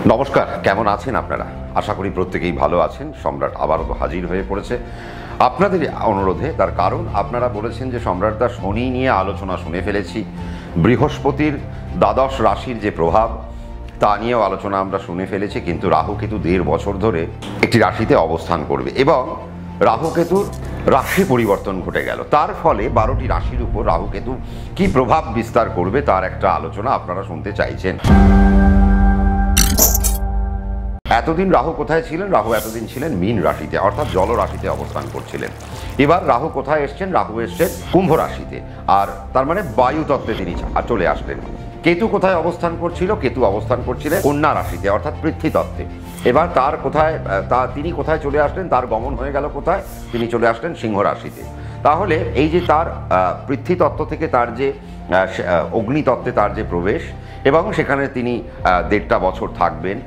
নমস্কার, কেমন আছেন আপনারা? আশা করি প্রত্যেকেই ভালো আছেন। সম্রাট আবারও হাজির হয়ে পড়েছে আপনাদের অনুরোধে। তার কারণ আপনারা বলেছেন যে সম্রাটদা শনি নিয়ে আলোচনা শুনে ফেলেছি, বৃহস্পতির দ্বাদশ রাশির যে প্রভাব তা নিয়েও আলোচনা আমরা শুনে ফেলেছি, কিন্তু রাহু কেতু 1.5 বছর ধরে একটি রাশিতে অবস্থান করবে এবং রাহু কেতুর রাশি পরিবর্তন ঘটে গেল। তার ফলে 12টি রাশির উপর রাহু কেতু কী প্রভাব বিস্তার করবে তার একটা আলোচনা আপনারা শুনতে চাইছেন। এতদিন রাহু কোথায় ছিলেন? রাহু এতদিন ছিলেন মীন রাশিতে, অর্থাৎ জল রাশিতে অবস্থান করছিলেন। এবার রাহু কোথায় এসছেন? রাহু এসছেন কুম্ভ রাশিতে, আর তার মানে বায়ু তত্ত্বে তিনি চলে আসলেন। কেতু কোথায় অবস্থান করছিল? কেতু অবস্থান করছিলেন কন্যা রাশিতে, অর্থাৎ পৃথ্বী তত্ত্বে। এবার তিনি কোথায় চলে আসলেন? তার গমন হয়ে গেল কোথায়? তিনি চলে আসলেন সিংহ রাশিতে। তাহলে এই যে তার পৃথ্বী তত্ত্ব থেকে তার যে অগ্নিতত্ত্বে তার যে প্রবেশ, এবং সেখানে তিনি 1.5 বছর থাকবেন,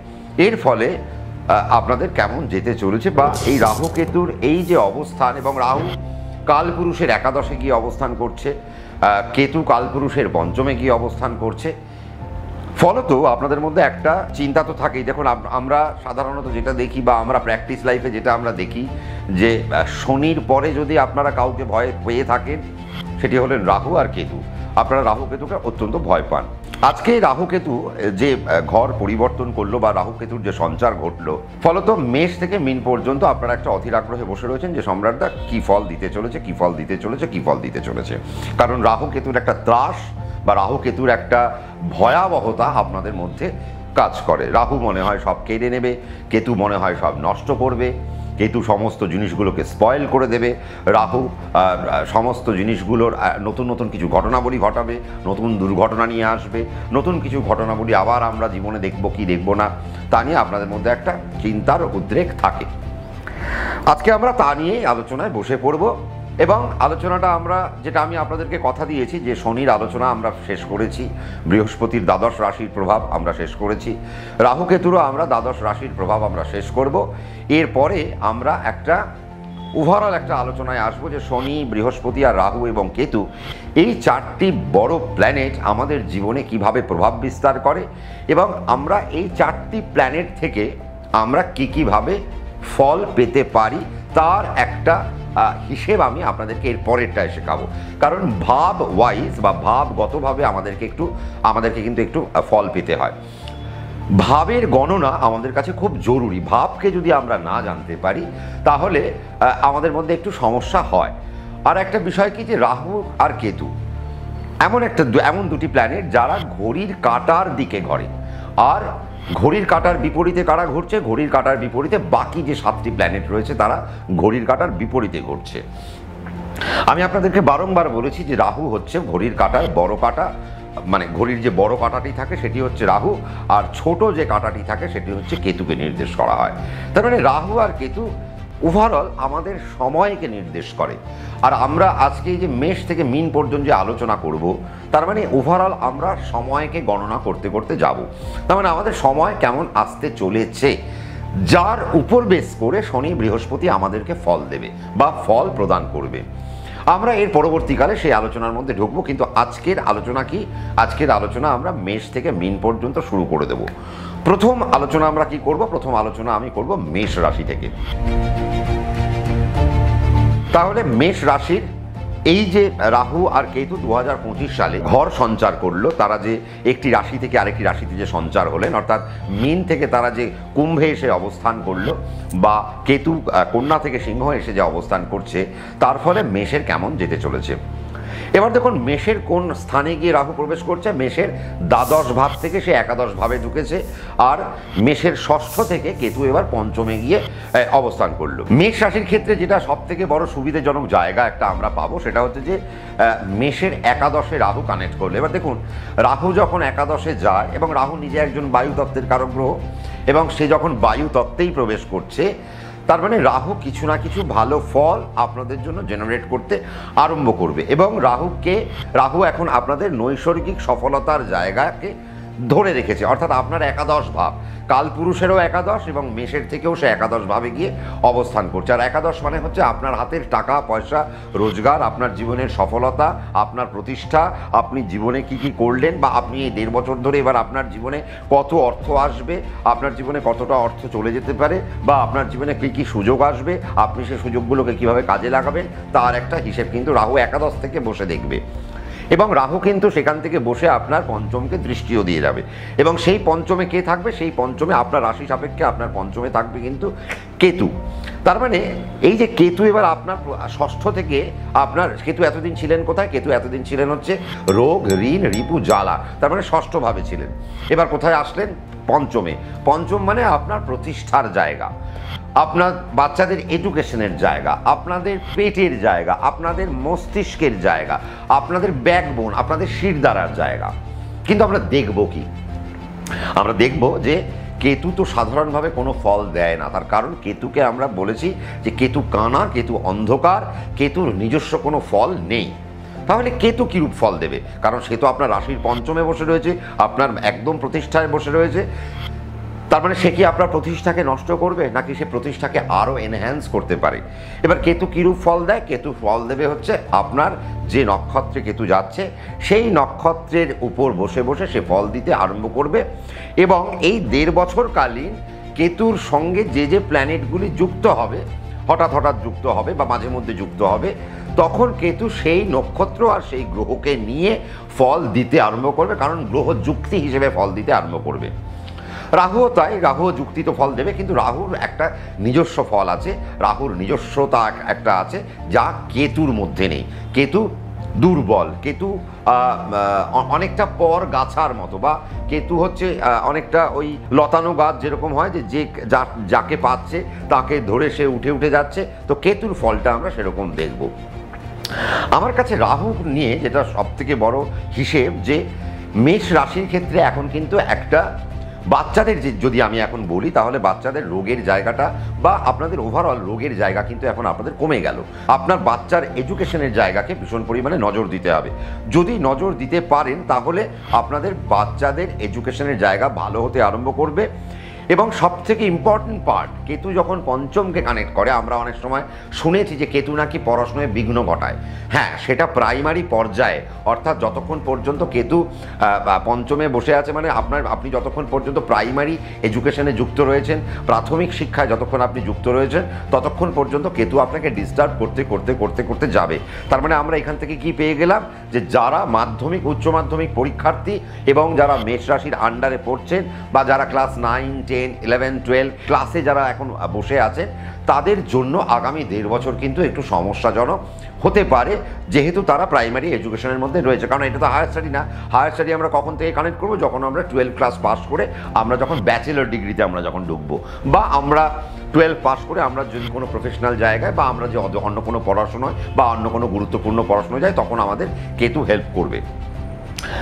এর ফলে আপনাদের কেমন যেতে চলেছে, বা এই রাহু কেতুর এই যে অবস্থান, এবং রাহু কালপুরুষের একাদশে গিয়ে অবস্থান করছে, কেতু কালপুরুষের পঞ্চমে গিয়ে অবস্থান করছে। ফলত আপনাদের মধ্যে একটা চিন্তা তো থাকেই। দেখুন, আমরা সাধারণত যেটা দেখি, বা আমরা প্র্যাকটিস লাইফে যেটা আমরা দেখি, যে শনির পরে যদি আপনারা কাউকে ভয় পেয়ে থাকেন, সেটি হলেন রাহু আর কেতু। আপনারা রাহু কেতুকে অত্যন্ত ভয় পান। আজকে রাহু কেতু যে ঘর পরিবর্তন করলো, বা রাহু কেতুর যে সঞ্চার ঘটলো, ফলত মেষ থেকে মীন পর্যন্ত আপনারা একটা অধীর আগ্রহে বসে রয়েছেন যে সম্রাটদা কী ফল দিতে চলেছে, কী ফল দিতে চলেছে, কী ফল দিতে চলেছে। কারণ রাহু কেতুর একটা ত্রাস বা রাহু কেতুর একটা ভয়াবহতা আপনাদের মধ্যে কাজ করে। রাহু মনে হয় সব কেড়ে নেবে, কেতু মনে হয় সব নষ্ট করবে, কেতু সমস্ত জিনিসগুলোকে স্পয়েল করে দেবে, রাহু সমস্ত জিনিসগুলোর নতুন নতুন কিছু ঘটনাবলী ঘটাবে, নতুন দুর্ঘটনা নিয়ে আসবে, নতুন কিছু ঘটনাবলী আবার আমরা জীবনে দেখব কি দেখব না, তা নিয়ে আপনাদের মধ্যে একটা চিন্তার উদ্রেক থাকে। আজকে আমরা তা নিয়েই আলোচনায় বসে পড়ব, এবং আলোচনাটা যেটা আমি আপনাদেরকে কথা দিয়েছি, যে শনির আলোচনা আমরা শেষ করেছি, বৃহস্পতির দ্বাদশ রাশির প্রভাব আমরা শেষ করেছি, রাহু কেতুরও আমরা দ্বাদশ রাশির প্রভাব আমরা শেষ করব। এরপরে আমরা একটা ওভারঅল একটা আলোচনায় আসবো যে শনি, বৃহস্পতি আর রাহু এবং কেতু, এই 4টি বড় প্ল্যানেট আমাদের জীবনে কিভাবে প্রভাব বিস্তার করে, এবং আমরা এই 4টি প্ল্যানেট থেকে আমরা কীভাবে ফল পেতে পারি তার একটা হিসেব আমি আপনাদেরকে এর পরেরটায় শেখাবো। কারণ ভাব ওয়াইজ বা ভাবগতভাবে আমাদেরকে কিন্তু একটু ফল পেতে হয়। ভাবের গণনা আমাদের কাছে খুব জরুরি। ভাবকে যদি আমরা না জানতে পারি, তাহলে আমাদের মধ্যে একটু সমস্যা হয়। আর একটা বিষয় কি, যে রাহু আর কেতু এমন দুটি প্ল্যানেট যারা ঘড়ির কাঁটার দিকে ঘোরে, আর ঘড়ির কাঁটার বিপরীতে কারা ঘুরছে? ঘড়ির কাঁটার বিপরীতে বাকি যে 7টি প্ল্যানেট রয়েছে তারা ঘড়ির কাঁটার বিপরীতে ঘুরছে। আমি আপনাদেরকে বারংবার বলেছি যে রাহু হচ্ছে ঘড়ির কাঁটার বড় কাঁটা, মানে ঘড়ির যে বড় কাঁটাটি থাকে সেটি হচ্ছে রাহু, আর ছোট যে কাঁটাটি থাকে সেটি হচ্ছে কেতুকে নির্দেশ করা হয়। তার মানে রাহু আর কেতু ওভারঅল আমাদের সময়কে নির্দেশ করে। আর আমরা আজকে এই যে মেষ থেকে মীন পর্যন্ত যে আলোচনা করব, তার মানে ওভারঅল আমরা সময়কে গণনা করতে করতে যাব। তার মানে আমাদের সময় কেমন আসতে চলেছে, যার উপর বেস করে শনি বৃহস্পতি আমাদেরকে ফল দেবে বা ফল প্রদান করবে। আমরা এর পরবর্তীকালে সেই আলোচনার মধ্যে ঢুকবো, কিন্তু আজকের আলোচনা কি? আজকের আলোচনা আমরা মেষ থেকে মীন পর্যন্ত শুরু করে দেব। প্রথম আলোচনা আমরা কি করব? প্রথম আলোচনা আমি করব মেষ রাশি থেকে। তাহলে মেষ রাশির এই যে রাহু আর কেতু 2025 সালে ঘর সঞ্চার করলো, তারা যে একটি রাশি থেকে আরেকটি রাশিতে যে সঞ্চার হলেন, অর্থাৎ মীন থেকে তারা যে কুম্ভে এসে অবস্থান করলো, বা কেতু কন্যা থেকে সিংহ এসে যে অবস্থান করছে, তার ফলে মেষের কেমন যেতে চলেছে। এবার দেখুন, মেষের কোন স্থানে গিয়ে রাহু প্রবেশ করছে। মেষের দ্বাদশ ভাব থেকে সে একাদশ ভাবে ঢুকেছে, আর মেষের ষষ্ঠ থেকে কেতু এবার পঞ্চমে গিয়ে অবস্থান করলো। মেষ রাশির ক্ষেত্রে যেটা সব থেকে বড় সুবিধাজনক জায়গা একটা আমরা পাবো, সেটা হচ্ছে যে মেষের একাদশে রাহু কানেক্ট করলো। এবার দেখুন, রাহু যখন একাদশে যায়, এবং রাহু নিজে একজন বায়ু তত্ত্বের কারক গ্রহ, এবং সে যখন বায়ু তত্ত্বেই প্রবেশ করছে, তার মানে রাহু কিছু না কিছু ভালো ফল আপনাদের জন্য জেনারেট করতে আরম্ভ করবে। এবং রাহু এখন আপনাদের নৈসর্গিক সফলতার জায়গাকে ধরে রেখেছে, অর্থাৎ আপনার একাদশ ভাব, কালপুরুষেরও একাদশ এবং মেষের থেকেও সে একাদশ ভাবে গিয়ে অবস্থান করছে। আর একাদশ মানে হচ্ছে আপনার হাতের টাকা পয়সা, রোজগার, আপনার জীবনের সফলতা, আপনার প্রতিষ্ঠা, আপনি জীবনে কি কি করলেন, বা আপনি এই 1.5 বছর ধরে এবার আপনার জীবনে কত অর্থ আসবে, আপনার জীবনে কতটা অর্থ চলে যেতে পারে, বা আপনার জীবনে কী কী সুযোগ আসবে, আপনি সেই সুযোগগুলোকে কীভাবে কাজে লাগাবেন, তার একটা হিসেব কিন্তু রাহু একাদশ থেকে বসে দেখবে। এবং রাহু কিন্তু সেখান থেকে বসে আপনার পঞ্চমকে দৃষ্টিও দিয়ে যাবে। এবং সেই পঞ্চমে কে থাকবে? সেই পঞ্চমে আপনার রাশি সাপেক্ষে আপনার পঞ্চমে থাকবে কিন্তু কেতু। তার মানে এই যে কেতু এবার আপনার ষষ্ঠ থেকে, আপনার কেতু এতদিন ছিলেন কোথায়? কেতু এতদিন ছিলেন হচ্ছে রোগ, ঋণ, রিপু, জ্বালা, তার মানে ষষ্ঠভাবে ছিলেন। এবার কোথায় আসলেন? পঞ্চমে। পঞ্চম মানে আপনার প্রতিষ্ঠার জায়গা, আপনার বাচ্চাদের এডুকেশনের জায়গা, আপনাদের পেটের জায়গা, আপনাদের মস্তিষ্কের জায়গা, আপনাদের ব্যাকবোন, আপনাদের শিরদাঁড়ার জায়গা। কিন্তু আমরা দেখব কি? আমরা দেখব যে কেতু তো সাধারণভাবে কোনো ফল দেয় না। তার কারণ কেতুকে আমরা বলেছি যে কেতু কানা, কেতু অন্ধকার, কেতুর নিজস্ব কোনো ফল নেই। তাহলে কেতু কিরূপ ফল দেবে? কারণ সে তো আপনার রাশির পঞ্চমে বসে রয়েছে, আপনার একদম প্রতিষ্ঠায় বসে রয়েছে। তার মানে সে কি আপনার প্রতিষ্ঠাকে নষ্ট করবে, নাকি সে প্রতিষ্ঠাকে আরও এনহ্যান্স করতে পারে? এবার কেতু কিরূপ ফল দেয়? কেতু ফল দেবে হচ্ছে আপনার যে নক্ষত্রে কেতু যাচ্ছে সেই নক্ষত্রের উপর বসে বসে সে ফল দিতে আরম্ভ করবে। এবং এই 1.5 বছরকালীন কেতুর সঙ্গে যে যে প্ল্যানেটগুলি যুক্ত হবে, হঠাৎ হঠাৎ যুক্ত হবে বা মাঝে মধ্যে যুক্ত হবে, তখন কেতু সেই নক্ষত্র আর সেই গ্রহকে নিয়ে ফল দিতে আরম্ভ করবে। কারণ গ্রহ যুক্তি হিসেবে ফল দিতে আরম্ভ করবে। রাহুও তাই, রাহু যুক্তি তো ফল দেবে, কিন্তু রাহুর একটা নিজস্ব ফল আছে, রাহুর নিজস্বতা একটা আছে যা কেতুর মধ্যে নেই। কেতু দুর্বল, কেতু অনেকটা পর গাছার মতো, বা কেতু হচ্ছে অনেকটা ওই লতানো গাছ যেরকম হয়, যে যাকে পাচ্ছে তাকে ধরে সে উঠে উঠে যাচ্ছে। তো কেতুর ফলটা আমরা সেরকম দেখব। আমার কাছে রাহু নিয়ে যেটা সবথেকে বড় হিসেব, যে মেষ রাশির ক্ষেত্রে এখন কিন্তু একটা বাচ্চাদের যদি আমি এখন বলি, তাহলে বাচ্চাদের রোগের জায়গাটা বা আপনাদের ওভারঅল রোগের জায়গা কিন্তু এখন আপনাদের কমে গেল। আপনার বাচ্চার এডুকেশনের জায়গাকে ভীষণ পরিমাণে নজর দিতে হবে। যদি নজর দিতে পারেন তাহলে আপনাদের বাচ্চাদের এডুকেশনের জায়গা ভালো হতে আরম্ভ করবে। এবং সবথেকে ইম্পর্টেন্ট পার্ট, কেতু যখন পঞ্চমকে কানেক্ট করে, আমরা অনেক সময় শুনেছি যে কেতু নাকি পড়াশোনায় বিঘ্ন ঘটায়। হ্যাঁ, সেটা প্রাইমারি পর্যায়ে, অর্থাৎ যতক্ষণ পর্যন্ত কেতু পঞ্চমে বসে আছে, মানে আপনি যতক্ষণ পর্যন্ত প্রাইমারি এডুকেশনে যুক্ত রয়েছেন, প্রাথমিক শিক্ষায় যতক্ষণ আপনি যুক্ত রয়েছেন, ততক্ষণ পর্যন্ত কেতু আপনাকে ডিস্টার্ব করতে করতে করতে করতে যাবে। তার মানে আমরা এখান থেকে কি পেয়ে গেলাম, যে যারা মাধ্যমিক, উচ্চ মাধ্যমিক পরীক্ষার্থী এবং যারা মেষ রাশির আন্ডারে পড়ছেন, বা যারা ক্লাস 9, 10, 11, 12 ক্লাসে যারা এখন বসে আছেন, তাদের জন্য আগামী 1.5 বছর কিন্তু একটু সমস্যাজনক হতে পারে, যেহেতু তারা প্রাইমারি এডুকেশনের মধ্যে রয়েছে। কারণ এটা তো হায়ার স্টাডি না। হায়ার স্টাডি আমরা কখন থেকে কানেক্ট করবো? যখন আমরা 12 ক্লাস পাস করে আমরা যখন ব্যাচেলর ডিগ্রিতে আমরা যখন ঢুকবো, বা আমরা 12 পাস করে আমরা যদি কোনো প্রফেশনাল জায়গায়, বা আমরা যে অন্য কোনো পড়াশোনায় বা অন্য কোনো গুরুত্বপূর্ণ পড়াশোনায় যাই, তখন আমাদের কেতু হেল্প করবে।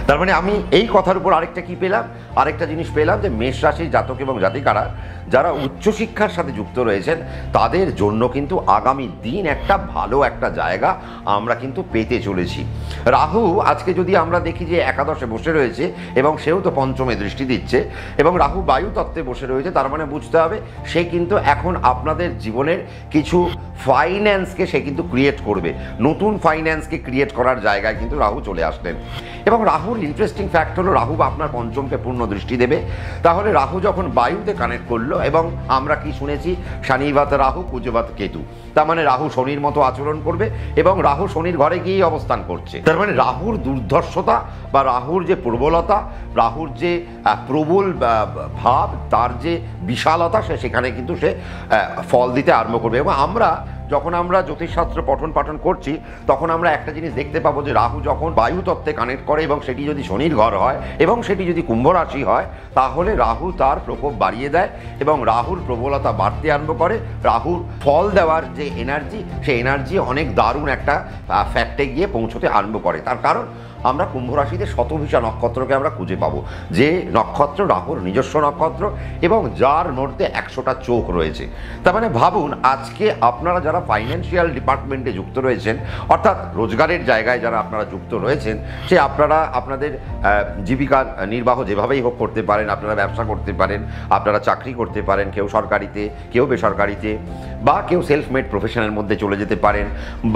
তার মানে আমি এই কথার উপর আরেকটা কি পেলাম, আরেকটা জিনিস পেলাম, যে মেষ রাশির জাতক এবং জাতিকারা যারা উচ্চশিক্ষার সাথে যুক্ত রয়েছেন, তাদের জন্য কিন্তু আগামী দিন একটা ভালো একটা জায়গা আমরা কিন্তু পেতে চলেছি। রাহু আজকে যদি আমরা দেখি যে একাদশে বসে রয়েছে এবং সেও তো পঞ্চমে দৃষ্টি দিচ্ছে, এবং রাহু বায়ু তত্ত্বে বসে রয়েছে, তার মানে বুঝতে হবে সে কিন্তু এখন আপনাদের জীবনের কিছু ফাইন্যান্সকে সে কিন্তু ক্রিয়েট করবে। নতুন ফাইন্যান্সকে ক্রিয়েট করার জায়গায় কিন্তু রাহু চলে আসলেন। এবং রাহুর ইন্টারেস্টিং ফ্যাক্ট হলো, রাহু আপনার পঞ্চমকে পূর্ণ দৃষ্টি দেবে। তাহলে রাহু যখন বায়ুতে কানেক্ট করলো, এবং আমরা কি শুনেছি, শনিবাত রাহু কুজবাত কেতু, তার মানে রাহু শনির মতো আচরণ করবে, এবং রাহু শনির ঘরে গিয়েই অবস্থান করছে। তার মানে রাহুর দুর্ধর্ষতা বা রাহুর যে প্রবলতা, রাহুর যে প্রবল ভাব, তার যে বিশালতা, সেখানে কিন্তু সে ফল দিতে আরম্ভ করবে। এবং যখন আমরা জ্যোতিষশাস্ত্র পঠন পাঠন করছি, তখন আমরা একটা জিনিস দেখতে পাবো, যে রাহু যখন বায়ু তত্ত্বে কানেক্ট করে এবং সেটি যদি শনির ঘর হয় এবং সেটি যদি কুম্ভ রাশি হয়, তাহলে রাহু তার প্রকোপ বাড়িয়ে দেয় এবং রাহুর প্রবলতা বাড়তে আরম্ভ করে। রাহুর ফল দেওয়ার যে এনার্জি, সেই এনার্জি অনেক দারুণ একটা ফ্যাক্টে গিয়ে পৌঁছতে আরম্ভ করে। তার কারণ আমরা কুম্ভ রাশিতে শতভিষা নক্ষত্রকে আমরা খুঁজে পাবো, যে নক্ষত্র রাহুর নিজস্ব নক্ষত্র এবং যার মধ্যে 100টা চোখ রয়েছে। তার মানে ভাবুন, আজকে আপনারা যারা ফাইন্যান্সিয়াল ডিপার্টমেন্টে যুক্ত রয়েছেন, অর্থাৎ রোজগারের জায়গায় যারা আপনারা যুক্ত রয়েছেন, সে আপনারা আপনাদের জীবিকা নির্বাহ যেভাবেই হোক করতে পারেন, আপনারা ব্যবসা করতে পারেন, আপনারা চাকরি করতে পারেন, কেউ সরকারিতে কেউ বেসরকারিতে, বা কেউ সেলফ মেড প্রফেশনের মধ্যে চলে যেতে পারেন,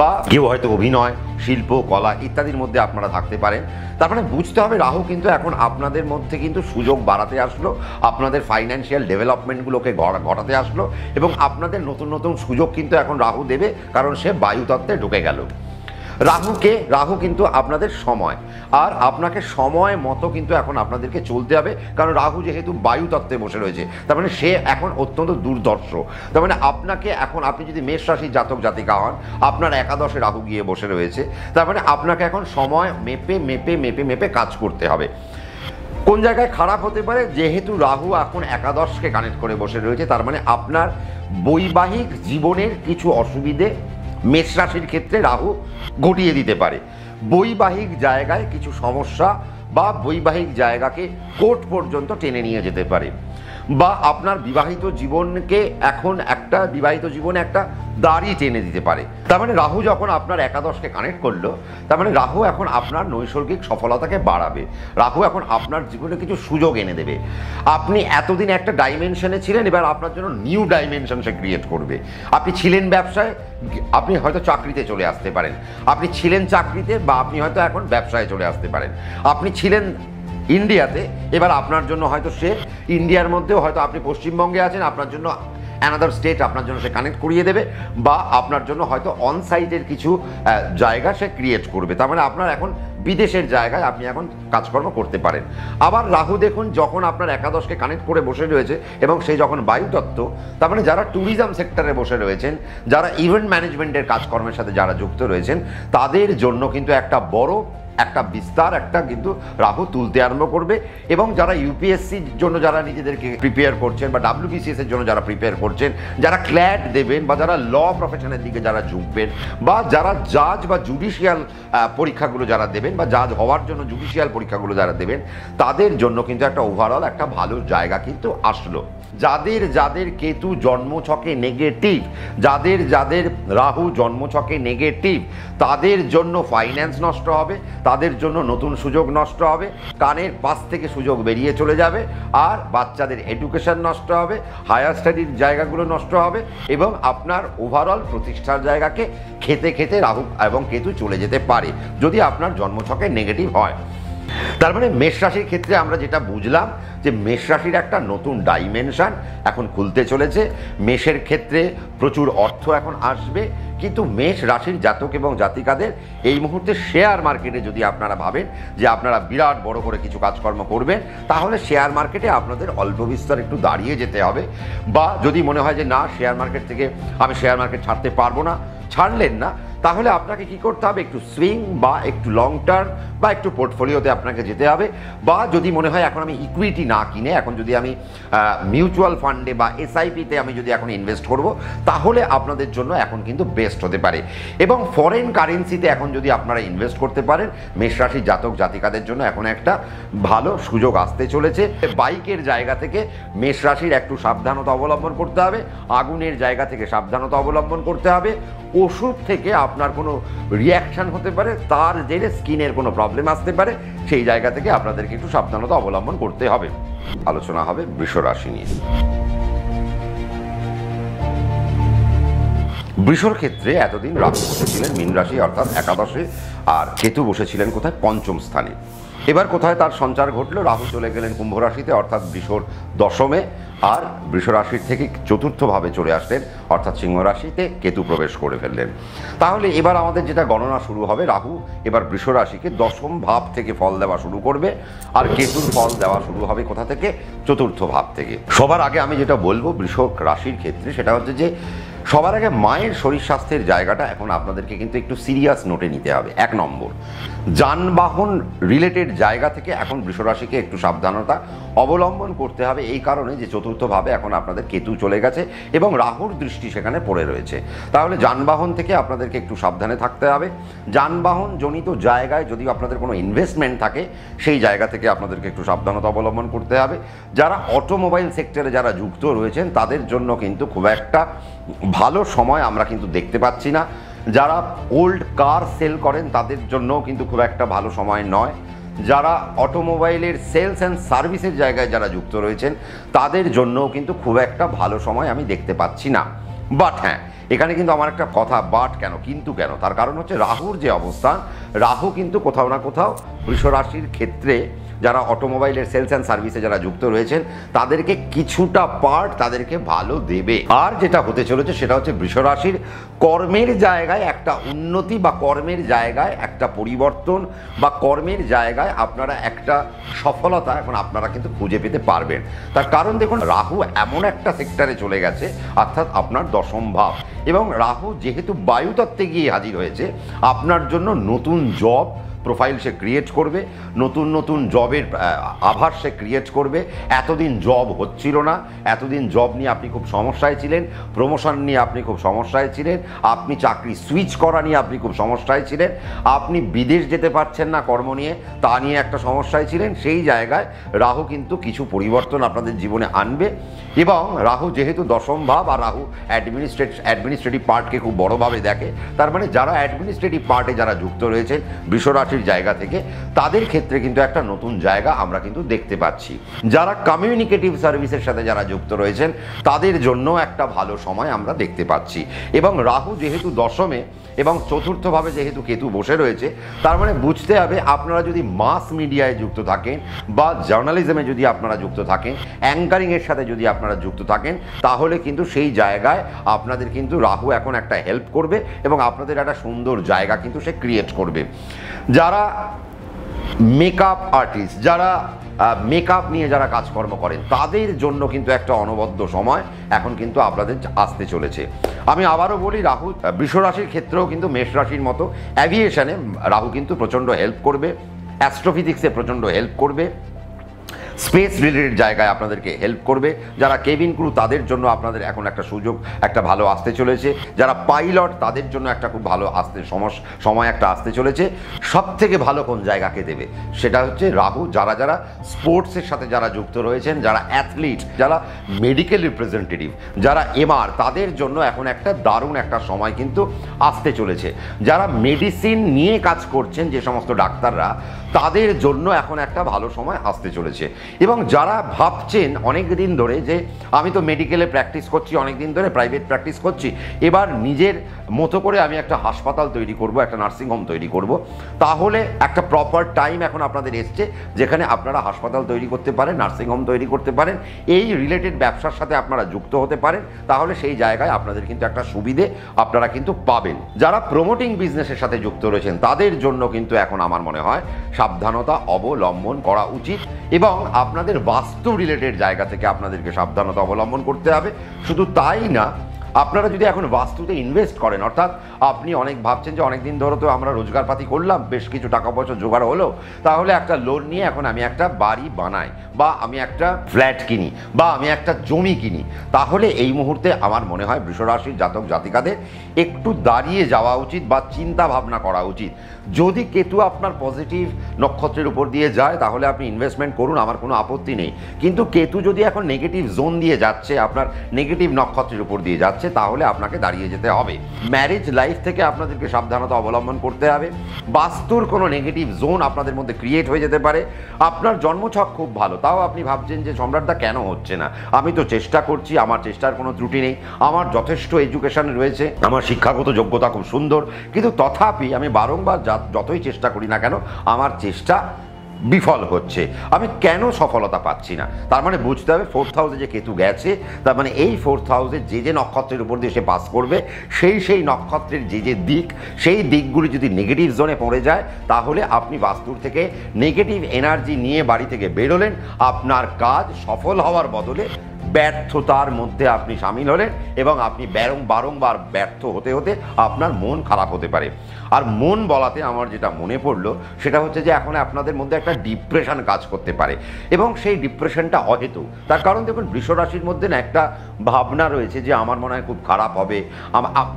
বা কেউ হয়তো অভিনয়, শিল্প, কলা ইত্যাদির মধ্যে আপনারা থাকতে পারেন। তার মানে বুঝতে হবে রাহু কিন্তু এখন আপনাদের মধ্যে কিন্তু সুযোগ বাড়াতে আসলো, আপনাদের ফাইন্যান্সিয়াল ডেভেলপমেন্টগুলোকে ঘটাতে আসলো, এবং আপনাদের নতুন নতুন সুযোগ কিন্তু এখন রাহু দেবে, কারণ সে বায়ুতত্ত্বে ঢুকে গেল। রাহু কিন্তু আপনাদের সময়, আর আপনাকে সময় মতো কিন্তু এখন আপনাদেরকে চলতে হবে, কারণ রাহু যেহেতু বায়ুতত্ত্বে বসে রয়েছে, তার মানে সে এখন অত্যন্ত দুর্ধর্ষ। তার মানে আপনাকে এখন, আপনি যদি মেষ রাশির জাতক জাতিকা হন, আপনার একাদশে রাহু গিয়ে বসে রয়েছে, তার মানে আপনাকে এখন সময় মেপে মেপে মেপে মেপে কাজ করতে হবে। কোন জায়গায় খারাপ হতে পারে, যেহেতু রাহু এখন একাদশকে কানেক্ট করে বসে রয়েছে, তার মানে আপনার বৈবাহিক জীবনের কিছু অসুবিধে মেষ রাশির ক্ষেত্রে রাহু ঘটিয়ে দিতে পারে। বৈবাহিক জায়গায় কিছু সমস্যা বা বৈবাহিক জায়গাকে কোর্ট পর্যন্ত টেনে নিয়ে যেতে পারে, বা আপনার বিবাহিত জীবনকে এখন বিবাহিত জীবনে একটা দাড়ি টেনে দিতে পারে। তার মানে রাহু যখন আপনার একাদশকে কানেক্ট করলো, তার মানে রাহু এখন আপনার নৈসর্গিক সফলতাকে বাড়াবে, রাহু এখন আপনার জীবনে কিছু সুযোগ এনে দেবে। আপনি এতদিন একটা ডাইমেনশনে ছিলেন, এবার আপনার জন্য নিউ ডাইমেনশন সে ক্রিয়েট করবে। আপনি ছিলেন ব্যবসায়, আপনি হয়তো চাকরিতে চলে আসতে পারেন, আপনি ছিলেন চাকরিতে, বা আপনি হয়তো এখন ব্যবসায় চলে আসতে পারেন। আপনি ছিলেন ইন্ডিয়াতে, এবার আপনার জন্য হয়তো সে ইন্ডিয়ার মধ্যেও, হয়তো আপনি পশ্চিমবঙ্গে আছেন, আপনার জন্য অ্যানাদার স্টেট আপনার জন্য সে কানেক্ট করিয়ে দেবে, বা আপনার জন্য হয়তো অন সাইটের কিছু জায়গা সে ক্রিয়েট করবে। তার মানে আপনার এখন বিদেশের জায়গায় আপনি এখন কাজকর্ম করতে পারেন। আবার রাহু দেখুন, যখন আপনার একাদশকে কানেক্ট করে বসে রয়েছে এবং সে যখন বায়ুতত্ত্ব, তার মানে যারা ট্যুরিজম সেক্টরে বসে রয়েছেন, যারা ইভেন্ট ম্যানেজমেন্টের কাজকর্মের সাথে যারা যুক্ত রয়েছেন, তাদের জন্য কিন্তু একটা বড় একটা বিস্তার কিন্তু রাহু তুলতে আরম্ভ করবে। এবং যারা ইউপিএসসির জন্য যারা নিজেদেরকে প্রিপেয়ার করছেন, বা WBCS এর জন্য যারা প্রিপেয়ার করছেন, যারা ক্ল্যাট দেবেন, বা যারা ল প্রফেশনের দিকে যারা ঝুঁকবেন, বা যারা জাজ বা জুডিশিয়াল পরীক্ষাগুলো যারা দেবেন, বা জাজ হওয়ার জন্য জুডিশিয়াল পরীক্ষাগুলো যারা দেবেন, তাদের জন্য কিন্তু একটা ওভারঅল একটা ভালো জায়গা কিন্তু আসলো। যাদের কেতু জন্মছকে নেগেটিভ, যাদের রাহু জন্মছকে নেগেটিভ, তাদের জন্য ফাইন্যান্স নষ্ট হবে, তাদের জন্য নতুন সুযোগ নষ্ট হবে, কানের পাশ থেকে সুযোগ বেরিয়ে চলে যাবে, আর বাচ্চাদের এডুকেশন নষ্ট হবে, হায়ার স্টাডির জায়গাগুলো নষ্ট হবে, এবং আপনার ওভারঅল প্রতিষ্ঠার জায়গাকে খেতে খেতে রাহু এবং কেতু চলে যেতে পারে, যদি আপনার জন্মছকে নেগেটিভ হয়। তার মানে মেষ রাশির ক্ষেত্রে আমরা যেটা বুঝলাম, যে মেষ রাশির একটা নতুন ডাইমেনশন এখন খুলতে চলেছে। মেষের ক্ষেত্রে প্রচুর অর্থ এখন আসবে, কিন্তু মেষ রাশির জাতক এবং জাতিকাদের এই মুহূর্তে শেয়ার মার্কেটে যদি আপনারা ভাবেন যে আপনারা বিরাট বড় করে কিছু কাজকর্ম করবেন, তাহলে শেয়ার মার্কেটে আপনাদের অল্প বিস্তর একটু দাঁড়িয়ে যেতে হবে। বা যদি মনে হয় যে না, শেয়ার মার্কেট থেকে আমি শেয়ার মার্কেট ছাড়তে পারবো না, ছাড়লেন না, তাহলে আপনাকে কি করতে হবে, একটু সুইং বা একটু লং টার্ম বা একটু পোর্টফোলিওতে আপনাকে যেতে হবে। বা যদি মনে হয় এখন আমি ইকুইটি না কিনে, এখন যদি আমি মিউচুয়াল ফান্ডে বা SIP-তে আমি যদি এখন ইনভেস্ট করব, তাহলে আপনাদের জন্য এখন কিন্তু বেস্ট হতে পারে। এবং ফরেন কারেন্সিতে এখন যদি আপনারা ইনভেস্ট করতে পারেন, মেষ রাশির জাতক জাতিকাদের জন্য এখন একটা ভালো সুযোগ আসতে চলেছে। বাইকের জায়গা থেকে মেষ রাশির একটু সাবধানতা অবলম্বন করতে হবে, আগুনের জায়গা থেকে সাবধানতা অবলম্বন করতে হবে, ওষুধ থেকে আপনার কোনো রিয়াকশান হতে পারে, তার জেরে স্কিনের কোনো প্রবলেম আসতে পারে, সেই জায়গা থেকে আপনাদেরকে একটু সাবধানতা অবলম্বন করতে হবে। আলোচনা হবে বৃষ রাশি নিয়ে। বৃষর ক্ষেত্রে এতদিন রাহু বসেছিলেন মীন রাশি অর্থাৎ একাদশে, আর কেতু বসেছিলেন কোথায়, পঞ্চম স্থানে। এবার কোথায় তার সঞ্চার ঘটলো, রাহু চলে গেলেন কুম্ভ রাশিতে অর্থাৎ বৃষর দশমে, আর বৃষ রাশির থেকে চতুর্থভাবে চলে আসলেন অর্থাৎ সিংহ রাশিতে কেতু প্রবেশ করে ফেললেন। তাহলে এবার আমাদের যেটা গণনা শুরু হবে, রাহু এবার বৃষ রাশিকে দশম ভাব থেকে ফল দেওয়া শুরু করবে, আর কেতুর ফল দেওয়া শুরু হবে কোথা থেকে, চতুর্থ ভাব থেকে। সবার আগে আমি যেটা বলবো বৃষ রাশির ক্ষেত্রে, সেটা হচ্ছে যে সবার আগে মায়ের শরীর স্বাস্থ্যের জায়গাটা এখন আপনাদেরকে কিন্তু একটু সিরিয়াস নোটে নিতে হবে। 1 নম্বর, যানবাহন রিলেটেড জায়গা থেকে এখন বৃষরাশিকে একটু সাবধানতা অবলম্বন করতে হবে, এই কারণে যে চতুর্থভাবে এখন আপনাদের কেতু চলে গেছে এবং রাহুর দৃষ্টি সেখানে পড়ে রয়েছে। তাহলে যানবাহন থেকে আপনাদেরকে একটু সাবধানে থাকতে হবে। যানবাহন জনিত জায়গায় যদি আপনাদের কোনো ইনভেস্টমেন্ট থাকে সেই জায়গা থেকে আপনাদেরকে একটু সাবধানতা অবলম্বন করতে হবে। যারা অটোমোবাইল সেক্টরে যারা যুক্ত রয়েছেন তাদের জন্য কিন্তু খুব একটা ভালো সময় আমরা কিন্তু দেখতে পাচ্ছি না। যারা ওল্ড কার সেল করেন তাদের জন্যও কিন্তু খুব একটা ভালো সময় নয়। যারা অটোমোবাইলের সেলস অ্যান্ড সার্ভিসের জায়গায় যারা যুক্ত রয়েছেন তাদের জন্যও কিন্তু খুব একটা ভালো সময় আমি দেখতে পাচ্ছি না। বাট হ্যাঁ, এখানে কিন্তু আমার একটা কথা, বাট কেন, কিন্তু কেন, তার কারণ হচ্ছে রাহুর যে অবস্থান, রাহু কিন্তু কোথাও না কোথাও বৃষরাশির ক্ষেত্রে যারা অটোমোবাইলের সেলস অ্যান্ড সার্ভিসে যারা যুক্ত রয়েছেন তাদেরকে কিছুটা পার্ট তাদেরকে ভালো দেবে। আর যেটা হতে চলেছে সেটা হচ্ছে বৃষরাশির কর্মের জায়গায় একটা উন্নতি বা কর্মের জায়গায় একটা পরিবর্তন বা কর্মের জায়গায় আপনারা একটা সফলতা এখন আপনারা কিন্তু খুঁজে পেতে পারবেন। তার কারণ দেখুন, রাহু এমন একটা সেক্টরে চলে গেছে, অর্থাৎ আপনার দশম ভাব, এবং রাহু যেহেতু বায়ুতত্ত্বে গিয়ে হাজির হয়েছে আপনার জন্য নতুন জব প্রোফাইল সে ক্রিয়েট করবে, নতুন নতুন জবের আভাস সে ক্রিয়েট করবে। এতদিন জব হচ্ছিল না, এতদিন জব নিয়ে আপনি খুব সমস্যায় ছিলেন, প্রমোশন নিয়ে আপনি খুব সমস্যায় ছিলেন, আপনি চাকরি সুইচ করা নিয়ে আপনি খুব সমস্যায় ছিলেন, আপনি বিদেশ যেতে পারছেন না কর্ম নিয়ে, তা নিয়ে একটা সমস্যায় ছিলেন। সেই জায়গায় রাহু কিন্তু কিছু পরিবর্তন আপনাদের জীবনে আনবে। এবং রাহু যেহেতু দশম ভাব আর রাহু অ্যাডমিনিস্ট্রেটিভ পার্টকে খুব বড়োভাবে দেখে, তার মানে যারা অ্যাডমিনিস্ট্রেটিভ পার্টে যারা যুক্ত রয়েছেন বৃষরাশির জায়গা থেকে, তাদের ক্ষেত্রে কিন্তু একটা নতুন জায়গা আমরা কিন্তু দেখতে পাচ্ছি। যারা কমিউনিকেটিভ সার্ভিসের সাথে যারা যুক্ত রয়েছেন তাদের জন্য একটা ভালো সময় আমরা দেখতে পাচ্ছি। এবং রাহু যেহেতু দশমে এবং চতুর্থভাবে যেহেতু কেতু বসে রয়েছে, তার মানে বুঝতে হবে আপনারা যদি মাস মিডিয়ায় যুক্ত থাকেন বা জার্নালিজমে যদি আপনারা যুক্ত থাকেন, অ্যাঙ্কারিংয়ের সাথে যদি আপনারা যুক্ত থাকেন, তাহলে কিন্তু সেই জায়গায় আপনাদের কিন্তু রাহু এখন একটা হেল্প করবে এবং আপনাদের একটা সুন্দর জায়গা কিন্তু সে ক্রিয়েট করবে। যারা মেকআপ আর্টিস্ট, যারা মেকআপ নিয়ে যারা কাজকর্ম করেন তাদের জন্য কিন্তু একটা অনবদ্য সময় এখন কিন্তু আপনাদের আসতে চলেছে। আমি আবারও বলি, রাহু বৃষরাশির ক্ষেত্রেও কিন্তু মেষ রাশির মতো অ্যাভিয়েশনে রাহু কিন্তু প্রচণ্ড হেল্প করবে, অ্যাস্ট্রোফিজিক্সে প্রচণ্ড হেল্প করবে, স্পেস রিলেটেড জায়গায় আপনাদেরকে হেল্প করবে। যারা কেবিন ক্রু তাদের জন্য আপনাদের এখন একটা সুযোগ একটা ভালো আসতে চলেছে। যারা পাইলট তাদের জন্য একটা খুব ভালো সময় একটা আসতে চলেছে। সব থেকে ভালো কোন জায়গাকে দেবে সেটা হচ্ছে রাহু। যারা যারা স্পোর্টসের সাথে যারা যুক্ত রয়েছেন, যারা অ্যাথলিট, যারা মেডিকেল রিপ্রেজেন্টেটিভ, যারা এমআর, তাদের জন্য এখন একটা দারুণ একটা সময় কিন্তু আসতে চলেছে। যারা মেডিসিন নিয়ে কাজ করছেন যে সমস্ত ডাক্তাররা, তাদের জন্য এখন একটা ভালো সময় আসতে চলেছে। এবং যারা ভাবছেন অনেক দিন ধরে যে আমি তো মেডিকেলে প্র্যাকটিস করছি, অনেক দিন ধরে প্রাইভেট প্র্যাকটিস করছি, এবার নিজের মতো করে আমি একটা হাসপাতাল তৈরি করব, একটা নার্সিংহোম তৈরি করব, তাহলে একটা প্রপার টাইম এখন আপনাদের এসছে যেখানে আপনারা হাসপাতাল তৈরি করতে পারেন, নার্সিংহোম তৈরি করতে পারেন, এই রিলেটেড ব্যবসার সাথে আপনারা যুক্ত হতে পারেন। তাহলে সেই জায়গায় আপনাদের কিন্তু একটা সুবিধে আপনারা কিন্তু পাবেন। যারা প্রমোটিং বিজনেসের সাথে যুক্ত রয়েছেন তাদের জন্য কিন্তু এখন আমার মনে হয় সাবধানতা অবলম্বন করা উচিত। এবং আপনাদের বাস্তু রিলেটেড জায়গা থেকে আপনাদেরকে সাবধানতা অবলম্বন করতে হবে। শুধু তাই না, আপনারা যদি এখন বাস্তুতে ইনভেস্ট করেন, অর্থাৎ আপনি অনেক ভাবছেন যে অনেক দিন ধরে তো আমরা রোজগারপাতি করলাম, বেশ কিছু টাকা পয়সা জোগাড় হলো, তাহলে একটা লোন নিয়ে এখন আমি একটা বাড়ি বানাই বা আমি একটা ফ্ল্যাট কিনি বা আমি একটা জমি কিনি, তাহলে এই মুহূর্তে আমার মনে হয় বৃষরাশির জাতক জাতিকাদের একটু দাঁড়িয়ে যাওয়া উচিত বা চিন্তা ভাবনা করা উচিত। যদি কেতু আপনার পজিটিভ নক্ষত্রের উপর দিয়ে যায় তাহলে আপনি ইনভেস্টমেন্ট করুন, আমার কোনো আপত্তি নেই। কিন্তু কেতু যদি এখন নেগেটিভ জোন দিয়ে যাচ্ছে, আপনার নেগেটিভ নক্ষত্রের উপর দিয়ে যাচ্ছে, তাহলে আপনাকে দাঁড়িয়ে যেতে হবে। ম্যারেজ লাইফ থেকে আপনাদেরকে সাবধানতা অবলম্বন করতে হবে। বাস্তুর কোনো নেগেটিভ জোন আপনাদের মধ্যে ক্রিয়েট হয়ে যেতে পারে। আপনার জন্মছক খুব ভালো, তাও আপনি ভাবছেন যে সম্রাটদা কেন হচ্ছে না, আমি তো চেষ্টা করছি, আমার চেষ্টার কোনো ত্রুটি নেই, আমার যথেষ্ট এডুকেশন রয়েছে, আমার শিক্ষাগত যোগ্যতা খুব সুন্দর, কিন্তু তথাপি আমি বারংবার যতই চেষ্টা করি না কেন আমার চেষ্টা বিফল হচ্ছে, আমি কেন সফলতা পাচ্ছি না। তার মানে বুঝতে হবে 4th হাউসে যে কেতু গেছে, তার মানে এই 4th হাউসে যে যে নক্ষত্রের উপর দিয়ে সে পাস করবে, সেই নক্ষত্রের যে যে দিক, সেই দিকগুলি যদি নেগেটিভ জোনে পড়ে যায়, তাহলে আপনি বাস্তুর থেকে নেগেটিভ এনার্জি নিয়ে বাড়ি থেকে বেরোলেন, আপনার কাজ সফল হওয়ার বদলে ব্যর্থতার মধ্যে আপনি সামিল হলেন এবং আপনি বারংবার ব্যর্থ হতে হতে আপনার মন খারাপ হতে পারে। আর মন বলাতে আমার যেটা মনে পড়লো সেটা হচ্ছে যে এখন আপনাদের মধ্যে একটা ডিপ্রেশন কাজ করতে পারে এবং সেই ডিপ্রেশনটা অহেতুক। তার কারণ দেখুন, বৃষ রাশির মধ্যে না একটা ভাবনা রয়েছে যে আমার মনে হয় খুব খারাপ হবে।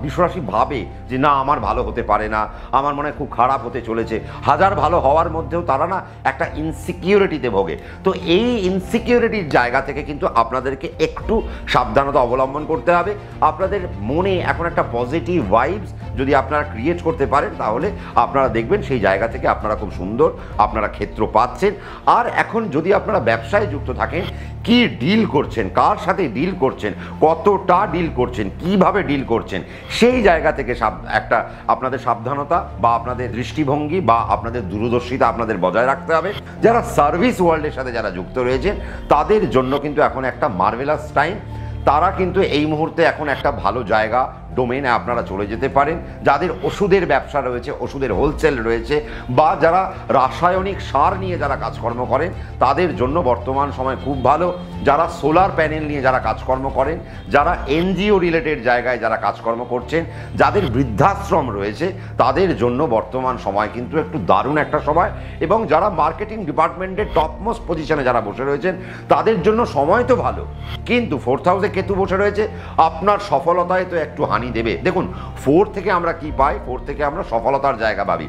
বৃষ রাশি ভাবে যে না, আমার ভালো হতে পারে না, আমার মনে হয় খুব খারাপ হতে চলেছে। হাজার ভালো হওয়ার মধ্যেও তারা না একটা ইনসিকিউরিটিতে ভোগে। তো এই ইনসিকিউরিটির জায়গা থেকে কিন্তু আপনাদেরকে একটু সাবধানতা অবলম্বন করতে হবে। আপনাদের মনে এখন একটা পজিটিভ ভাইবস যদি আপনারা ক্রিয়েট করতে পারেন, তাহলে আপনারা দেখবেন সেই জায়গা থেকে আপনারা খুব সুন্দর আপনারা ক্ষেত্র পাচ্ছেন। আর এখন যদি আপনারা ব্যবসায় যুক্ত থাকেন, কি ডিল করছেন, কার সাথে ডিল করছেন, কতটা ডিল করছেন, কিভাবে ডিল করছেন, সেই জায়গা থেকে একটা আপনাদের সাবধানতা বা আপনাদের দৃষ্টিভঙ্গি বা আপনাদের দূরদর্শিতা আপনাদের বজায় রাখতে হবে। যারা সার্ভিস ওয়ার্ল্ডের সাথে যারা যুক্ত রয়েছেন তাদের জন্য কিন্তু এখন একটা মার্ভেলাস টাইম। তারা কিন্তু এই মুহূর্তে এখন একটা ভালো জায়গা ডোমেনে আপনারা চলে যেতে পারেন। যাদের ওষুধের ব্যবসা রয়েছে, ওষুধের হোলসেল রয়েছে, বা যারা রাসায়নিক সার নিয়ে যারা কাজকর্ম করেন তাদের জন্য বর্তমান সময় খুব ভালো। যারা সোলার প্যানেল নিয়ে যারা কাজকর্ম করেন, যারা এনজিও রিলেটেড জায়গায় যারা কাজকর্ম করছেন, যাদের বৃদ্ধাশ্রম রয়েছে, তাদের জন্য বর্তমান সময় কিন্তু একটু দারুণ একটা সময়। এবং যারা মার্কেটিং ডিপার্টমেন্টের টপমোস্ট পজিশনে যারা বসে রয়েছেন তাদের জন্য সময় তো ভালো, কিন্তু 4th হাউসে কেতু বসে রয়েছে, আপনার সফলতায় তো একটু হানি দেবে। দেখুন, 4 থেকে আমরা কি পাই? 4 থেকে আমরা সফলতার জায়গা পাবি।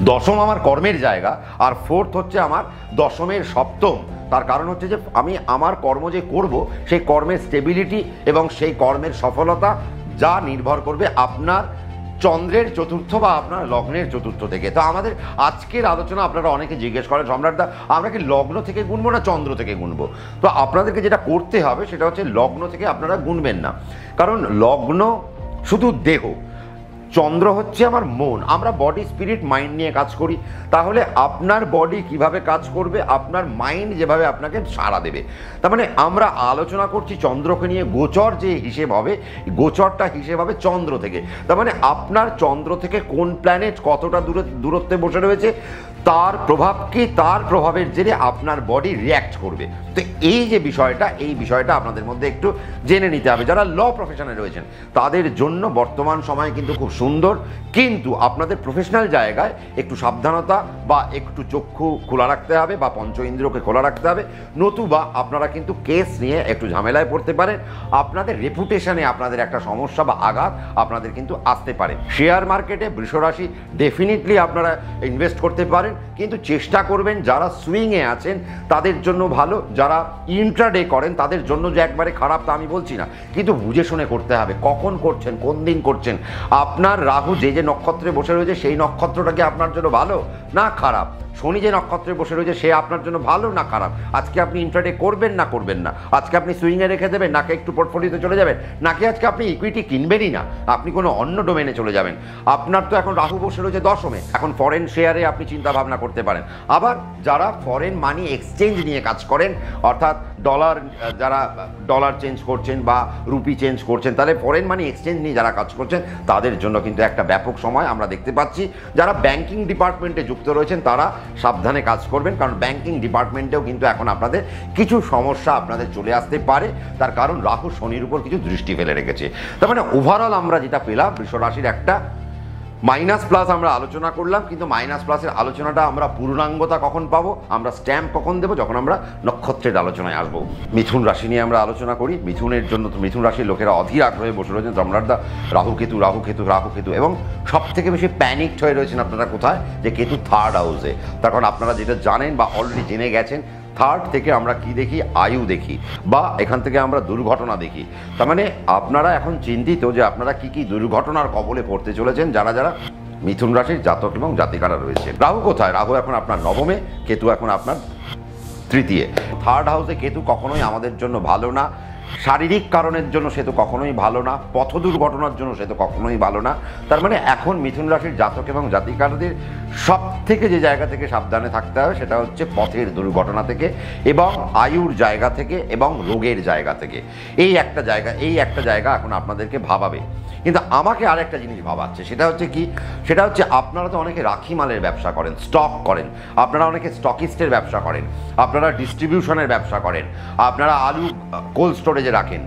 দশম আমার কর্মের জায়গা, আর 4th হচ্ছে আমার দশমের সপ্তম। তার কারণ হচ্ছে যে আমি আমার কর্ম যে করব সেই কর্মের স্টেবিলিটি এবং সেই কর্মের সফলতা যা নির্ভর করবে আপনার চন্দ্রের চতুর্থ বা আপনার লগ্নের চতুর্থ থেকে। তো আমাদের আজকের আলোচনা আপনারা অনেকে জিজ্ঞেস করেন, সম্রাটদা আমরা কি লগ্ন থেকে গুনবো না চন্দ্র থেকে গুনবো? তো আপনাদেরকে যেটা করতে হবে সেটা হচ্ছে লগ্ন থেকে আপনারা গুনবেন না, কারণ লগ্ন শুধু দেহ, চন্দ্র হচ্ছে আমার মন। আমরা বডি স্পিরিট মাইন্ড নিয়ে কাজ করি। তাহলে আপনার বডি কিভাবে কাজ করবে, আপনার মাইন্ড যেভাবে আপনাকে সাড়া দেবে। তার মানে আমরা আলোচনা করছি চন্দ্রকে নিয়ে। গোচর যে হিসেব হবে, গোচরটা হিসেব হবে চন্দ্র থেকে। তার মানে আপনার চন্দ্র থেকে কোন প্ল্যানেট কতটা দূরত্বে বসে রয়েছে, তার প্রভাব কি, তার প্রভাবের জেরে আপনার বডি রিয়্যাক্ট করবে। তো এই যে বিষয়টা, এই বিষয়টা আপনাদের মধ্যে একটু জেনে নিতে হবে। যারা ল প্রফেশনে রয়েছেন তাদের জন্য বর্তমান সময় কিন্তু খুব সুন্দর, কিন্তু আপনাদের প্রফেশনাল জায়গায় একটু সাবধানতা বা একটু চক্ষু খোলা রাখতে হবে বা পঞ্চ ইন্দ্রিয়কে খোলা রাখতে হবে, নতুবা আপনারা কিন্তু কেস নিয়ে একটু ঝামেলায় পড়তে পারেন। আপনাদের রেপুটেশনে আপনাদের একটা সমস্যা বা আঘাত আপনাদের কিন্তু আসতে পারে। শেয়ার মার্কেটে বৃষরাশি ডেফিনেটলি আপনারা ইনভেস্ট করতে পারেন, কিন্তু চেষ্টা করবেন যারা সুইংয়ে আছেন তাদের জন্য ভালো, যারা ইন্ট্রাডে করেন তাদের জন্য যে একবারে খারাপ তা আমি বলছি না, কিন্তু বুঝে শুনে করতে হবে। কখন করছেন, কোন দিন করছেন। আপনার রাহু যে যে নক্ষত্রে বসে রয়েছে সেই নক্ষত্রটা কি আপনার জন্য ভালো না খারাপ? শনি যে নক্ষত্রে বসে রয়েছে সে আপনার জন্য ভালো না খারাপ? আজকে আপনি ইন্ট্রাডে করবেন না করবেন না? আজকে আপনি সুইংয়ে রেখে দেবেন, নাকি একটু পোর্টফোলিওতে চলে যাবেন, নাকি আজকে আপনি ইকুইটি কিনবেনই না, আপনি কোনো অন্য ডোমেনে চলে যাবেন? আপনার তো এখন রাহু বসে রয়েছে দশমে। এখন ফরেন শেয়ারে আপনি চিন্তা ভাবনা করতে পারেন। আবার যারা ফরেন মানি এক্সচেঞ্জ নিয়ে কাজ করেন, অর্থাৎ ডলার, যারা ডলার চেঞ্জ করছেন বা রুপি চেঞ্জ করছেন, তাহলে ফরেন মানি এক্সচেঞ্জ নিয়ে যারা কাজ করছেন তাদের জন্য কিন্তু একটা ব্যাপক সময় আমরা দেখতে পাচ্ছি। যারা ব্যাংকিং ডিপার্টমেন্টে যুক্ত রয়েছেন তারা সাবধানে কাজ করবেন, কারণ ব্যাংকিং ডিপার্টমেন্টেও কিন্তু এখন আপনাদের কিছু সমস্যা আপনাদের চলে আসতে পারে। তার কারণ রাহু শনির উপর কিছু দৃষ্টি ফেলে রেখেছে। তার মানে ওভারঅল আমরা যেটা পেলাম, বৃষ রাশির একটা মাইনাস প্লাস আমরা আলোচনা করলাম, কিন্তু মাইনাস প্লাসের আলোচনাটা আমরা পূর্ণাঙ্গতা কখন পাবো, আমরা স্ট্যাম্প কখন দেবো, যখন আমরা নক্ষত্রের আলোচনায় আসবো। মিথুন রাশি নিয়ে আমরা আলোচনা করি। মিথুনের জন্য তো মিথুন রাশির লোকেরা অধীর আগ্রহে বসে রয়েছেন সম্রাটদা। রাহু কেতু, রাহু কেতু, রাহু কেতু, এবং সব থেকে বেশি প্যানিকড হয়ে রয়েছেন আপনারা কোথায়, যে কেতু 3rd হাউসে। তার কারণ আপনারা যেটা জানেন বা অলরেডি জেনে গেছেন, 3rd থেকে আমরা কি দেখি, আয়ু দেখি, বা এখান থেকে আমরা দুর্ঘটনা দেখি। তার মানে আপনারা এখন চিন্তিত যে আপনারা কি কি দুর্ঘটনার কবলে পড়তে চলেছেন, যারা যারা মিথুন রাশির জাতক এবং জাতিকারা রয়েছে। রাহু কোথায়? রাহু এখন আপনার নবমে, কেতু এখন আপনার তৃতীয়। 3rd হাউসে কেতু কখনোই আমাদের জন্য ভালো না। শারীরিক কারণের জন্য সে তো কখনোই ভালো না, পথ দুর্ঘটনার জন্য সে তো কখনোই ভালো না। তার মানে এখন মিথুন রাশির জাতক এবং জাতিকাদের সব থেকে যে জায়গা থেকে সাবধানে থাকতে হবে সেটা হচ্ছে পথের দুর্ঘটনা থেকে এবং আয়ুর জায়গা থেকে এবং রোগের জায়গা থেকে। এই একটা জায়গা এখন আপনাদেরকে ভাবাবে। কিন্তু আমাকে আরেকটা জিনিস ভাবাচ্ছে, সেটা হচ্ছে কি, সেটা হচ্ছে আপনারা তো অনেকে রাখি মালের ব্যবসা করেন, স্টক করেন, আপনারা অনেকে স্টকিস্টের ব্যবসা করেন, আপনারা ডিস্ট্রিবিউশনের ব্যবসা করেন, আপনারা আলু কোল্ড স্টোরেজে রাখেন,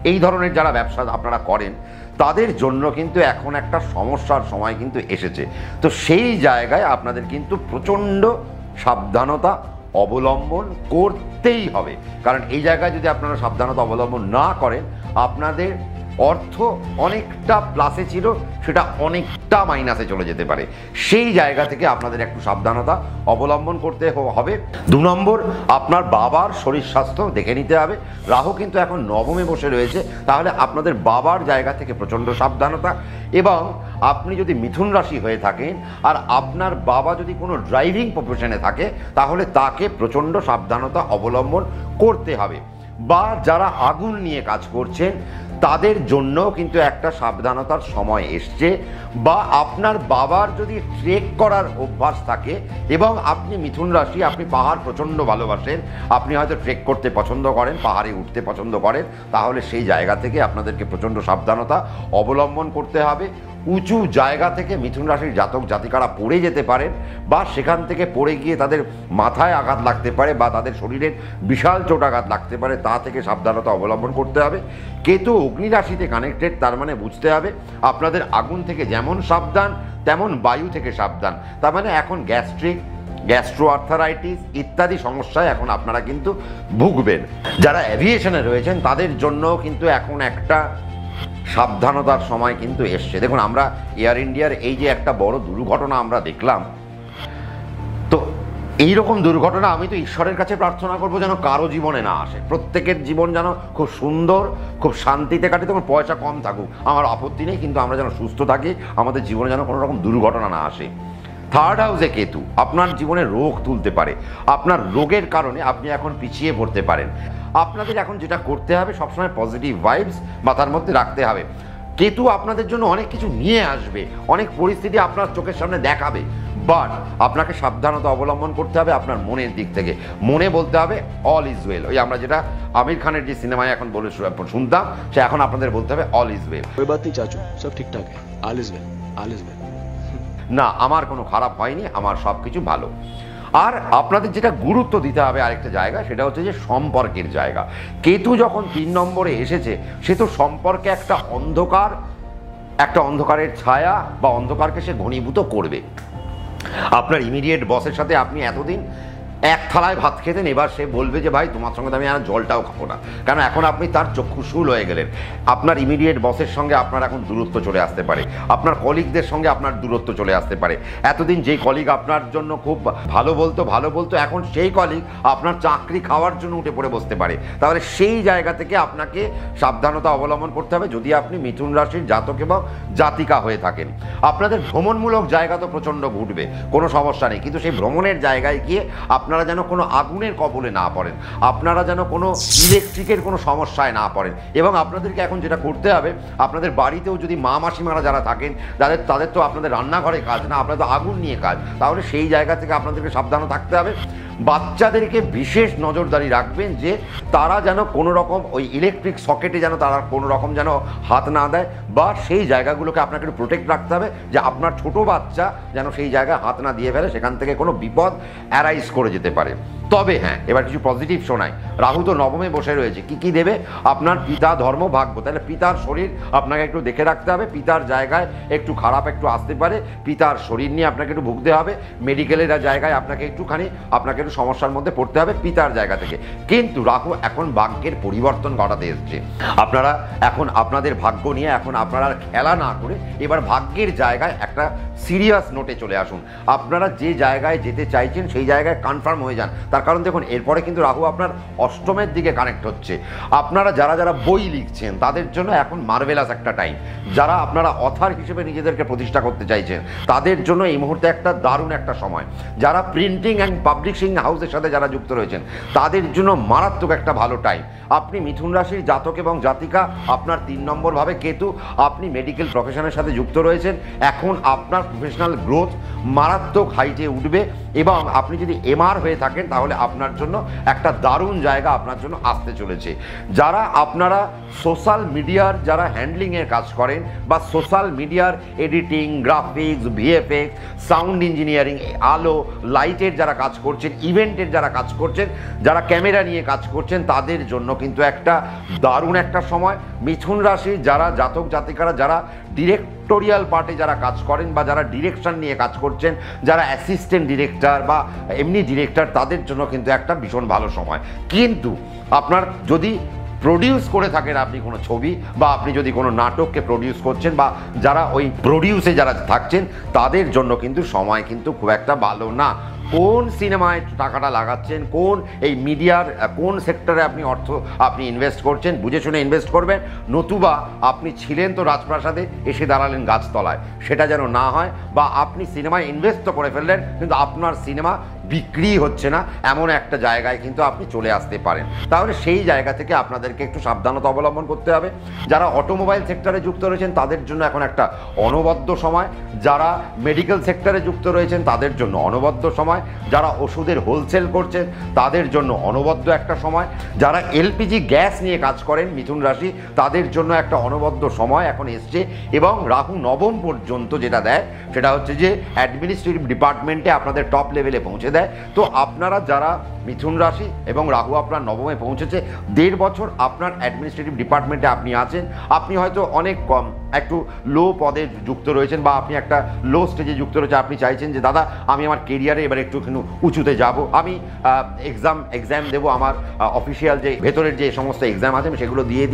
এই ধরনের যারা ব্যবসা আপনারা করেন তাদের জন্য কিন্তু এখন একটা সমস্যার সময় কিন্তু এসেছে। তো সেই জায়গায় আপনাদের কিন্তু প্রচণ্ড সাবধানতা অবলম্বন করতেই হবে, কারণ এই জায়গায় যদি আপনারা সাবধানতা অবলম্বন না করেন আপনাদের অর্থ অনেকটা প্লাসে ছিল সেটা অনেকটা মাইনাসে চলে যেতে পারে। সেই জায়গা থেকে আপনাদের একটু সাবধানতা অবলম্বন করতে হবে। 2 নম্বর, আপনার বাবার শরীর স্বাস্থ্য দেখে নিতে হবে। রাহু কিন্তু এখন নবমে বসে রয়েছে, তাহলে আপনাদের বাবার জায়গা থেকে প্রচণ্ড সাবধানতা। এবং আপনি যদি মিথুন রাশি হয়ে থাকেন আর আপনার বাবা যদি কোনো ড্রাইভিং প্রফেশনে থাকে তাহলে তাকে প্রচণ্ড সাবধানতা অবলম্বন করতে হবে। বা যারা আগুন নিয়ে কাজ করছেন তাদের জন্য কিন্তু একটা সাবধানতার সময় এসছে। বা আপনার বাবার যদি ট্রেক করার অভ্যাস থাকে এবং আপনি মিথুন রাশি, আপনি পাহাড় প্রচণ্ড ভালোবাসেন, আপনি হয়তো ট্রেক করতে পছন্দ করেন, পাহাড়ে উঠতে পছন্দ করেন, তাহলে সেই জায়গা থেকে আপনাদেরকে প্রচণ্ড সাবধানতা অবলম্বন করতে হবে। উঁচু জায়গা থেকে মিথুন রাশির জাতক জাতিকারা পড়ে যেতে পারেন বা সেখান থেকে পড়ে গিয়ে তাদের মাথায় আঘাত লাগতে পারে বা তাদের শরীরের বিশাল চোট আঘাত লাগতে পারে, তা থেকে সাবধানতা অবলম্বন করতে হবে। কেতু অগ্নি রাশিতে কানেক্টেড, তার মানে বুঝতে হবে আপনাদের আগুন থেকে যেমন সাবধান তেমন বায়ু থেকে সাবধান। তার মানে এখন গ্যাস্ট্রো আর্থারাইটিস ইত্যাদি সমস্যায় এখন আপনারা কিন্তু ভুগবেন। যারা অ্যাভিয়েশনে রয়েছেন তাদের জন্য কিন্তু এখন একটা সাবধানতার সময় কিন্তু এসছে। দেখুন, আমরা এয়ার ইন্ডিয়ার এই যে একটা বড় দুর্ঘটনা আমরা দেখলাম, তো এইরকম দুর্ঘটনা আমি তো ঈশ্বরের কাছে প্রার্থনা করবো যেন কারো জীবনে না আসে, প্রত্যেকের জীবন যেন খুব সুন্দর খুব শান্তিতে কাটে। তখন পয়সা কম থাকুক আমার আপত্তি নেই, কিন্তু আমরা যেন সুস্থ থাকি, আমাদের জীবনে যেন কোনো রকম দুর্ঘটনা না আসে। 3rd হাউসে কেতু আপনার জীবনে রোগ তুলতে পারে, আপনার রোগের কারণে আপনি এখন পিছিয়ে পড়তে পারেন। আপনাদের এখন যেটা করতে হবে সবসময় পজিটিভ ভাইবস মাথার মধ্যে রাখতে হবে। কেতু আপনাদের জন্য অনেক কিছু নিয়ে আসবে, অনেক পরিস্থিতি আপনার চোখের সামনে দেখাবে, বাট আপনাকে সাবধানতা অবলম্বন করতে হবে আপনার মনের দিক থেকে। মনে বলতে হবে অল ইজ ওয়েল। ওই আমরা যেটা আমির খানের যে সিনেমায় এখন বলে শুনতাম, সে এখন আপনাদের বলতে হবে অল ইজ ওয়েল। कोई बात नहीं चाचू, सब ठीक ठाक है, all is well, all is well. না, আমার কোনো খারাপ হয়নি, আমার সব কিছু ভালো। আর আপনাদের যেটা গুরুত্ব দিতে হবে আরেকটা জায়গা, সেটা হচ্ছে যে সম্পর্কের জায়গা। কেতু যখন 3 নম্বরে এসেছে, সে তো সম্পর্কে একটা অন্ধকারের ছায়া বা অন্ধকারকে সে ঘনীভূত করবে। আপনার ইমিডিয়েট বসের সাথে আপনি এতদিন এক থালায় ভাত খেতেন, এবার সে বলবে যে ভাই তোমার সঙ্গে আমি আর জলটাও খাবো না, কারণ এখন আপনি তার চক্ষুশূল হয়ে গেলেন। আপনার ইমিডিয়েট বসের সঙ্গে আপনার এখন দূরত্ব চলে আসতে পারে, আপনার কলিগদের সঙ্গে আপনার দূরত্ব চলে আসতে পারে। এতদিন যেই কলিগ আপনার জন্য খুব ভালো বলতো এখন সেই কলিগ আপনার চাকরি খাওয়ার জন্য উঠে পড়ে বসতে পারে। তাহলে সেই জায়গা থেকে আপনাকে সাবধানতা অবলম্বন করতে হবে যদি আপনি মিথুন রাশির জাতক এবং জাতিকা হয়ে থাকেন। আপনাদের ভ্রমণমূলক জায়গা তো প্রচণ্ড ঘুরবে, কোনো সমস্যা নেই, কিন্তু সেই ভ্রমণের জায়গায় গিয়ে আপনারা যেন কোনো আগুনের কবলে না পড়েন, আপনারা যেন কোনো ইলেকট্রিকের কোনো সমস্যায় না পড়েন। এবং আপনাদেরকে এখন যেটা করতে হবে, আপনাদের বাড়িতেও যদি মা মাসিমারা যারা থাকেন তাদের তো আপনাদের রান্নাঘরে কাজ না, আপনাদের তো আগুন নিয়ে কাজ, তাহলে সেই জায়গা থেকে আপনাদেরকে সাবধান থাকতে হবে। বাচ্চাদেরকে বিশেষ নজরদারি রাখবেন যে তারা যেন কোনো রকম ওই ইলেকট্রিক সকেটে যেন তারা কোনো রকম যেন হাত না দেয়, বা সেই জায়গাগুলোকে আপনাকে একটু প্রোটেক্ট রাখতে হবে যে আপনার ছোট বাচ্চা যেন সেই জায়গায় হাত না দিয়ে ফেলে, সেখান থেকে কোনো বিপদ অ্যারাইজ করে যেতে পারে। তবে হ্যাঁ, এবার কিছু পজিটিভ শোনায়। রাহু তো নবমে বসে রয়েছে, কি দেবে? আপনার পিতা ধর্ম ভাগ্য, তাহলে পিতার শরীর আপনাকে একটু দেখে রাখতে হবে। পিতার জায়গায় একটু খারাপ একটু আসতে পারে, পিতার শরীর নিয়ে আপনাকে একটু ভুগতে হবে, মেডিকেলের জায়গায় আপনাকে একটু সমস্যার মধ্যে পড়তে হবে পিতার জায়গা থেকে। কিন্তু রাহু এখন ভাগ্যের পরিবর্তন ঘটাতে এসছে। আপনারা এখন আপনাদের ভাগ্য নিয়ে এখন আপনারা খেলা না করে এবার ভাগ্যের জায়গায় একটা সিরিয়াস নোটে চলে আসুন। আপনারা যে জায়গায় যেতে চাইছেন সেই জায়গায় কনফার্ম হয়ে যান। তার কারণ দেখুন, এরপরে কিন্তু রাহু আপনার অষ্টমের দিকে কানেক্ট হচ্ছে। আপনারা যারা বই লিখছেন তাদের জন্য এখন মার্ভেলাস একটা টাইম। যারা আপনারা অথার হিসেবে নিজেদেরকে প্রতিষ্ঠা করতে চাইছেন তাদের জন্য এই মুহূর্তে একটা দারুণ একটা সময়। যারা প্রিন্টিং অ্যান্ড পাবলিশিং হাউসের সাথে যারা যুক্ত রয়েছেন তাদের জন্য মারাত্মক একটা ভালো টাইম। আপনি মিথুন রাশির জাতক এবং জাতিকা, আপনার 3 নম্বর ভাবে কেতু, আপনি মেডিকেল প্রফেশনের সাথে যুক্ত রয়েছেন। এখন আপনার প্রফেশনাল গ্রোথ মারাত্মক হাইটে উঠবে এবং আপনি যদি এমআর হয়ে থাকেন তাহলে আপনার জন্য একটা দারুণ জায়গা আপনার জন্য আসতে চলেছে। যারা আপনারা সোশ্যাল মিডিয়ার যারা হ্যান্ডলিংয়ের কাজ করেন বা সোশ্যাল মিডিয়ার editing, graphics, VFX, sound engineering, আলো লাইটের যারা কাজ করছেন, ইভেন্টের যারা কাজ করছেন, যারা ক্যামেরা নিয়ে কাজ করছেন, তাদের জন্য কিন্তু একটা দারুণ একটা সময়। মিথুন রাশি যারা জাতক জাতিকারা যারা ডিরেক্টোরিয়াল পার্টে যারা কাজ করেন বা যারা ডিরেকশন নিয়ে কাজ করছেন, যারা অ্যাসিস্ট্যান্ট ডিরেক্টর বা এমনি ডিরেক্টর, তাদের জন্য কিন্তু একটা ভীষণ ভালো সময়। কিন্তু আপনার যদি প্রডিউস করে থাকেন আপনি কোনো ছবি বা আপনি যদি কোনো নাটককে প্রডিউস করছেন বা যারা ওই প্রডিউসে যারা থাকছেন, তাদের জন্য কিন্তু সময় কিন্তু খুব একটা ভালো না। কোন সিনেমায় টাকাটা লাগাচ্ছেন, কোন এই মিডিয়ার কোন সেক্টরে আপনি আপনি ইনভেস্ট করছেন, বুঝে শুনে ইনভেস্ট করবেন। নতুবা আপনি ছিলেন তো রাজপ্রাসাদে, এসে দাঁড়ালেন গাছতলায়, সেটা যেন না হয়। বা আপনি সিনেমায় ইনভেস্ট তো করে ফেললেন কিন্তু আপনার সিনেমা বিক্রি হচ্ছে না, এমন একটা জায়গায় কিন্তু আপনি চলে আসতে পারেন। তাহলে সেই জায়গা থেকে আপনাদেরকে একটু সাবধানতা অবলম্বন করতে হবে। যারা অটোমোবাইল সেক্টরে যুক্ত রয়েছেন তাদের জন্য এখন একটা অনবদ্য সময়। যারা মেডিকেল সেক্টরে যুক্ত রয়েছেন তাদের জন্য অনবদ্য সময়। যারা ওষুধের হোলসেল করছেন তাদের জন্য অনবদ্য একটা সময়। যারা এলপিজি গ্যাস নিয়ে কাজ করেন মিথুন রাশি, তাদের জন্য একটা অনবদ্য সময় এখন এসছে। এবং রাহু নবম পর্যন্ত যেটা দেয় সেটা হচ্ছে যে অ্যাডমিনিস্ট্রেটিভ ডিপার্টমেন্টে আপনাদের টপ লেভেলে পৌঁছে দেয়। তো আপনারা যারা মিথুন রাশি এবং রাহু আপনার নবমে পৌঁছেছে, 1.5 বছর আপনার অ্যাডমিনিস্ট্রেটিভ ডিপার্টমেন্টে আপনি আছেন। আপনি হয়তো অনেক কম একটু লো পদে যুক্ত রয়েছেন বা আপনি একটা লো স্টেজে যুক্ত রয়েছেন। আপনি চাইছেন যে দাদা আমি আমার কেরিয়ারে এবার একটু উঁচুতে যাব, আমি এক্সাম দেবো, আমার অফিসিয়াল যে ভেতরের যে সমস্ত এক্সাম আছে আমি সেগুলো দিয়ে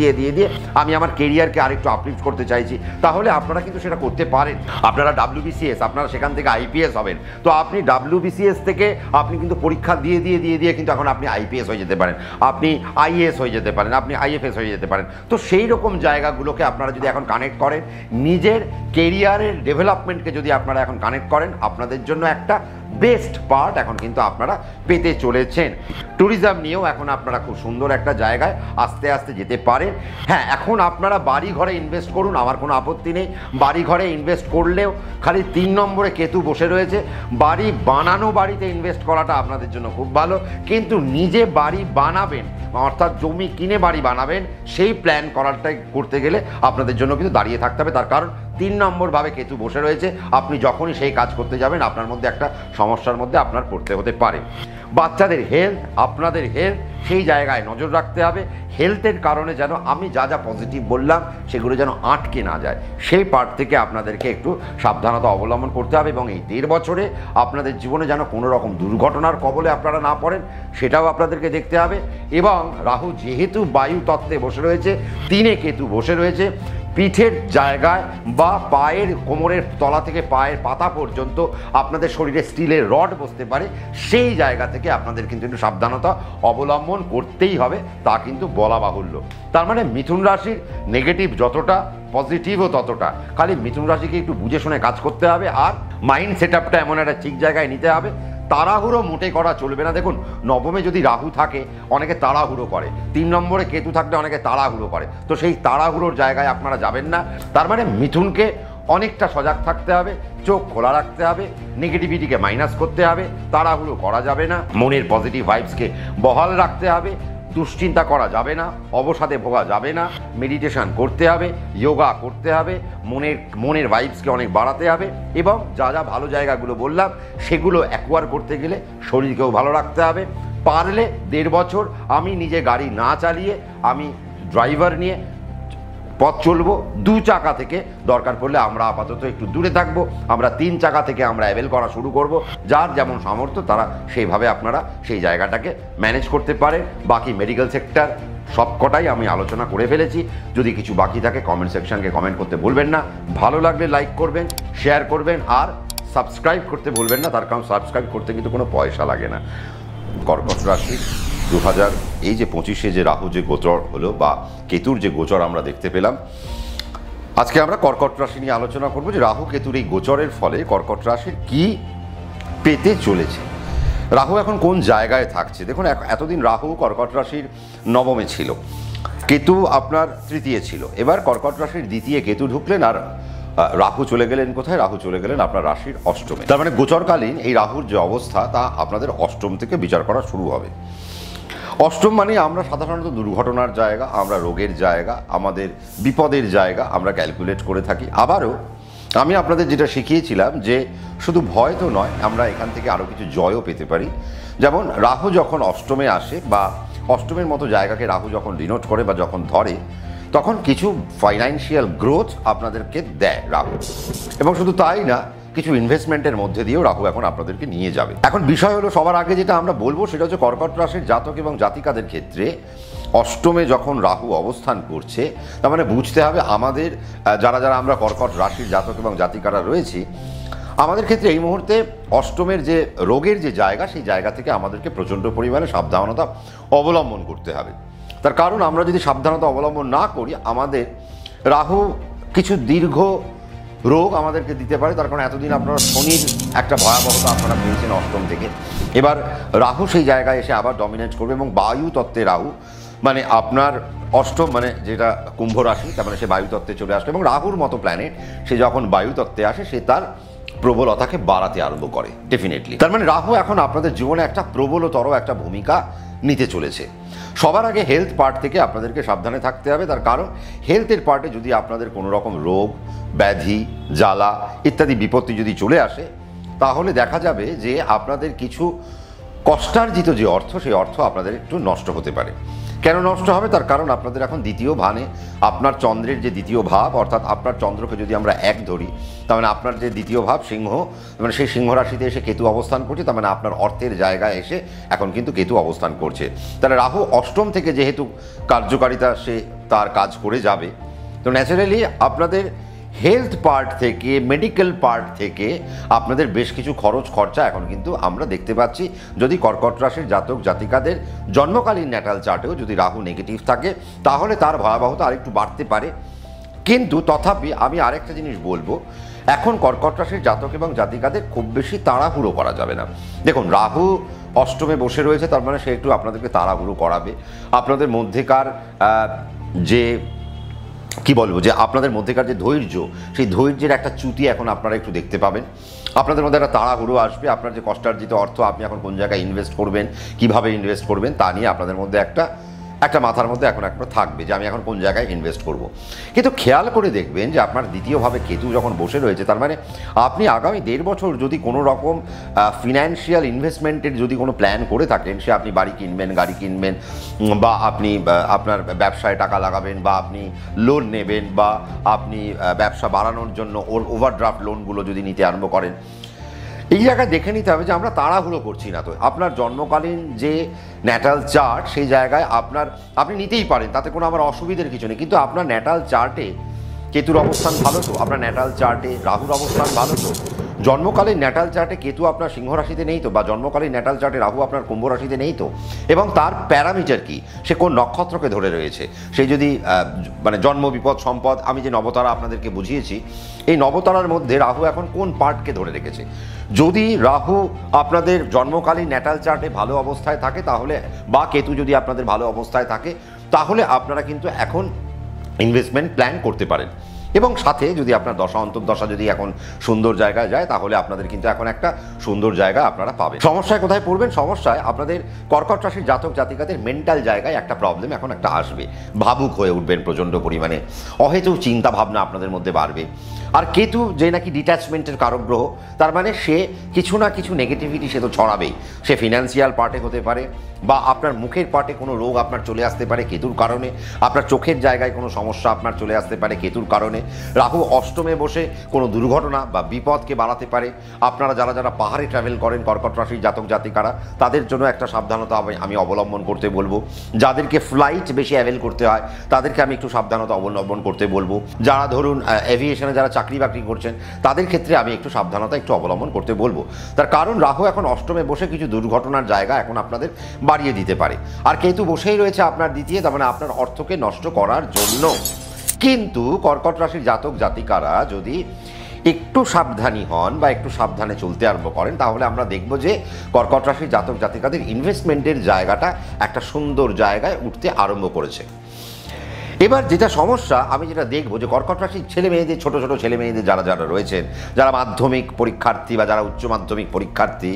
আমি আমার কেরিয়ারকে আরেকটু আপলিফ্ট করতে চাইছি। তাহলে আপনারা কিন্তু সেটা করতে পারেন। আপনারা WBCS, আপনারা সেখান থেকে IPS হবেন। তো আপনি WBCS থেকে আপনি কিন্তু পরীক্ষা দিয়ে কিন্তু এখন আপনি IPS হয়ে যেতে পারেন, আপনি IAS হয়ে যেতে পারেন, আপনি IFS হয়ে যেতে পারেন। তো সেই রকম জায়গাগুলোকে আপনারা যদি এখন কানেক্ট করেন, নিজের কেরিয়ারের ডেভেলপমেন্টকে যদি আপনারা এখন কানেক্ট করেন, আপনাদের জন্য একটা বেস্ট পার্ট এখন কিন্তু আপনারা পেতে চলেছেন। ট্যুরিজম নিয়েও এখন আপনারা খুব সুন্দর একটা জায়গায় আস্তে আস্তে যেতে পারেন। হ্যাঁ, এখন আপনারা বাড়ি ঘরে ইনভেস্ট করুন, আমার কোনো আপত্তি নেই। বাড়ি ঘরে ইনভেস্ট করলেও খালি 3 নম্বরে কেতু বসে রয়েছে। বাড়ি বানানো, বাড়িতে ইনভেস্ট করাটা আপনাদের জন্য খুব ভালো। কিন্তু নিজে বাড়ি বানাবেন অর্থাৎ জমি কিনে বাড়ি বানাবেন, সেই প্ল্যান করাটাই করতে গেলে আপনাদের জন্য কিন্তু দাঁড়িয়ে থাকতে হবে। তার কারণ 3 নম্বরভাবে কেতু বসে রয়েছে। আপনি যখনই সেই কাজ করতে যাবেন আপনার মধ্যে একটা সমস্যার মধ্যে আপনার পড়তে হতে পারে। বাচ্চাদের হেলথ, আপনাদের হেলথ, সেই জায়গায় নজর রাখতে হবে। হেলথের কারণে যেন আমি যা যা পজিটিভ বললাম সেগুলো যেন আটকে না যায়, সেই পার্ট থেকে আপনাদেরকে একটু সাবধানতা অবলম্বন করতে হবে। এবং এই 1.5 বছরে আপনাদের জীবনে যেন কোনো রকম দুর্ঘটনার কবলে আপনারা না পড়েন, সেটাও আপনাদেরকে দেখতে হবে। এবং রাহু যেহেতু বায়ু তত্ত্বে বসে রয়েছে, 3-এ কেতু বসে রয়েছে, পিঠের জায়গায় বা পায়ের কোমরের তলা থেকে পায়ের পাতা পর্যন্ত আপনাদের শরীরে স্টিলের রড বসতে পারে। সেই জায়গা থেকে আপনাদের কিন্তু একটু সাবধানতা অবলম্বন করতেই হবে, তা কিন্তু বলা বাহুল্য। তার মানে মিথুন রাশির নেগেটিভ যতটা, পজিটিভও ততটা। খালি মিথুন রাশিকে একটু বুঝে শুনে কাজ করতে হবে আর মাইন্ড সেট আপটা এমন একটা ঠিক জায়গায় নিতে হবে। তাড়াহুড়ো মোটে করা চলবে না। দেখুন, নবমে যদি রাহু থাকে অনেকে তাড়াহুড়ো করে, 3 নম্বরে কেতু থাকলে অনেকে তাড়াহুড়ো করে। তো সেই তাড়াহুড়োর জায়গায় আপনারা যাবেন না। তার মানে মিথুনকে অনেকটা সজাগ থাকতে হবে, চোখ খোলা রাখতে হবে, নেগেটিভিটিকে মাইনাস করতে হবে, তাড়াহুড়ো করা যাবে না, মনের পজিটিভ ভাইবসকে বহাল রাখতে হবে, দুশ্চিন্তা করা যাবে না, অবসাদে ভোগা যাবে না, মেডিটেশন করতে হবে, যোগা করতে হবে, মনের ভাইবসকে অনেক বাড়াতে হবে। এবং যা যা ভালো জায়গাগুলো বললাম সেগুলো অ্যাকোয়ার করতে গেলে শরীরকেও ভালো রাখতে হবে। পারলে 1.5 বছর আমি নিজে গাড়ি না চালিয়ে আমি ড্রাইভার নিয়ে পথ চলবো। 2 চাকা থেকে দরকার পড়লে আমরা আপাতত একটু দূরে থাকবো, আমরা 3 চাকা থেকে আমরা অ্যাভেল করা শুরু করব। যার যেমন সামর্থ্য তারা সেইভাবে আপনারা সেই জায়গাটাকে ম্যানেজ করতে পারে। বাকি মেডিকেল সেক্টর সবকটাই আমি আলোচনা করে ফেলেছি। যদি কিছু বাকি থাকে কমেন্ট সেকশনকে কমেন্ট করতে ভুলবেন না। ভালো লাগলে লাইক করবেন, শেয়ার করবেন আর সাবস্ক্রাইব করতে ভুলবেন না। তার কারণ সাবস্ক্রাইব করতে কিন্তু কোনো পয়সা লাগে না। কর্কট রাশি 2000 এই যে 25-এ যে রাহু যে গোচর হলো বা কেতুর যে গোচর আমরা দেখতে পেলাম, আজকে আমরা কর্কট রাশি নিয়ে আলোচনা করব যে রাহু কেতুর এই গোচরের ফলে কর্কট রাশির কি পেতে চলেছে, রাহু এখন কোন জায়গায় থাকছে। দেখুন, এতদিন রাহু কর্কট রাশির নবমে ছিল, কেতু আপনার তৃতীয় ছিল। এবার কর্কট রাশির দ্বিতীয় কেতু ঢুকলেন আর রাহু চলে গেলেন কোথায়? রাহু চলে গেলেন আপনার রাশির অষ্টমে। তার মানে গোচরকালীন এই রাহুর যে অবস্থা তা আপনাদের অষ্টম থেকে বিচার করা শুরু হবে। অষ্টম মানে আমরা সাধারণত দুর্ঘটনার জায়গা, আমরা রোগের জায়গা, আমাদের বিপদের জায়গা আমরা ক্যালকুলেট করে থাকি। আবারও আমি আপনাদের যেটা শিখিয়েছিলাম যে শুধু ভয় তো নয়, আমরা এখান থেকে আরও কিছু জয়ও পেতে পারি। যেমন রাহু যখন অষ্টমে আসে বা অষ্টমের মতো জায়গাকে রাহু যখন ডিনোট করে বা যখন ধরে, তখন কিছু ফাইন্যান্সিয়াল গ্রোথ আপনাদেরকে দেয় রাহু। এবং শুধু তাই না, কিছু ইনভেস্টমেন্টের মধ্যে দিয়েও রাহু এখন আপনাদেরকে নিয়ে যাবে। এখন বিষয় হলো, সবার আগে যেটা আমরা বলবো সেটা হচ্ছে কর্কট রাশির জাতক এবং জাতিকাদের ক্ষেত্রে অষ্টমে যখন রাহু অবস্থান করছে, তার মানে বুঝতে হবে আমাদের যারা যারা আমরা কর্কট রাশির জাতক এবং জাতিকারা রয়েছি, আমাদের ক্ষেত্রে এই মুহূর্তে অষ্টমের যে রোগের যে জায়গা, সেই জায়গা থেকে আমাদেরকে প্রচণ্ড পরিমাণে সাবধানতা অবলম্বন করতে হবে। তার কারণ আমরা যদি সাবধানতা অবলম্বন না করি, আমাদের রাহু কিছু দীর্ঘ রোগ আমাদেরকে দিতে পারে। তার কারণ এতদিন আপনারা শনির একটা ভয়াবহতা আপনারা পেয়েছেন অষ্টম থেকে, এবার রাহু সেই জায়গায় এসে আবার ডমিনেট করবে। এবং বায়ু তত্ত্বে রাহু মানে আপনার অষ্টম মানে যেটা কুম্ভ রাশি, তার মানে সে বায়ু তত্ত্বে চলে আসবে। এবং রাহুর মতো প্ল্যানেট সে যখন বায়ু তত্ত্বে আসে, সে তার প্রবলতাকে বাড়াতে আরম্ভ করে ডেফিনেটলি। তার মানে রাহু এখন আপনাদের জীবনে একটা প্রবলতর একটা ভূমিকা নিতে চলেছে। সবার আগে হেলথ পার্ট থেকে আপনাদেরকে সাবধানে থাকতে হবে। তার কারণ হেলথের পার্টে যদি আপনাদের কোনো রকম রোগ ব্যাধি জ্বালা ইত্যাদি বিপত্তি যদি চলে আসে, তাহলে দেখা যাবে যে আপনাদের কিছু কষ্টার্জিত যে অর্থ, সেই অর্থ আপনাদের একটু নষ্ট হতে পারে। কেন নষ্ট হবে? তার কারণ আপনাদের এখন দ্বিতীয় ভানে আপনার চন্দ্রের যে দ্বিতীয় ভাব, অর্থাৎ আপনার চন্দ্রকে যদি আমরা এক ধরি, তার মানে আপনার যে দ্বিতীয় ভাব সিংহ, মানে সেই সিংহ রাশিতে এসে কেতু অবস্থান করছে। তার মানে আপনার অর্থের জায়গায় এসে এখন কিন্তু কেতু অবস্থান করছে। তাহলে রাহু অষ্টম থেকে যেহেতু কার্যকারিতা সে তার কাজ করে যাবে, তো ন্যাচারালি আপনাদের হেলথ পার্ট থেকে মেডিকেল পার্ট থেকে আপনাদের বেশ কিছু খরচা এখন কিন্তু আমরা দেখতে পাচ্ছি। যদি কর্কট রাশির জাতক জাতিকাদের জন্মকালীন ন্যাটাল চার্টেও যদি রাহু নেগেটিভ থাকে, তাহলে তার ভয়াবহতা আরেকটু বাড়তে পারে। কিন্তু তথাপি আমি আরেকটা জিনিস বলবো, এখন কর্কট রাশির জাতক এবং জাতিকাদের খুব বেশি তাড়াহুড়ো করা যাবে না। দেখুন, রাহু অষ্টমে বসে রয়েছে, তার মানে সে একটু আপনাদেরকে তাড়াহুড়ো করাবে। আপনাদের মধ্যেকার যে কি বলবো, যে আপনাদের মধ্যেকার যে ধৈর্য, সেই ধৈর্যের একটা চ্যুতি এখন আপনারা একটু দেখতে পাবেন। আপনাদের মধ্যে একটা তাড়াহুড়ো আসবে। আপনার যে কষ্টার্জিত অর্থ আপনি এখন কোন জায়গায় ইনভেস্ট করবেন, কিভাবে ইনভেস্ট করবেন, তা নিয়ে আপনাদের মধ্যে একটা মাথার মধ্যে এখন একটা থাকবে যে আমি এখন কোন জায়গায় ইনভেস্ট করব। কিন্তু খেয়াল করে দেখবেন যে আপনার দ্বিতীয়ভাবে কেতু যখন বসে রয়েছে, তার মানে আপনি আগামী 1.5 বছর যদি কোনো রকম ফিনান্সিয়াল ইনভেস্টমেন্টের যদি কোনো প্ল্যান করে থাকেন, সে আপনি বাড়ি কিনবেন, গাড়ি কিনবেন, বা আপনি আপনার ব্যবসায় টাকা লাগাবেন, বা আপনি লোন নেবেন, বা আপনি ব্যবসা বাড়ানোর জন্য ওভারড্রাফট লোনগুলো যদি নিতে আরম্ভ করেন, এই জায়গায় দেখে নিতে হবে যে আমরা তাড়াহুড়ো করছি না। তো আপনার জন্মকালীন যে ন্যাটাল চার্ট, সেই জায়গায় আপনি নিতেই পারেন, তাতে কোনো আমার অসুবিধার কিছু নেই। কিন্তু আপনার ন্যাটাল চার্টে কেতুর অবস্থান ভালো তো, আপনার ন্যাটাল চার্টে রাহুর অবস্থান ভালো তো, জন্মকালীন ন্যাটাল চার্টে কেতু আপনার সিংহ রাশিতে নেই তো, বা জন্মকালীন ন্যাটাল চার্টে রাহু আপনার কুম্ভ রাশিতে নেই তো, এবং তার প্যারামিটার কি, সে কোন নক্ষত্রকে ধরে রয়েছে, সে যদি মানে জন্ম বিপদ সম্পদ, আমি যে নবতারা আপনাদেরকে বুঝিয়েছি, এই নবতারার মধ্যে রাহু এখন কোন পার্টকে ধরে রেখেছে। যদি রাহু আপনাদের জন্মকালীন ন্যাটাল চার্টে ভালো অবস্থায় থাকে, তাহলে বা কেতু যদি আপনাদের ভালো অবস্থায় থাকে, তাহলে আপনারা কিন্তু এখন ইনভেস্টমেন্ট প্ল্যান করতে পারেন। এবং সাথে যদি আপনার দশা অন্তর্দশা যদি এখন সুন্দর জায়গায় যায়, তাহলে আপনাদের কিন্তু এখন একটা সুন্দর জায়গা আপনারা পাবেন। সমস্যায় কোথায় পড়বেন? সমস্যায় আপনাদের কর্কট রাশির জাতক জাতিকাদের মেন্টাল জায়গায় একটা প্রবলেম এখন একটা আসবে। ভাবুক হয়ে উঠবেন প্রচণ্ড পরিমাণে, অহেতু চিন্তা ভাবনা আপনাদের মধ্যে বাড়বে। আর কেতু যে নাকি ডিট্যাচমেন্টের কারক গ্রহ, তার মানে সে কিছু না কিছু নেগেটিভিটি সে তো ছড়াবেই। সে ফিনান্সিয়াল পার্টে হতে পারে, বা আপনার মুখের পার্টে কোনো রোগ আপনার চলে আসতে পারে কেতুর কারণে, আপনার চোখের জায়গায় কোনো সমস্যা আপনার চলে আসতে পারে কেতুর কারণে। রাহু অষ্টমে বসে কোনো দুর্ঘটনা বা বিপদকে বাড়াতে পারে। আপনারা যারা যারা পাহাড়ে ট্রাভেল করেন কর্কট রাশির জাতক জাতিকারা, তাদের জন্য একটা সাবধানতা আমি অবলম্বন করতে বলবো। যাদেরকে ফ্লাইট বেশি অ্যাভেল করতে হয়, তাদেরকে আমি একটু সাবধানতা অবলম্বন করতে বলবো। যারা ধরুন এভিয়েশনে যারা চাকরি বাকরি করছেন, তাদের ক্ষেত্রে আমি একটু সাবধানতা একটু অবলম্বন করতে বলবো। তার কারণ রাহু এখন অষ্টমে বসে কিছু দুর্ঘটনার জায়গা এখন আপনাদের বাড়িয়ে দিতে পারে। আর কেতু বসেই রয়েছে আপনার দ্বিতীয়, তার মানে আপনার অর্থকে নষ্ট করার জন্য। কিন্তু কর্কট রাশির জাতক জাতিকারা যদি একটু সাবধানী হন বা একটু সাবধানে চলতে আরম্ভ করেন, তাহলে আমরা দেখব যে কর্কট রাশির জাতক জাতিকাদের ইনভেস্টমেন্টের জায়গাটা একটা সুন্দর জায়গায় উঠতে আরম্ভ করেছে। এবার যেটা সমস্যা আমি যেটা দেখবো যে কর্কট রাশির ছেলে মেয়েদের, ছোট ছোট ছেলে মেয়েদের যারা যারা রয়েছেন, যারা মাধ্যমিক পরীক্ষার্থী বা যারা উচ্চ মাধ্যমিক পরীক্ষার্থী,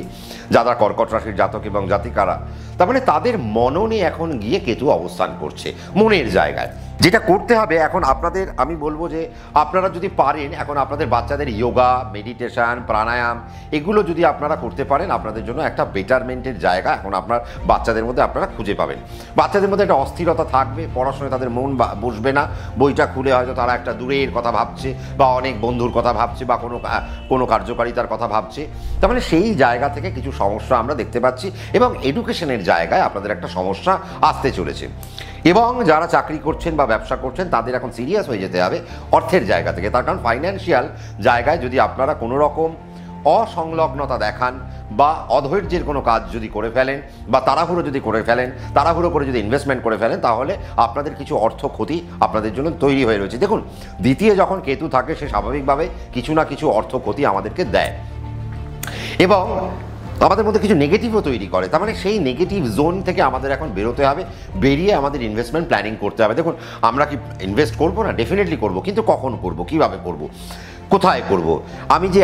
যারা কর্কট রাশির জাতক এবং জাতিকারা, তার মানে তাদের মননে এখন গিয়ে কেতু অবস্থান করছে মনের জায়গায়। যেটা করতে হবে এখন আপনাদের, আমি বলবো যে আপনারা যদি পারেন এখন আপনাদের বাচ্চাদের যোগা, মেডিটেশন, প্রাণায়াম এগুলো যদি আপনারা করতে পারেন আপনাদের জন্য একটা বেটারমেন্টের জায়গা এখন আপনার বাচ্চাদের মধ্যে আপনারা খুঁজে পাবেন। বাচ্চাদের মধ্যে একটা অস্থিরতা থাকবে, পড়াশোনায় তাদের মন বসবে না, বইটা খুলে হয়তো তারা একটা দূরের কথা ভাবছে বা অনেক বন্ধুর কথা ভাবছে বা কোনো কার্যকারিতার কথা ভাবছে। তার মানে সেই জায়গা থেকে কিছু সমস্যা আমরা দেখতে পাচ্ছি এবং এডুকেশনের জায়গায় আপনাদের একটা সমস্যা আসতে চলেছে। এবং যারা চাকরি করছেন বা ব্যবসা করছেন তাদের এখন সিরিয়াস হয়ে যেতে হবে অর্থের জায়গা থেকে। তার কারণ ফাইন্যান্সিয়াল জায়গায় যদি আপনারা কোনো রকম অসংলগ্নতা দেখান বা অধৈর্যের কোনো কাজ যদি করে ফেলেন বা তাড়াহুড়ো যদি করে ফেলেন, তাড়াহুড়ো করে যদি ইনভেস্টমেন্ট করে ফেলেন, তাহলে আপনাদের কিছু অর্থ ক্ষতি আপনাদের জন্য তৈরি হয়ে রয়েছে। দেখুন, দ্বিতীয় যখন কেতু থাকে সে স্বাভাবিকভাবে কিছু না কিছু অর্থ ক্ষতি আমাদেরকে দেয় এবং আমাদের মধ্যে কিছু নেগেটিভও তৈরি করে। তার মানে সেই নেগেটিভ জোন থেকে আমাদের এখন বেরোতে হবে, বেরিয়ে আমাদের ইনভেস্টমেন্ট প্ল্যানিং করতে হবে। দেখুন, আমরা কি ইনভেস্ট করবো না? ডেফিনেটলি করবো, কিন্তু কখন করব, কিভাবে করব, কোথায় করব? আমি যে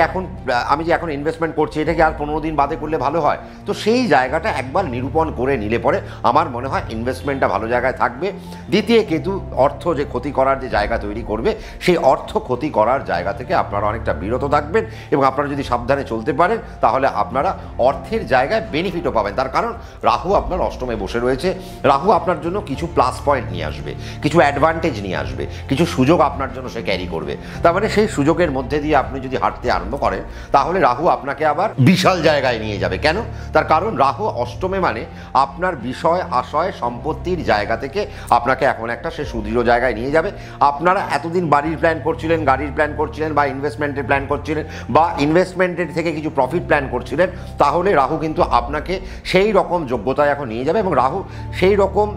এখন ইনভেস্টমেন্ট করছি এটা কি আর 15 দিন বাদে করলে ভালো হয়? তো সেই জায়গাটা একবার নিরূপণ করে নিলে পরে আমার মনে হয় ইনভেস্টমেন্টটা ভালো জায়গায় থাকবে। দ্বিতীয় কেতু অর্থ যে ক্ষতি করার যে জায়গা তৈরি করবে সেই অর্থ ক্ষতি করার জায়গা থেকে আপনারা অনেকটা বিরত থাকবেন এবং আপনারা যদি সাবধানে চলতে পারেন তাহলে আপনারা অর্থের জায়গায় বেনিফিটও পাবেন। তার কারণ রাহু আপনার অষ্টমে বসে রয়েছে। রাহু আপনার জন্য কিছু প্লাস পয়েন্ট নিয়ে আসবে, কিছু অ্যাডভান্টেজ নিয়ে আসবে, কিছু সুযোগ আপনার জন্য সে ক্যারি করবে। তার মানে সেই সুযোগের মধ্যে দিয়ে আপনি যদি হাঁটতে আরম্ভ করেন তাহলে রাহু আপনাকে আবার বিশাল জায়গায় নিয়ে যাবে। কেন? তার কারণ রাহু অষ্টমে মানে আপনার বিষয় আশয় সম্পত্তির জায়গা থেকে আপনাকে এখন একটা সে সুদৃঢ় জায়গায় নিয়ে যাবে। আপনারা এতদিন বাড়ির প্ল্যান করছিলেন, গাড়ির প্ল্যান করছিলেন বা ইনভেস্টমেন্টের প্ল্যান করছিলেন বা ইনভেস্টমেন্টের থেকে কিছু প্রফিট প্ল্যান করছিলেন, তাহলে রাহু কিন্তু আপনাকে সেই রকম যোগ্যতায় এখন নিয়ে যাবে এবং রাহু সেই রকম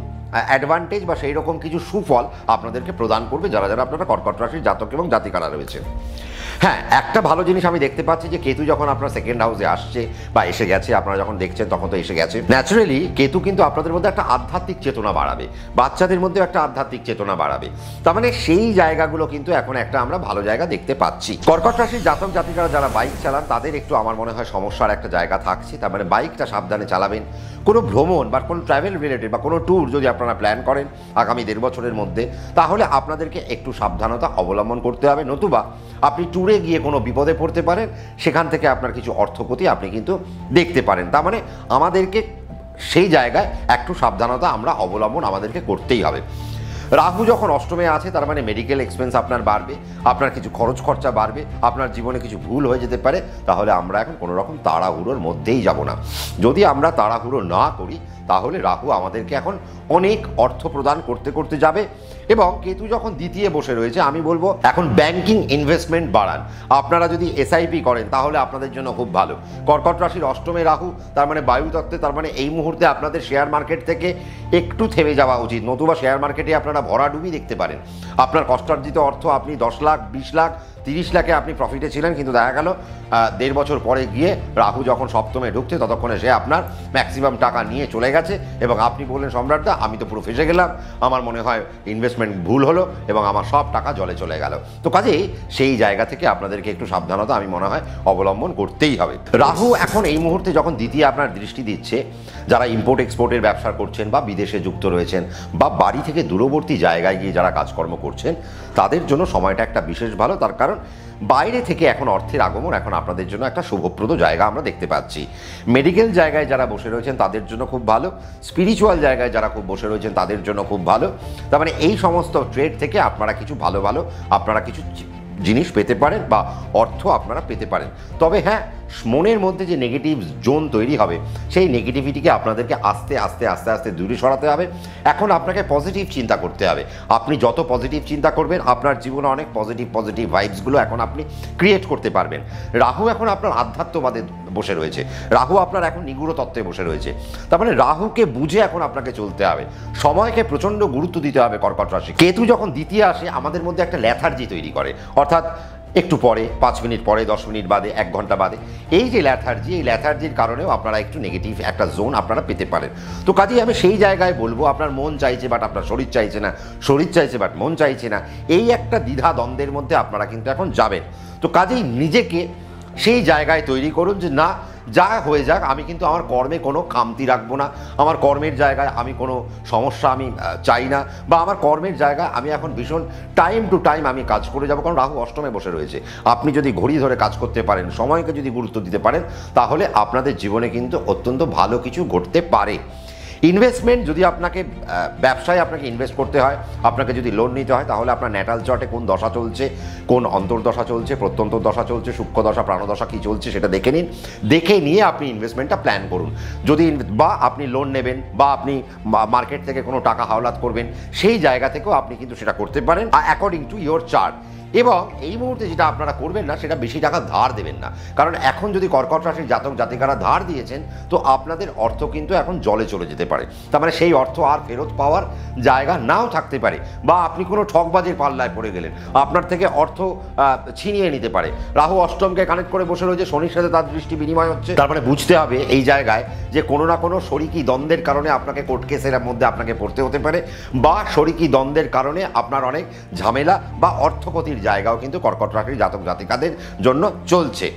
অ্যাডভান্টেজ বা সেই রকম কিছু সুফল আপনাদেরকে প্রদান করবে যারা যারা আপনারা কর্কট রাশির জাতক এবং জাতিকারা রয়েছে। হ্যাঁ, একটা ভালো জিনিস আমি দেখতে পাচ্ছি যে কেতু যখন আপনার সেকেন্ড হাউসে আসছে বা এসে গেছে, আপনারা যখন দেখছেন তখন তো এসে গেছে, ন্যাচারালি কেতু কিন্তু আপনাদের মধ্যে একটা আধ্যাত্মিক চেতনা বাড়াবে, বাচ্চাদের মধ্যে একটা আধ্যাত্মিক চেতনা বাড়াবে। তার মানে সেই জায়গাগুলো কিন্তু এখন একটা আমরা ভালো জায়গা দেখতে পাচ্ছি। কর্কট রাশির জাতক জাতিকারা যারা বাইক চালান তাদের একটু আমার মনে হয় সমস্যার একটা জায়গা থাকছে। তার মানে বাইকটা সাবধানে চালাবেন। কোনো ভ্রমণ বা কোনো ট্রাভেল রিলেটেড বা কোনো ট্যুর যদি আপনারা প্ল্যান করেন আগামী 1.5 বছরের মধ্যে, তাহলে আপনাদেরকে একটু সাবধানতা অবলম্বন করতে হবে, নতুবা আপনি ট্যুরে গিয়ে কোনো বিপদে পড়তে পারেন, সেখান থেকে আপনার কিছু অর্থক্ষতি আপনি কিন্তু দেখতে পারেন। তার মানে আমাদেরকে সেই জায়গায় একটু সাবধানতা আমরা অবলম্বন আমাদেরকে করতেই হবে। রাহু যখন অষ্টমে আছে তার মানে মেডিকেল এক্সপেন্স আপনার বাড়বে, আপনার কিছু খরচ খরচা বাড়বে, আপনার জীবনে কিছু ভুল হয়ে যেতে পারে। তাহলে আমরা এখন কোনো রকম তাড়াহুড়োর মধ্যেই যাব না। যদি আমরা তাড়াহুড়ো না করি তাহলে রাহু আমাদেরকে এখন অনেক অর্থ প্রদান করতে করতে যাবে। এবং কেতু যখন দ্বিতীয় বসে রয়েছে আমি বলবো এখন ব্যাংকিং ইনভেস্টমেন্ট বাড়ান। আপনারা যদি এসআইপি করেন তাহলে আপনাদের জন্য খুব ভালো। কর্কট রাশির অষ্টমে রাহু, তার মানে বায়ুতত্ত্বে, তার মানে এই মুহূর্তে আপনাদের শেয়ার মার্কেট থেকে একটু থেমে যাওয়া উচিত, নতুবা শেয়ার মার্কেটে আপনারা ভরাডুবি দেখতে পারেন। আপনার কষ্টার্জিত অর্থ আপনি 10 লাখ, 20 লাখ, 30 লাখে আপনি প্রফিটে ছিলেন, কিন্তু দেখা গেল 1.5 বছর পরে গিয়ে রাহু যখন সপ্তমে ঢুকছে ততক্ষণে সে আপনার ম্যাক্সিমাম টাকা নিয়ে চলে গেছে এবং আপনি বললেন সম্রাটদা আমি তো পুরো ফেসে গেলাম, আমার মনে হয় ইনভেস্টমেন্ট ভুল হলো এবং আমার সব টাকা জলে চলে গেল। তো কাজেই সেই জায়গা থেকে আপনাদেরকে একটু সাবধানতা আমি মনে হয় অবলম্বন করতেই হবে। রাহু এখন এই মুহূর্তে যখন দ্বিতীয় আপনার দৃষ্টি দিচ্ছে, যারা ইম্পোর্ট এক্সপোর্টের ব্যবসা করছেন বা বিদেশে যুক্ত রয়েছেন বা বাড়ি থেকে দূরবর্তী জায়গায় গিয়ে যারা কাজকর্ম করছেন তাদের জন্য সময়টা একটা বিশেষ ভালো। তার কারণ বাইরে থেকে এখন অর্থের আগমন এখন আপনাদের জন্য একটা শুভপ্রদ জায়গা আমরা দেখতে পাচ্ছি। মেডিকেল জায়গায় যারা বসে রয়েছেন তাদের জন্য খুব ভালো, স্পিরিচুয়াল জায়গায় যারা খুব বসে রয়েছেন তাদের জন্য খুব ভালো। তার মানে এই সমস্ত ট্রেড থেকে আপনারা কিছু ভালো ভালো আপনারা কিছু জিনিস পেতে পারেন বা অর্থ আপনারা পেতে পারেন। তবে হ্যাঁ, মনের মধ্যে যে নেগেটিভ জোন তৈরি হবে সেই নেগেটিভিটিকে আপনাদেরকে আস্তে আস্তে আস্তে আস্তে দূরে সরাতে হবে। এখন আপনাকে পজিটিভ চিন্তা করতে হবে। আপনি যত পজিটিভ চিন্তা করবেন আপনার জীবনে অনেক পজিটিভ ভাইবসগুলো এখন আপনি ক্রিয়েট করতে পারবেন। রাহু এখন আপনার আধ্যাত্মবাদে বসে রয়েছে, রাহু আপনার এখন নিগূঢ় তত্ত্বে বসে রয়েছে। তার মানে রাহুকে বুঝে এখন আপনাকে চলতে হবে, সময়কে প্রচণ্ড গুরুত্ব দিতে হবে কর্কট রাশি। কেতু যখন দ্বিতীয় আসে আমাদের মধ্যে একটা লেথার্জি তৈরি করে, অর্থাৎ একটু পরে, 5 মিনিট পরে, 10 মিনিট বাদে, 1 ঘন্টা বাদে, এই যে ল্যাথার্জি, এই ল্যাথার্জির কারণেও আপনারা একটু নেগেটিভ একটা জোন আপনারা পেতে পারেন। তো কাজেই আমি সেই জায়গায় বলবো, আপনার মন চাইছে বাট আপনার শরীর চাইছে না, শরীর চাইছে বাট মন চাইছে না, এই একটা দ্বিধা দ্বন্দ্বের মধ্যে আপনারা কিন্তু এখন যাবেন। তো কাজেই নিজেকে সেই জায়গায় তৈরি করুন যে না, যা হয়ে যাক, আমি কিন্তু আমার কর্মে কোনো খামতি রাখবো না, আমার কর্মের জায়গায় আমি কোনো সমস্যা আমি চাই না, বা আমার কর্মের জায়গায় আমি এখন ভীষণ টাইম টু টাইম আমি কাজ করে যাবো। কারণ রাহু অষ্টমে বসে রয়েছে। আপনি যদি ঘড়ি ধরে কাজ করতে পারেন, সময়কে যদি গুরুত্ব দিতে পারেন, তাহলে আপনাদের জীবনে কিন্তু অত্যন্ত ভালো কিছু ঘটতে পারে। ইনভেস্টমেন্ট, যদি আপনাকে ব্যবসায় আপনাকে ইনভেস্ট করতে হয়, আপনাকে যদি লোন নিতে হয়, তাহলে আপনার ন্যাটাল চার্টে কোন দশা চলছে, কোন অন্তর্দশা চলছে, প্রত্যন্তর দশা চলছে, সূক্ষ্ম দশা, প্রাণদশা কী চলছে সেটা দেখে নিন। দেখে নিয়ে আপনি ইনভেস্টমেন্টটা প্ল্যান করুন। যদি বা আপনি লোন নেবেন, বা আপনি মার্কেট থেকে কোনো টাকা হাওলাত করবেন, সেই জায়গা থেকেও আপনি কিন্তু সেটা করতে পারেন অ্যাকর্ডিং টু ইয়োর চার্ট। এবং এই মুহূর্তে যেটা আপনারা করবেন না, সেটা বেশি টাকা ধার দেবেন না। কারণ এখন যদি কর্কট রাশির জাতক জাতিকারা ধার দিয়েছেন, তো আপনাদের অর্থ কিন্তু এখন জলে চলে যেতে পারে। তার মানে সেই অর্থ আর ফেরত পাওয়ার জায়গা নাও থাকতে পারে, বা আপনি কোনো ঠকবাজির পাল্লায় পড়ে গেলেন, আপনার থেকে অর্থ ছিনিয়ে নিতে পারে। রাহু অষ্টমকে কানেক্ট করে বসে রয়েছে, শনির সাথে তার দৃষ্টি বিনিময় হচ্ছে। তার মানে বুঝতে হবে এই জায়গায় যে কোনো না কোনো শরিকি দ্বন্দ্বের কারণে আপনাকে কোর্ট কেসের মধ্যে আপনাকে পড়তে হতে পারে, বা শরিকি দ্বন্দ্বের কারণে আপনার অনেক ঝামেলা বা অর্থক্ষতির জায়গাও কিন্তু কর্কট রাশির জাতক জাতিকাদের জন্য চলছে।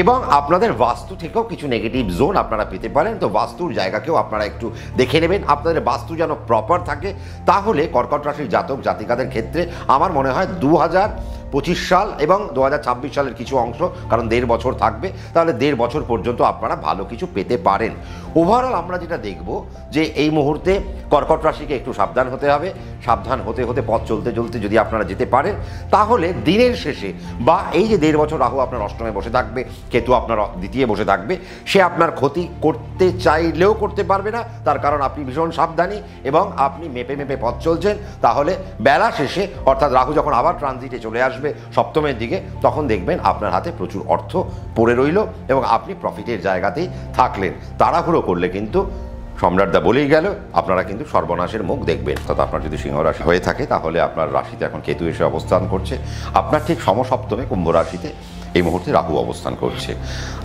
এবং আপনাদের বাস্তু থেকেও কিছু নেগেটিভ জোন আপনারা পেতে পারেন। তো বাস্তুর জায়গাকেও আপনারা একটু দেখে নেবেন, আপনাদের বাস্তু যেন প্রপার থাকে। তাহলে কর্কট রাশির জাতক জাতিকাদের ক্ষেত্রে আমার মনে হয় 2025 সাল এবং 2026 সালের কিছু অংশ, কারণ 1.5 বছর থাকবে, তাহলে 1.5 বছর পর্যন্ত আপনারা ভালো কিছু পেতে পারেন। ওভারঅল আমরা যেটা দেখব যে এই মুহূর্তে কর্কট রাশিকে একটু সাবধান হতে হবে। সাবধান হতে হতে পথ চলতে চলতে যদি আপনারা যেতে পারেন, তাহলে দিনের শেষে, বা এই যে 1.5 বছর রাহু আপনার অষ্টমে বসে থাকবে, কেতু আপনার দ্বিতীয় বসে থাকবে, সে আপনার ক্ষতি করতে চাইলেও করতে পারবে না। তার কারণ আপনি ভীষণ সাবধানী এবং আপনি মেপে মেপে পথ চলছেন। তাহলে বেলা শেষে, অর্থাৎ রাহু যখন আবার ট্রানজিটে চলে আসবে সপ্তমের দিকে, তখন দেখবেন আপনার হাতে প্রচুর অর্থ পড়ে রইল এবং আপনি প্রফিটের জায়গাতেই থাকলেন। তাড়াহুড়ো করলে কিন্তু সম্রাটদা বলেই গেল, আপনারা কিন্তু সর্বনাশের মুখ দেখবেন। অর্থাৎ আপনার যদি সিংহ রাশি হয়ে থাকে, তাহলে আপনার রাশিতে এখন কেতু এসে অবস্থান করছে, আপনার ঠিক সমসপ্তমে কুম্ভ রাশিতে এই মুহূর্তে রাহু অবস্থান করছে।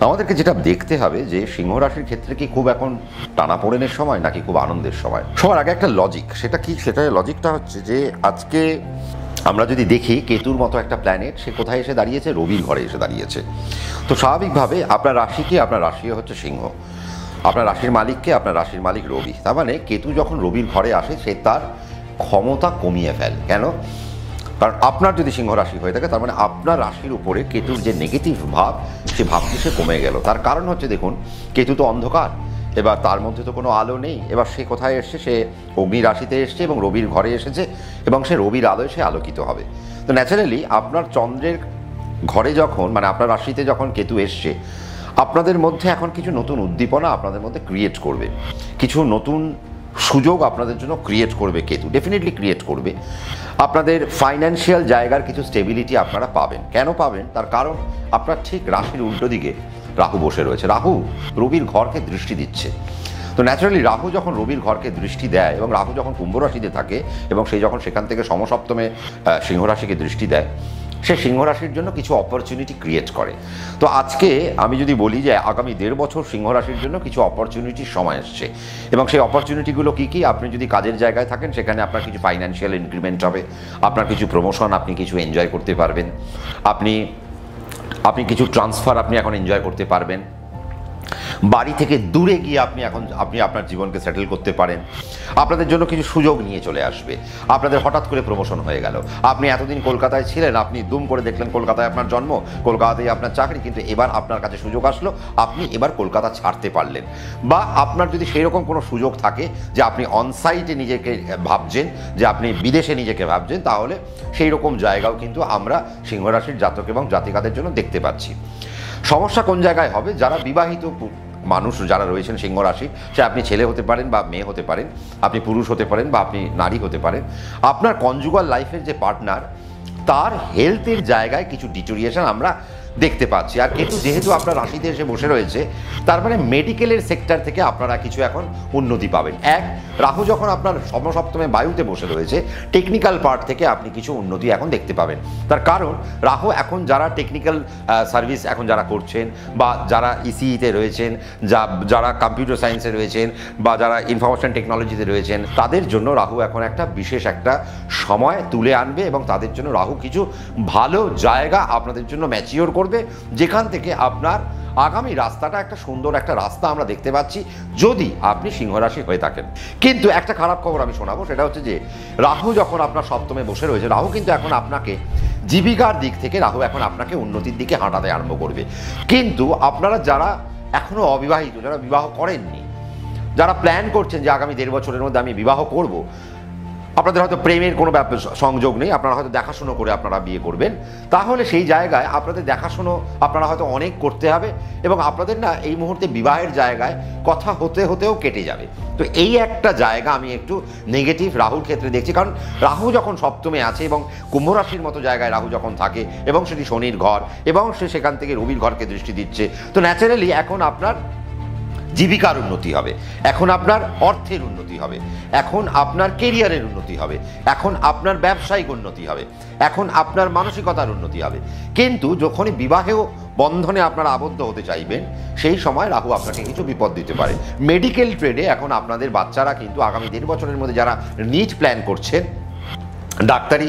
আমাদেরকে যেটা দেখতে হবে যে সিংহ রাশির ক্ষেত্রে কি খুব এখন টানাপোড়েনের সময়, নাকি খুব আনন্দের সময়। সবার আগে একটা লজিক, সেটা কি, সেটা লজিকটা হচ্ছে যে আজকে আমরা যদি দেখি কেতুর মতো একটা প্ল্যানেট, সে কোথায় এসে দাঁড়িয়েছে, রবির ঘরে এসে দাঁড়িয়েছে। তো স্বাভাবিকভাবে আপনার রাশি কি, আপনার রাশি হচ্ছে সিংহ, আপনার রাশির মালিককে, আপনার রাশির মালিক রবি। তার মানে কেতু যখন রবির ঘরে আসে, সে তার ক্ষমতা কমিয়ে ফেলে। কেন? কারণ আপনার যদি সিংহ রাশি হয়ে থাকে, তার মানে আপনার রাশির উপরে কেতুর যে নেগেটিভ ভাব, সে ভাবটি সে কমে গেল। তার কারণ হচ্ছে, দেখুন, কেতু তো অন্ধকার, এবার তার মধ্যে তো কোনো আলো নেই। এবার সে কোথায় এসছে, সে অগ্নি রাশিতে এসছে এবং রবির ঘরে এসেছে, এবং সে রবির আলোয় সে আলোকিত হবে। তো ন্যাচারালি আপনার চন্দ্রের ঘরে যখন, মানে আপনার রাশিতে যখন কেতু এসছে, আপনাদের মধ্যে এখন কিছু নতুন উদ্দীপনা আপনাদের মধ্যে ক্রিয়েট করবে, কিছু নতুন সুযোগ আপনাদের জন্য ক্রিয়েট করবে কেতু, ডেফিনেটলি ক্রিয়েট করবে। আপনাদের ফাইন্যান্সিয়াল জায়গার কিছু স্টেবিলিটি আপনারা পাবেন। কেন পাবেন? তার কারণ আপনার ঠিক রাশির উল্টো দিকে রাহু বসে রয়েছে। রাহু রবির ঘরকে দৃষ্টি দিচ্ছে। তো ন্যাচারালি রাহু যখন রবির ঘরকে দৃষ্টি দেয়, এবং রাহু যখন কুম্ভ রাশিতে থাকে, এবং সেই যখন সেখান থেকে সমসপ্তমে সিংহ রাশিকে দৃষ্টি দেয়, সে সিংহ রাশির জন্য কিছু অপরচুনিটি ক্রিয়েট করে। তো আজকে আমি যদি বলি যে আগামী 1.5 বছর সিংহ রাশির জন্য কিছু অপরচুনিটির সময় আসছে, এবং সেই অপরচুনিটিগুলো কী কী? আপনি যদি কাজের জায়গায় থাকেন, সেখানে আপনার কিছু ফাইন্যান্সিয়াল ইনক্রিমেন্ট হবে, আপনার কিছু প্রমোশন আপনি কিছু এনজয় করতে পারবেন, আপনি কিছু ট্রান্সফার আপনি এখন এনজয় করতে পারবেন, বাড়ি থেকে দূরে গিয়ে আপনি আপনার জীবনকে সেটেল করতে পারেন। আপনাদের জন্য কিছু সুযোগ নিয়ে চলে আসবে। আপনাদের হঠাৎ করে প্রমোশন হয়ে গেল। আপনি এতদিন কলকাতায় ছিলেন, আপনি দুম করে দেখলেন কলকাতায় আপনার জন্ম, কলকাতাতেই আপনার চাকরি, কিন্তু এবার আপনার কাছে সুযোগ আসলো, আপনি এবার কলকাতা ছাড়তে পারলেন। বা আপনার যদি সেই রকম কোনো সুযোগ থাকে যে আপনি অনসাইটে নিজেকে ভাবছেন, যে আপনি বিদেশে নিজেকে ভাবছেন, তাহলে সেই রকম জায়গাও কিন্তু আমরা সিংহ রাশির জাতক এবং জাতিকাদের জন্য দেখতে পাচ্ছি। সমস্যা কোন জায়গায় হবে? যারা বিবাহিত মানুষ যারা রয়েছেন সিংহ রাশি, সে আপনি ছেলে হতে পারেন বা মেয়ে হতে পারেন, আপনি পুরুষ হতে পারেন বা আপনি নারী হতে পারেন, আপনার কনজুগাল লাইফের যে পার্টনার, তার হেলথের জায়গায় কিছু ডিটোরিয়েশন আমরা দেখতে পাচ্ছি। আর কেতু যেহেতু আপনার রাশিতে এসে বসে রয়েছে, তার মানে মেডিকেলের সেক্টর থেকে আপনারা কিছু এখন উন্নতি পাবেন। এক, রাহু যখন আপনার সমসপ্তমে বায়ুতে বসে রয়েছে, টেকনিক্যাল পার্ট থেকে আপনি কিছু উন্নতি এখন দেখতে পাবেন। তার কারণ রাহু এখন যারা টেকনিক্যাল সার্ভিস এখন যারা করছেন, বা যারা ইসিইতে রয়েছেন, যারা কম্পিউটার সায়েন্সে রয়েছেন, বা যারা ইনফরমেশন টেকনোলজিতে রয়েছেন, তাদের জন্য রাহু এখন একটা বিশেষ একটা সময় তুলে আনবে, এবং তাদের জন্য রাহু কিছু ভালো জায়গা আপনাদের জন্য ম্যাচিওর করবে, যেখান থেকে আপনার আগামী রাস্তাটা একটা সুন্দর একটা রাস্তা আমরা দেখতে পাচ্ছি, যদি আপনি সিংহ রাশি হয়ে থাকেন। কিন্তু একটা খারাপ খবর আমি শোনাবো, সেটা হচ্ছে যে রাহু যখন আপনার সপ্তমে বসে রয়েছে, রাহু কিন্তু এখন আপনাকে জীবিকার দিক থেকে রাহু এখন আপনাকে উন্নতির দিকে হাঁটাতে আরম্ভ করবে। কিন্তু আপনারা যারা এখনো অবিবাহিত, যারা বিবাহ করেননি, যারা প্ল্যান করছেন যে আগামী 1.5 বছরের মধ্যে আমি বিবাহ করব, আপনাদের হয়তো প্রেমের কোনো সংযোগ নেই, আপনারা হয়তো দেখাশুনো করে আপনারা বিয়ে করবেন, তাহলে সেই জায়গায় আপনাদের দেখাশুনো আপনারা হয়তো অনেক করতে হবে, এবং আপনাদের না এই মুহূর্তে বিবাহের জায়গায় কথা হতে হতেও কেটে যাবে। তো এই একটা জায়গা আমি একটু নেগেটিভ রাহুর ক্ষেত্রে দেখছি, কারণ রাহু যখন সপ্তমে আছে এবং কুম্ভ রাশির মতো জায়গায় রাহু যখন থাকে, এবং সেটি শনির ঘর, এবং সে সেখান থেকে রবির ঘরকে দৃষ্টি দিচ্ছে, তো ন্যাচারালি এখন আপনার জীবিকার উন্নতি হবে, এখন আপনার অর্থের উন্নতি হবে, এখন আপনার কেরিয়ারের উন্নতি হবে, এখন আপনার ব্যবসায়িক উন্নতি হবে, এখন আপনার মানসিকতার উন্নতি হবে। কিন্তু যখনই বিবাহেও বন্ধনে আপনারা আবদ্ধ হতে চাইবেন, সেই সময় রাহু আপনাকে কিছু বিপদ দিতে পারে। মেডিকেল ট্রেডে এখন আপনাদের বাচ্চারা কিন্তু আগামী 1.5 বছরের মধ্যে যারা নিট প্ল্যান করছেন, ডাক্তারি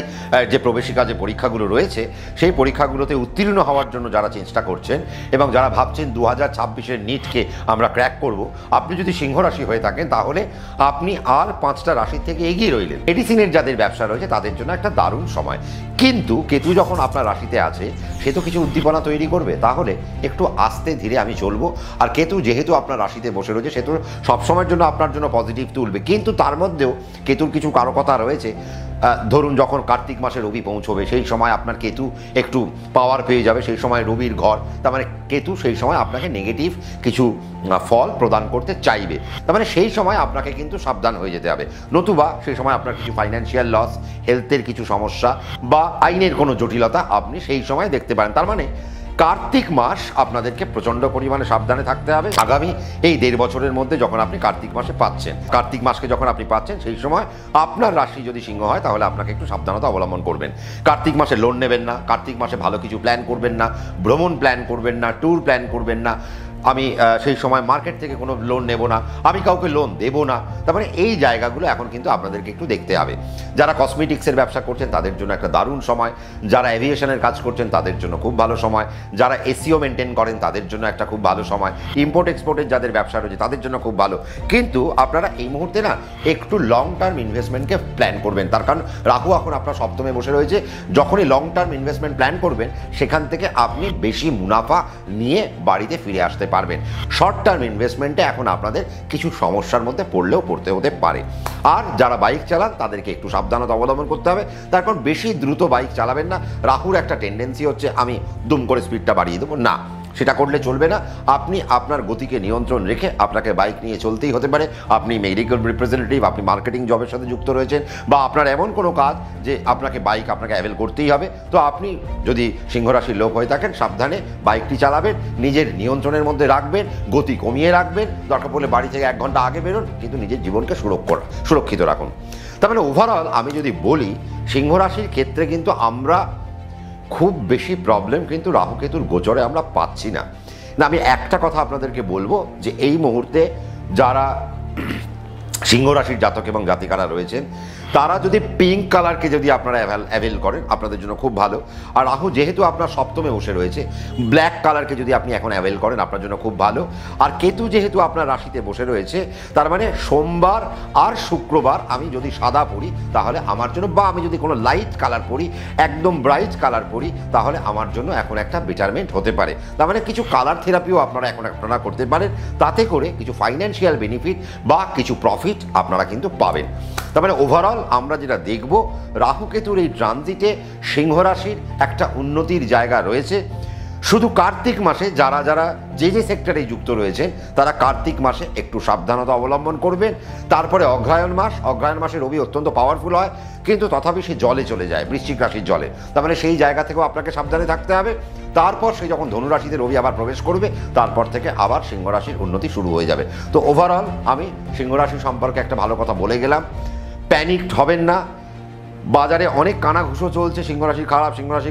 যে প্রবেশিকা যে পরীক্ষাগুলো রয়েছে, সেই পরীক্ষাগুলোতে উত্তীর্ণ হওয়ার জন্য যারা চেষ্টা করছেন, এবং যারা ভাবছেন 2026-এর নিটকে আমরা ক্র্যাক করব, আপনি যদি সিংহ রাশি হয়ে থাকেন, তাহলে আপনি আর 5টা রাশির থেকে এগিয়ে রইলেন। মেডিসিনের যাদের ব্যবসা রয়েছে তাদের জন্য একটা দারুণ সময়। কিন্তু কেতু যখন আপনার রাশিতে আছে, সে তো কিছু উদ্দীপনা তৈরি করবে, তাহলে একটু আস্তে ধীরে আমি চলবো। আর কেতু যেহেতু আপনার রাশিতে বসে রয়েছে, সে তো সবসময়ের জন্য আপনার জন্য পজিটিভ তুলবে, কিন্তু তার মধ্যেও কেতুর কিছু কারকতা রয়েছে। ধরুন যখন কার্তিক মাসে রবি পৌঁছবে, সেই সময় আপনার কেতু একটু পাওয়ার পেয়ে যাবে, সেই সময় রবির ঘর, তার মানে কেতু সেই সময় আপনাকে নেগেটিভ কিছু ফল প্রদান করতে চাইবে। তার মানে সেই সময় আপনাকে কিন্তু সাবধান হয়ে যেতে হবে, নতুবা সেই সময় আপনার কিছু ফাইন্যান্সিয়াল লস, হেলথের কিছু সমস্যা, বা আইনের কোনো জটিলতা আপনি সেই সময় দেখতে পারেন। তার মানে কার্তিক মাস আপনাদেরকে প্রচণ্ড পরিমাণে সাবধানে থাকতে হবে। আগামী এই 1.5 বছরের মধ্যে যখন আপনি কার্তিক মাসে পাচ্ছেন, কার্তিক মাসকে যখন আপনি পাচ্ছেন, সেই সময় আপনার রাশি যদি সিংহ হয়, তাহলে আপনাকে একটু সাবধানতা অবলম্বন করবেন। কার্তিক মাসে লোন নেবেন না, কার্তিক মাসে ভালো কিছু প্ল্যান করবেন না, ভ্রমণ প্ল্যান করবেন না, ট্যুর প্ল্যান করবেন না। আমি সেই সময় মার্কেট থেকে কোনো লোন নেব না, আমি কাউকে লোন দেব না। তার মানে এই জায়গাগুলো এখন কিন্তু আপনাদেরকে একটু দেখতে হবে। যারা কসমেটিক্সের ব্যবসা করছেন তাদের জন্য একটা দারুণ সময়, যারা এভিয়েশনের কাজ করছেন তাদের জন্য খুব ভালো সময়, যারা এসিও মেনটেন করেন তাদের জন্য একটা খুব ভালো সময়, ইম্পোর্ট এক্সপোর্টের যাদের ব্যবসা রয়েছে তাদের জন্য খুব ভালো। কিন্তু আপনারা এই মুহূর্তে না একটু লং টার্ম ইনভেস্টমেন্টকে প্ল্যান করবেন, তার কারণ রাহু এখন আপনার সপ্তমে বসে রয়েছে। যখনই লং টার্ম ইনভেস্টমেন্ট প্ল্যান করবেন, সেখান থেকে আপনি বেশি মুনাফা নিয়ে বাড়িতে ফিরে আসতে পারবেন। শর্ট টার্ম ইনভেস্টমেন্টে এখন আপনাদের কিছু সমস্যার মধ্যে পড়তে হতে পারে। আর যারা বাইক চালান তাদেরকে একটু সাবধানতা অবলম্বন করতে হবে, তার কারণ বেশি দ্রুত বাইক চালাবেন না। রাহুর একটা টেন্ডেন্সি হচ্ছে আমি দুম করে স্পিডটা বাড়িয়ে দেবো, না, সেটা করলে চলবে না। আপনি আপনার গতিকে নিয়ন্ত্রণ রেখে আপনাকে বাইক নিয়ে চলতেই হতে পারে। আপনি মেডিকেল রিপ্রেজেন্টেটিভ, আপনি মার্কেটিং জবের সাথে যুক্ত রয়েছেন, বা আপনার এমন কোনো কাজ যে আপনাকে বাইক আপনাকে অ্যাভেল করতেই হবে, তো আপনি যদি সিংহ রাশির লোক হয়ে থাকেন, সাবধানে বাইকটি চালাবেন, নিজের নিয়ন্ত্রণের মধ্যে রাখবেন, গতি কমিয়ে রাখবেন, দরকার পড়লে বাড়ি থেকে 1 ঘন্টা আগে বেরোন, কিন্তু নিজের জীবনকে সুরক্ষিত রাখুন। তার মানে ওভারঅল আমি যদি বলি, সিংহ রাশির ক্ষেত্রে কিন্তু আমরা খুব বেশি প্রবলেম কিন্তু রাহু কেতুর গোচরে আমরা পাচ্ছি না। আমি একটা কথা আপনাদেরকে বলবো, যে এই মুহূর্তে যারা সিংহ রাশির জাতক এবং জাতিকারা রয়েছেন, তারা যদি পিঙ্ক কালারকে যদি আপনারা অ্যাভেল করেন, আপনাদের জন্য খুব ভালো। আর রাহু যেহেতু আপনার সপ্তমে বসে রয়েছে, ব্ল্যাক কালারকে যদি আপনি এখন অ্যাভেল করেন, আপনার জন্য খুব ভালো। আর কেতু যেহেতু আপনার রাশিতে বসে রয়েছে, তার মানে সোমবার আর শুক্রবার আমি যদি সাদা পরি তাহলে আমার জন্য, বা আমি যদি কোনো লাইট কালার পরি, একদম ব্রাইট কালার পরি, তাহলে আমার জন্য এখন একটা বেটারমেন্ট হতে পারে। তার মানে কিছু কালার থেরাপিও আপনারা করতে পারেন, তাতে করে কিছু ফাইন্যান্সিয়াল বেনিফিট বা কিছু প্রফিট আপনারা কিন্তু পাবেন। তার মানে ওভারঅল আমরা যেটা দেখব, রাহু কেতুর এই ট্রানজিটে সিংহ রাশির একটা উন্নতির জায়গা রয়েছে। শুধু কার্তিক মাসে যারা যারা যে যে সেক্টরে যুক্ত রয়েছেন তারা কার্তিক মাসে একটু সাবধানতা অবলম্বন করবেন। তারপরে অগ্রহায়ণ মাসে রবি অত্যন্ত পাওয়ারফুল হয়, কিন্তু তথাপি সে জলে চলে যায়, বৃশ্চিক রাশির জলে। তার মানে সেই জায়গা থেকেও আপনাকে সাবধানে থাকতে হবে। তারপর সে যখন ধনুরাশিতে রবি আবার প্রবেশ করবে, তারপর থেকে আবার সিংহ রাশির উন্নতি শুরু হয়ে যাবে। তো ওভারঅল আমি সিংহ রাশি সম্পর্কে একটা ভালো কথা বলে গেলাম। প্যানিকড হবেন না। বাজারে অনেক কানাঘুষো চলছে, সিংহ রাশি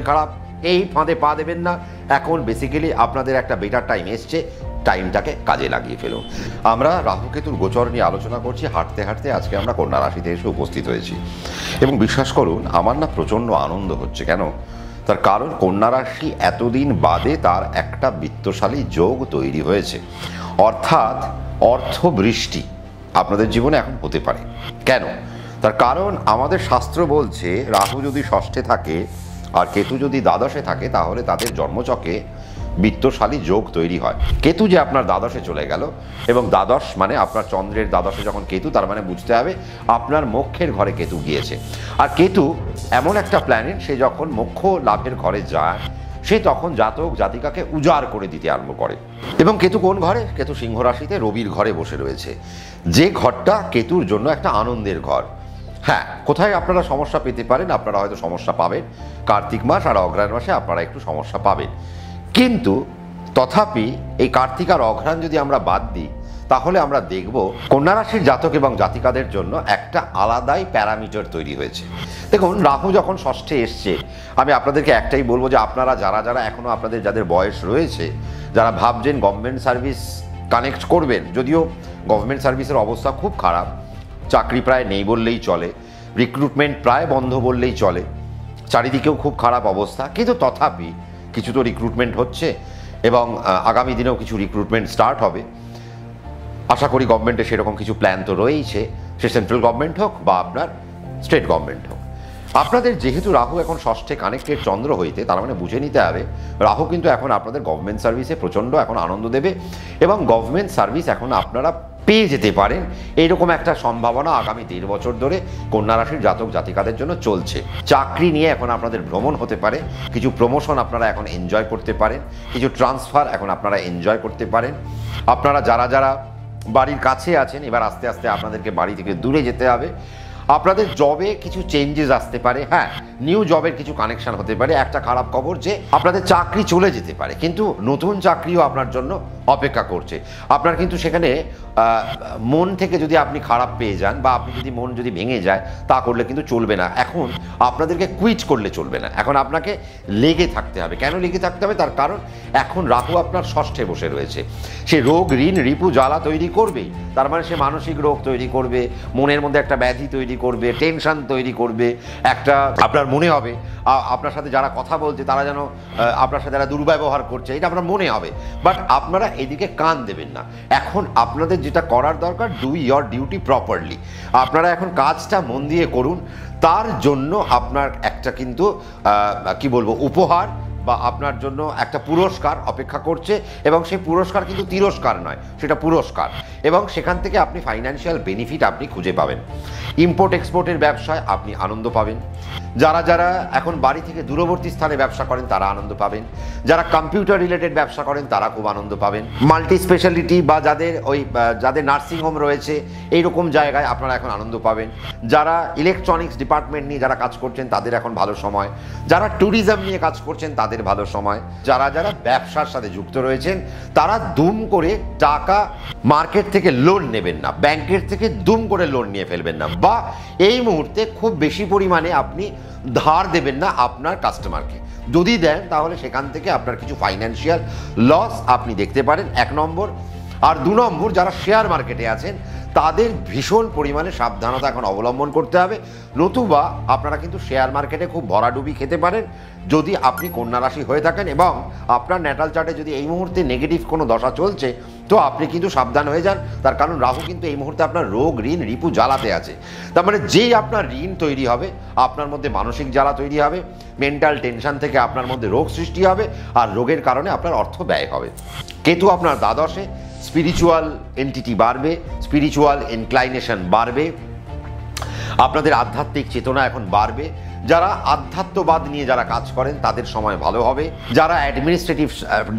খারাপ, এই ফাঁদে পা দেবেন না। এখন বেসিক্যালি আপনাদের একটা বেটার টাইম এসছে, টাইমটাকে কাজে লাগিয়ে ফেলুন। আমরা রাহু কেতুর গোচর নিয়ে আলোচনা করছি, হাঁটতে হাঁটতে আজকে আমরা কন্যা রাশিতে এসে উপস্থিত হয়েছি। এবং বিশ্বাস করুন, আমার না প্রচণ্ড আনন্দ হচ্ছে। কেন? তার কারণ কন্যা রাশি এতদিন বাদে তার একটা বিত্তশালী যোগ তৈরি হয়েছে, অর্থাৎ অর্থবৃষ্টি আপনাদের জীবনে এখন হতে পারে। কেন? তার কারণ আমাদের শাস্ত্র বলছে রাহু যদি ষষ্ঠে থাকে আর কেতু যদি দ্বাদশে থাকে, তাহলে তাদের জন্মচকে বিত্তশালী যোগ তৈরি হয়। কেতু যে আপনার দ্বাদশে চলে গেল, এবং দ্বাদশ মানে আপনার চন্দ্রের দ্বাদশে যখন কেতু, তার মানে বুঝতে হবে আপনার মোক্ষের ঘরে কেতু গিয়েছে। আর কেতু এমন একটা প্ল্যানেট, সে যখন মোক্ষ লাভের ঘরে যায়, সে তখন জাতক জাতিকাকে উজাড় করে দিতে আরম্ভ করে। এবং কেতু কোন ঘরে? কেতু সিংহ রাশিতে রবির ঘরে বসে রয়েছে, যে ঘরটা কেতুর জন্য একটা আনন্দের ঘর। হ্যাঁ, কোথায় আপনারা সমস্যা পেতে পারেন? আপনারা হয়তো সমস্যা পাবেন কার্তিক মাস আর অগ্রহায়ণ মাসে, আপনারা একটু সমস্যা পাবেন। কিন্তু তথাপি এই কার্তিক আর অগ্রহায়ণ যদি আমরা বাদ দিই, তাহলে আমরা দেখব কন্যা রাশির জাতক এবং জাতিকাদের জন্য একটা আলাদাই প্যারামিটার তৈরি হয়েছে। দেখুন, রাহু যখন ষষ্ঠে এসছে, আমি আপনাদেরকে একটাই বলবো যে আপনারা যারা যারা এখনও আপনাদের যাদের বয়স রয়েছে, যারা ভাবছেন গভর্নমেন্ট সার্ভিস কানেক্ট করবেন, যদিও গভর্নমেন্ট সার্ভিসের অবস্থা খুব খারাপ, চাকরি প্রায় নেই বললেই চলে, রিক্রুটমেন্ট প্রায় বন্ধ বললেই চলে, চারিদিকেও খুব খারাপ অবস্থা, কিন্তু তথাপি কিছু তো রিক্রুটমেন্ট হচ্ছে এবং আগামী দিনেও কিছু রিক্রুটমেন্ট স্টার্ট হবে। আশা করি গভর্নমেন্টের সেরকম কিছু প্ল্যান তো রয়েইছে, সে সেন্ট্রাল গভর্নমেন্ট হোক বা আপনার স্টেট গভর্নমেন্ট হোক। আপনাদের যেহেতু রাহু এখন ষষ্ঠে কানেক্টেড চন্দ্র হইতে, তার মানে বুঝে নিতে হবে রাহু কিন্তু এখন আপনাদের গভর্নমেন্ট সার্ভিসে প্রচণ্ড এখন আনন্দ দেবে, এবং গভর্নমেন্ট সার্ভিস এখন আপনারা পেয়ে যেতে পারেন, এইরকম একটা সম্ভাবনা আগামী 1.5 বছর ধরে কন্যা রাশির জাতক জাতিকাদের জন্য চলছে। চাকরি নিয়ে এখন আপনাদের ভ্রমণ হতে পারে, কিছু প্রমোশন আপনারা এখন এনজয় করতে পারেন, কিছু ট্রান্সফার এখন আপনারা এনজয় করতে পারেন। আপনারা যারা যারা বাড়ির কাছে আছেন, এবার আস্তে আস্তে আপনাদেরকে বাড়ি থেকে দূরে যেতে হবে। আপনাদের জবে কিছু চেঞ্জেস আসতে পারে, হ্যাঁ, নিউ জবের কিছু কানেকশন হতে পারে। একটা খারাপ খবর যে আপনাদের চাকরি চলে যেতে পারে, কিন্তু নতুন চাকরিও আপনার জন্য অপেক্ষা করছে। আপনার কিন্তু সেখানে মন থেকে যদি আপনি খারাপ পেয়ে যান বা আপনি যদি মন যদি ভেঙে যায়, তা করলে কিন্তু চলবে না। এখন আপনাদেরকে কুইট করলে চলবে না, এখন আপনাকে লেগে থাকতে হবে। কেন লেগে থাকতে হবে? তার কারণ এখন রাহু আপনার ষষ্ঠে বসে রয়েছে, সে রোগ ঋণ রিপু জ্বালা তৈরি করবেই। তার মানে সে মানসিক রোগ তৈরি করবে, মনের মধ্যে একটা ব্যাধি তৈরি করবে, টেনশন তৈরি করবে। একটা আপনার মনে হবে আপনার সাথে যারা কথা বলছে তারা যেন আপনার সাথে যারা দুর্ব্যবহার করছে, এটা আপনার মনে হবে। বাট আপনারা এদিকে কান দেবেন না। এখন আপনাদের যেটা করার দরকার, ডু ইয়োর ডিউটি প্রপারলি। আপনারা এখন কাজটা মন দিয়ে করুন। তার জন্য আপনার একটা কিন্তু কি বলবো, উপহার বা আপনার জন্য একটা পুরস্কার অপেক্ষা করছে, এবং সেই পুরস্কার কিন্তু তিরস্কার নয়, সেটা পুরস্কার। এবং সেখান থেকে আপনি ফাইন্যান্সিয়াল বেনিফিট আপনি খুঁজে পাবেন। ইম্পোর্ট এক্সপোর্টের ব্যবসায় আপনি আনন্দ পাবেন। যারা যারা এখন বাড়ি থেকে দূরবর্তী স্থানে ব্যবসা করেন তারা আনন্দ পাবেন। যারা কম্পিউটার রিলেটেড ব্যবসা করেন তারা খুব আনন্দ পাবেন। মাল্টি স্পেশালিটি বা যাদের নার্সিংহোম রয়েছে, এইরকম জায়গায় আপনারা এখন আনন্দ পাবেন। যারা ইলেকট্রনিক্স ডিপার্টমেন্ট নিয়ে যারা কাজ করছেন তাদের এখন ভালো সময়। যারা ট্যুরিজম নিয়ে কাজ করছেন তাদের ভালো সময়। যারা যারা ব্যবসার সাথে যুক্ত রয়েছেন তারা দুম করে টাকা মার্কেট থেকে লোন নেবেন না, ব্যাংকের থেকে দুম করে লোন নিয়ে ফেলবেন না, বা এই মুহূর্তে খুব বেশি পরিমাণে আপনি ধার দেবেন না আপনার কাস্টমারকে। যদি দেন তাহলে সেখান থেকে আপনার কিছু ফাইন্যান্সিয়াল লস আপনি দেখতে পারেন, 1 নম্বর। আর 2 নম্বর, যারা শেয়ার মার্কেটে আছেন তাদের ভীষণ পরিমাণে সাবধানতা এখন অবলম্বন করতে হবে, নতুবা আপনারা কিন্তু শেয়ার মার্কেটে খুব ভরাডুবি খেতে পারেন যদি আপনি কন্যা রাশি হয়ে থাকেন। এবং আপনার ন্যাটাল চার্টে যদি এই মুহূর্তে নেগেটিভ কোনো দশা চলছে, তো আপনি কিন্তু সাবধান হয়ে যান। তার কারণ রাহু কিন্তু এই মুহূর্তে আপনার রোগ ঋণ রিপু জ্বালাতে আছে। তার মানে যেই আপনার ঋণ তৈরি হবে, আপনার মধ্যে মানসিক জ্বালা তৈরি হবে, মেন্টাল টেনশন থেকে আপনার মধ্যে রোগ সৃষ্টি হবে, আর রোগের কারণে আপনার অর্থ ব্যয় হবে। কেতু আপনার দ্বাদশে, স্পিরিচুয়াল এন্টিটি বাড়বে, স্পিরিচুয়াল ইনক্লাইনেশন বাড়বে, আপনাদের আধ্যাত্মিক চেতনা এখন বাড়বে। যারা আধ্যাত্মবাদ নিয়ে যারা কাজ করেন তাদের সময় ভালো হবে, যারা অ্যাডমিনিস্ট্রেটিভ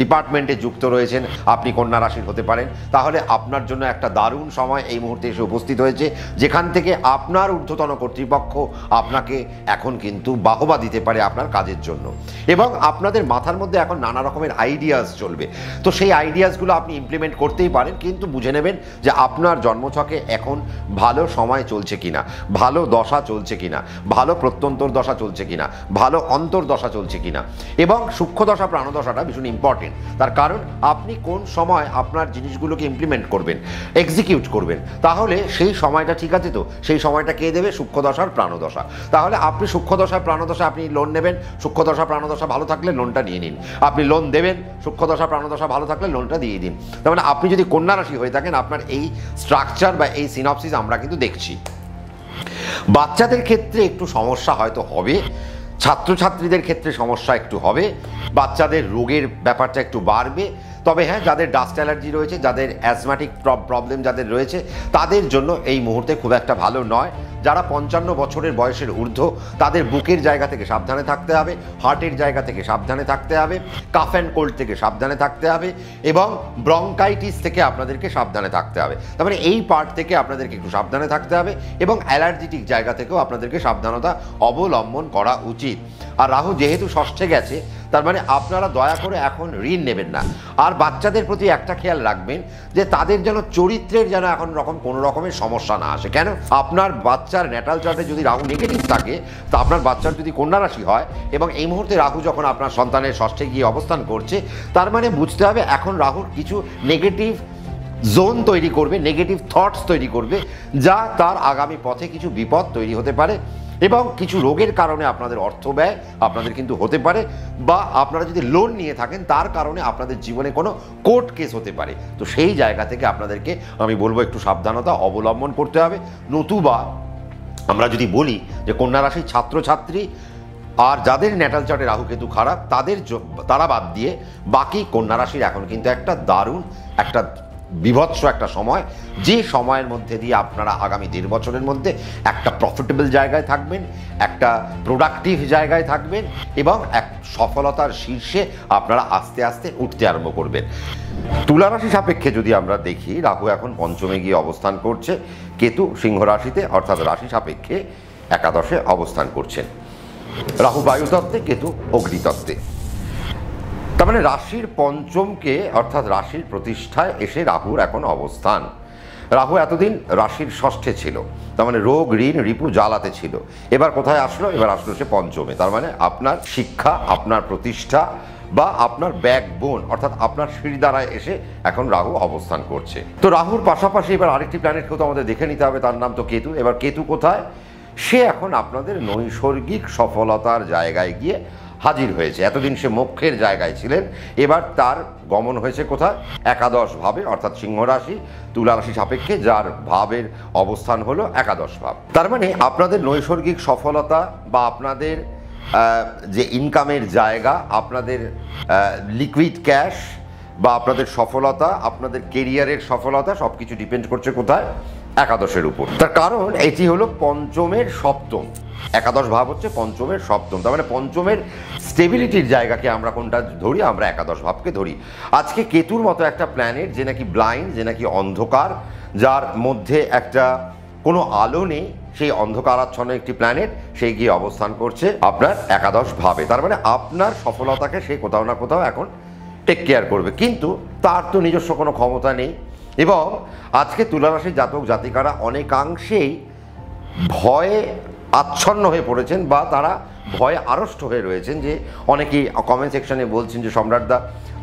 ডিপার্টমেন্টে যুক্ত রয়েছেন আপনি কন্যা রাশির হতে পারেন, তাহলে আপনার জন্য একটা দারুণ সময় এই মুহূর্তে এসে উপস্থিত হয়েছে, যেখান থেকে আপনার ঊর্ধ্বতন কর্তৃপক্ষ আপনাকে এখন কিন্তু বাহবা দিতে পারে আপনার কাজের জন্য। এবং আপনাদের মাথার মধ্যে এখন নানা রকমের আইডিয়াস চলবে, তো সেই আইডিয়াসগুলো আপনি ইমপ্লিমেন্ট করতেই পারেন, কিন্তু বুঝে নেবেন যে আপনার জন্মছকে এখন ভালো সময় চলছে কিনা, ভালো দশা চলছে কিনা, ভালো প্রত্যন্তর দশা চলছে কিনা, ভালো অন্তর্দশা চলছে কিনা। এবং সূক্ষ্ম দশা প্রাণদশাটা ভীষণ ইম্পর্টেন্ট, তার কারণ আপনি কোন সময় আপনার জিনিসগুলোকে ইমপ্লিমেন্ট করবেন, এক্সিকিউট করবেন, তাহলে সেই সময়টা ঠিক আছে। তো সেই সময়টা কে দেবে? সূক্ষ্ম দশার প্রাণদশা। তাহলে আপনি সূক্ষ্ম দশার প্রাণদশা আপনি লোন নেবেন, সূক্ষ্ম দশা প্রাণদশা ভালো থাকলে লোনটা নিয়ে নিন। আপনি লোন দেবেন, সূক্ষ্ম দশা প্রাণদশা ভালো থাকলে লোনটা দিয়ে দিন। তার মানে আপনি যদি কন্যা রাশি হয়ে থাকেন, আপনার এই স্ট্রাকচার বা এই সিনপসিস আমরা কিন্তু দেখছি। বাচ্চাদের ক্ষেত্রে একটু সমস্যা হয়তো হবে, ছাত্রছাত্রীদের ক্ষেত্রে সমস্যা একটু হবে, বাচ্চাদের রোগের ব্যাপারটা একটু বাড়বে। তবে হ্যাঁ, যাদের ডাস্ট অ্যালার্জি রয়েছে, যাদের অ্যাজমাটিক প্রবলেম যাদের রয়েছে, তাদের জন্য এই মুহূর্তে খুব একটা ভালো নয়। যারা 55 বছরের বয়সের ঊর্ধ্ব, তাদের বুকের জায়গা থেকে সাবধানে থাকতে হবে, হার্টের জায়গা থেকে সাবধানে থাকতে হবে, কাফ অ্যান্ড কোল্ড থেকে সাবধানে থাকতে হবে, এবং ব্রঙ্কাইটিস থেকে আপনাদেরকে সাবধানে থাকতে হবে। তার মানে এই পার্ট থেকে আপনাদেরকে একটু সাবধানে থাকতে হবে, এবং অ্যালার্জিটিক জায়গা থেকেও আপনাদেরকে সাবধানতা অবলম্বন করা উচিত। আর রাহু যেহেতু ষষ্ঠে গেছে, তার মানে আপনারা দয়া করে এখন ঋণ নেবেন না। আর বাচ্চাদের প্রতি একটা খেয়াল রাখবেন যে তাদের যেন চরিত্রের যেন এখন কোনো রকমের সমস্যা না আসে। কেন? আপনার বাচ্চার ন্যাটাল চার্টে যদি রাহু নেগেটিভ থাকে, তা আপনার বাচ্চার যদি কন্যা রাশি হয় এবং এই মুহূর্তে রাহু যখন আপনার সন্তানের ষষ্ঠে গিয়ে অবস্থান করছে, তার মানে বুঝতে হবে এখন রাহুর কিছু নেগেটিভ জোন তৈরি করবে, নেগেটিভ থটস তৈরি করবে, যা তার আগামী পথে কিছু বিপদ তৈরি হতে পারে, এবং কিছু রোগের কারণে আপনাদের অর্থ ব্যয় আপনাদের কিন্তু হতে পারে, বা আপনারা যদি লোন নিয়ে থাকেন তার কারণে আপনাদের জীবনে কোনো কোর্ট কেস হতে পারে। তো সেই জায়গা থেকে আপনাদেরকে আমি বলবো একটু সাবধানতা অবলম্বন করতে হবে। নতুবা আমরা যদি বলি যে কন্যা রাশির ছাত্রছাত্রী আর যাদের ন্যাটাল চার্টে রাহু কেতু খারাপ, তারা বাদ দিয়ে বাকি কন্যা রাশির এখন কিন্তু একটা দারুণ একটা বিভৎস একটা সময়, যে সময়ের মধ্যে দিয়ে আপনারা আগামী 1.5 বছরের মধ্যে একটা প্রফিটেবল জায়গায় থাকবেন, একটা প্রোডাক্টিভ জায়গায় থাকবেন, এবং এক সফলতার শীর্ষে আপনারা আস্তে আস্তে উঠতে আরম্ভ করবেন। তুলা রাশি সাপেক্ষে যদি আমরা দেখি, রাহু এখন পঞ্চমে গিয়ে অবস্থান করছে, কেতু সিংহ রাশিতে অর্থাৎ রাশি সাপেক্ষে একাদশে অবস্থান করছেন। রাহু বায়ুতত্ত্বে, কেতু অগ্নিতত্ত্বে। তার মানে রাশির পঞ্চমকে অর্থাৎ রাশির প্রতিষ্ঠায় এসে রাহুর এখন অবস্থান। রাহু এতদিন রাশির ষষ্ঠে ছিল, তার মানে রোগ ঋণ রিপু জ্বালাতে ছিল। এবার কোথায় আসলো? এবার আসলো সে পঞ্চমে। তার মানে আপনার শিক্ষা, আপনার প্রতিষ্ঠা বা আপনার ব্যাকবোন অর্থাৎ আপনার শিরদাঁড়ায় এসে এখন রাহু অবস্থান করছে। তো রাহুর পাশাপাশি এবার আরেকটি প্ল্যানেটকেও তো আমাদের দেখে নিতে হবে, তার নাম তো কেতু। এবার কেতু কোথায়? সে এখন আপনাদের নৈসর্গিক সফলতার জায়গায় গিয়ে হাজির হয়েছে। এতদিন সে মোক্ষের জায়গায় ছিলেন, এবার তার গমন হয়েছে কোথায়? একাদশ ভাবে অর্থাৎ সিংহ রাশি তুলা রাশি সাপেক্ষে, যার ভাবের অবস্থান হলো একাদশ ভাব। তার মানে আপনাদের নৈসর্গিক সফলতা বা আপনাদের যে ইনকামের জায়গা, আপনাদের লিকুইড ক্যাশ বা আপনাদের সফলতা, আপনাদের কেরিয়ারের সফলতা সব কিছু ডিপেন্ড করছে কোথায়? একাদশের উপর। তার কারণ এটি হলো পঞ্চমের সপ্তম, একাদশ ভাব হচ্ছে পঞ্চমের সপ্তম। তার মানে পঞ্চমের স্টেবিলিটির জায়গাকে আমরা কোনটা ধরি? আমরা একাদশ ভাবকে ধরি। আজকে কেতুর মতো একটা প্ল্যানেট যে নাকি ব্লাইন্ড, যে নাকি অন্ধকার, যার মধ্যে একটা কোনো আলো নেই, সেই অন্ধকারাচ্ছন্ন একটি প্ল্যানেট সে গিয়ে অবস্থান করছে আপনার একাদশ ভাবে। তার মানে আপনার সফলতাকে সে কোথাও না কোথাও এখন টেক কেয়ার করবে, কিন্তু তার তো নিজস্ব কোনো ক্ষমতা নেই। এবং আজকে তুলা রাশির জাতক জাতিকারা অনেকাংশেই ভয়ে আচ্ছন্ন হয়ে পড়েছেন, বা তারা ভয়ে আড়ষ্ট হয়ে রয়েছেন। যে অনেকেই কমেন্ট সেকশনে বলছেন যে সম্রাটদা,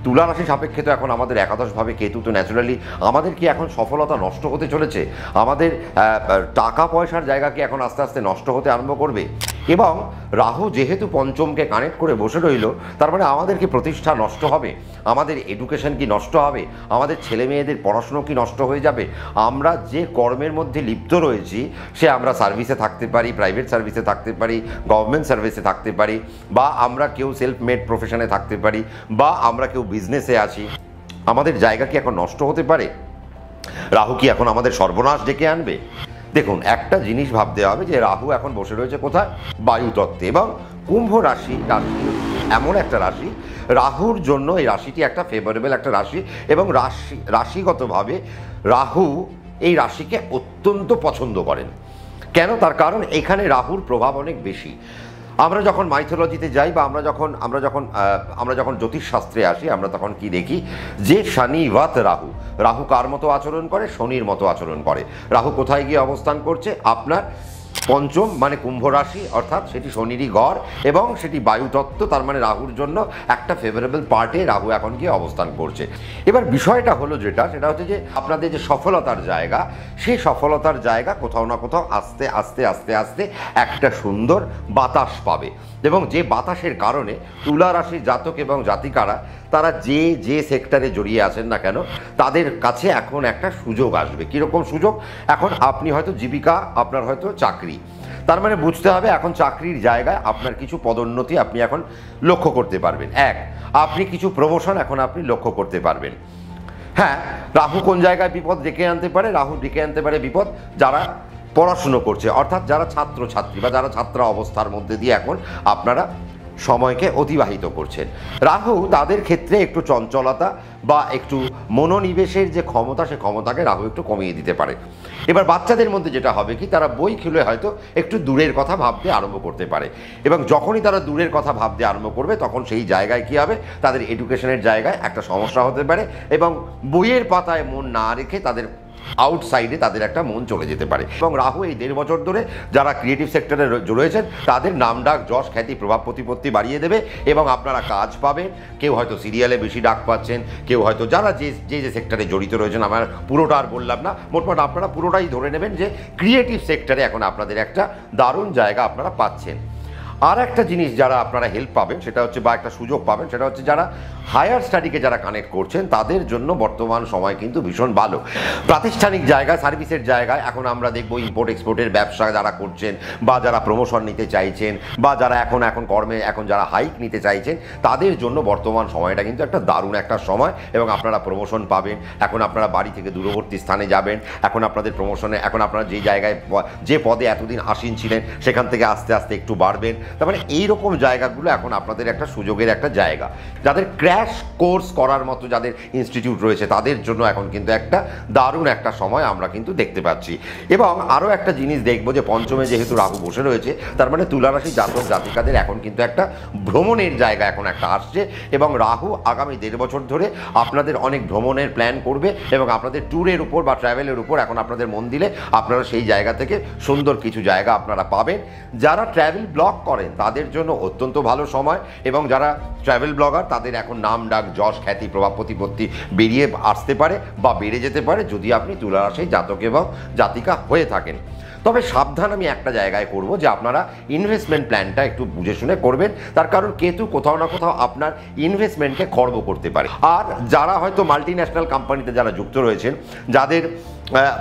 তুলা রাশি সাপেক্ষে তো এখন আমাদের একাদশভাবে কেতু, তো ন্যাচুরালি আমাদের কি এখন সফলতা নষ্ট হতে চলেছে? আমাদের টাকা পয়সার জায়গা কি এখন আস্তে আস্তে নষ্ট হতে আরম্ভ করবে? এবং রাহু যেহেতু পঞ্চমকে কানেক্ট করে বসে রইল, তার মানে আমাদের কি প্রতিষ্ঠা নষ্ট হবে? আমাদের এডুকেশন কি নষ্ট হবে? আমাদের ছেলে মেয়েদের পড়াশুনো কি নষ্ট হয়ে যাবে? আমরা যে কর্মের মধ্যে লিপ্ত রয়েছি, সে আমরা সার্ভিসে থাকতে পারি, প্রাইভেট সার্ভিসে থাকতে পারি, গভর্নমেন্ট সার্ভিসে থাকতে পারি, বা আমরা কেউ সেলফ মেড প্রফেশনে থাকতে পারি, বা আমরা কেউ বিজনেসে আছি, আমাদের জায়গা কি এখন নষ্ট হতে পারে? রাহু কি এখন আমাদের সর্বনাশ ডেকে আনবে? দেখুন, একটা জিনিস ভাবতে হবে যে রাহু এখন বসে রয়েছে কোথায়? বায়ুতত্ত্বে। এবং কুম্ভ রাশি এমন একটা রাশি, রাহুর জন্য এই রাশিটি একটা ফেভারেবল একটা রাশি, এবং রাশিগতভাবে রাহু এই রাশিকে অত্যন্ত পছন্দ করেন। কেন? তার কারণ এখানে রাহুর প্রভাব অনেক বেশি। আমরা যখন মাইথোলজিতে যাই বা আমরা যখন জ্যোতিষশাস্ত্রে আসি, আমরা তখন কি দেখি যে শনিবাত রাহু, রাহু কার মতো আচরণ করে? শনির মতো আচরণ করে। রাহু কোথায় গিয়ে অবস্থান করছে? আপনার পঞ্চম, মানে কুম্ভ রাশি, অর্থাৎ সেটি শনিরই গড় এবং সেটি বায়ুতত্ত্ব। তার মানে রাহুর জন্য একটা ফেভারেবল পার্টে রাহু এখন গিয়ে অবস্থান করছে। এবার বিষয়টা হলো সেটা হচ্ছে যে আপনাদের যে সফলতার জায়গা, সেই সফলতার জায়গা কোথাও না কোথাও আস্তে আস্তে আস্তে আস্তে একটা সুন্দর বাতাস পাবে, এবং যে বাতাসের কারণে তুলা রাশির জাতক এবং জাতিকারা তারা যে সেক্টরে জড়িয়ে আছেন না কেন, তাদের কাছে এখন একটা সুযোগ আসবে। কীরকম সুযোগ? এখন আপনি হয়তো জীবিকা, আপনার হয়তো চাকরি, তার মানে বুঝতে হবে এখন চাকরির জায়গায় আপনার কিছু পদোন্নতি আপনি এখন লক্ষ্য করতে পারবেন। আপনি কিছু প্রমোশন এখন আপনি লক্ষ্য করতে পারবেন। হ্যাঁ, রাহু কোন জায়গায় বিপদ ডেকে আনতে পারে? রাহু ডেকে আনতে পারে বিপদ যারা পড়াশুনো করছে, অর্থাৎ যারা ছাত্রছাত্রী বা যারা ছাত্র অবস্থার মধ্যে দিয়ে এখন আপনারা সময়কে অতিবাহিত করছেন। রাহু তাদের ক্ষেত্রে একটু চঞ্চলতা বা একটু মনোনিবেশের যে ক্ষমতা, সে ক্ষমতাকে রাহু একটু কমিয়ে দিতে পারে। এবার বাচ্চাদের মধ্যে যেটা হবে কি, তারা বই খুলে হয়তো একটু দূরের কথা ভাবতে আরম্ভ করতে পারে, এবং যখনই তারা দূরের কথা ভাবতে আরম্ভ করবে তখন সেই জায়গায় কি হবে, তাদের এডুকেশনের জায়গায় একটা সমস্যা হতে পারে, এবং বইয়ের পাতায় মন না রেখে তাদের আউটসাইডে তাদের একটা মন চলে যেতে পারে। এবং রাহু এই 1.5 বছর ধরে যারা ক্রিয়েটিভ সেক্টরে রয়েছেন তাদের নামডাক, যশ, খ্যাতি, প্রভাব প্রতিপত্তি বাড়িয়ে দেবে, এবং আপনারা কাজ পাবেন। কেউ হয়তো সিরিয়ালে বেশি ডাক পাচ্ছেন, কেউ হয়তো যারা যে সেক্টরে জড়িত রয়েছেন, আমার পুরোটা আর বললাম না, মোটমাট আপনারা পুরোটাই ধরে নেবেন যে ক্রিয়েটিভ সেক্টরে এখন আপনাদের একটা দারুণ জায়গা আপনারা পাচ্ছেন। আর একটা জিনিস যারা আপনারা হেল্প পাবেন সেটা হচ্ছে, বা একটা সুযোগ পাবেন, সেটা হচ্ছে যারা হায়ার স্টাডিকে যারা কানেক্ট করছেন তাদের জন্য বর্তমান সময় কিন্তু ভীষণ ভালো। প্রাতিষ্ঠানিক জায়গায়, সার্ভিসের জায়গায় এখন আমরা দেখব ইম্পোর্ট এক্সপোর্টের ব্যবসা যারা করছেন, বা যারা প্রমোশন নিতে চাইছেন, বা যারা এখন কর্মে যারা হাইক নিতে চাইছেন, তাদের জন্য বর্তমান সময়টা কিন্তু একটা দারুণ একটা সময়, এবং আপনারা প্রমোশন পাবেন। এখন আপনারা বাড়ি থেকে দূরবর্তী স্থানে যাবেন, এখন আপনাদের প্রমোশনে, এখন আপনারা যে জায়গায় যে পদে এতদিন আসীন ছিলেন সেখান থেকে আস্তে আস্তে একটু বাড়বেন। তার মানে এইরকম জায়গাগুলো এখন আপনাদের একটা সুযোগের একটা জায়গা। যাদের ক্র্যাশ কোর্স করার মতো যাদের ইনস্টিটিউট রয়েছে তাদের জন্য এখন কিন্তু একটা দারুণ একটা সময় আমরা কিন্তু দেখতে পাচ্ছি। এবং আরও একটা জিনিস দেখবো যে পঞ্চমে যেহেতু রাহু বসে রয়েছে, তার মানে তুলা রাশি জাতক জাতিকাদের এখন কিন্তু একটা ভ্রমণের জায়গা এখন একটা আসছে, এবং রাহু আগামী 1.5 বছর ধরে আপনাদের অনেক ভ্রমণের প্ল্যান করবে, এবং আপনাদের ট্যুরের উপর বা ট্রাভেলের উপর এখন আপনাদের মন দিলে আপনারা সেই জায়গা থেকে সুন্দর কিছু জায়গা আপনারা পাবেন। যারা ট্রাভেল ব্লগ করেন তাদের জন্য অত্যন্ত ভালো সময়, এবং যারা ট্রাভেল ব্লগার তাদের এখন নাম ডাক, যশ, খ্যাতি, প্রভাব প্রতিপত্তি বেরিয়ে আসতে পারে বা বেড়ে যেতে পারে যদি আপনি তুলা রাশির জাতক এবং জাতিকা হয়ে থাকেন। তবে সাবধান আমি একটা জায়গায় করব যে আপনারা ইনভেস্টমেন্ট প্ল্যানটা একটু বুঝে শুনে করবেন, তার কারণ কেতু কোথাও না কোথাও আপনার ইনভেস্টমেন্টকে খর্ব করতে পারে। আর যারা হয়তো মাল্টি ন্যাশনাল কোম্পানিতে যারা যুক্ত রয়েছেন, যাদের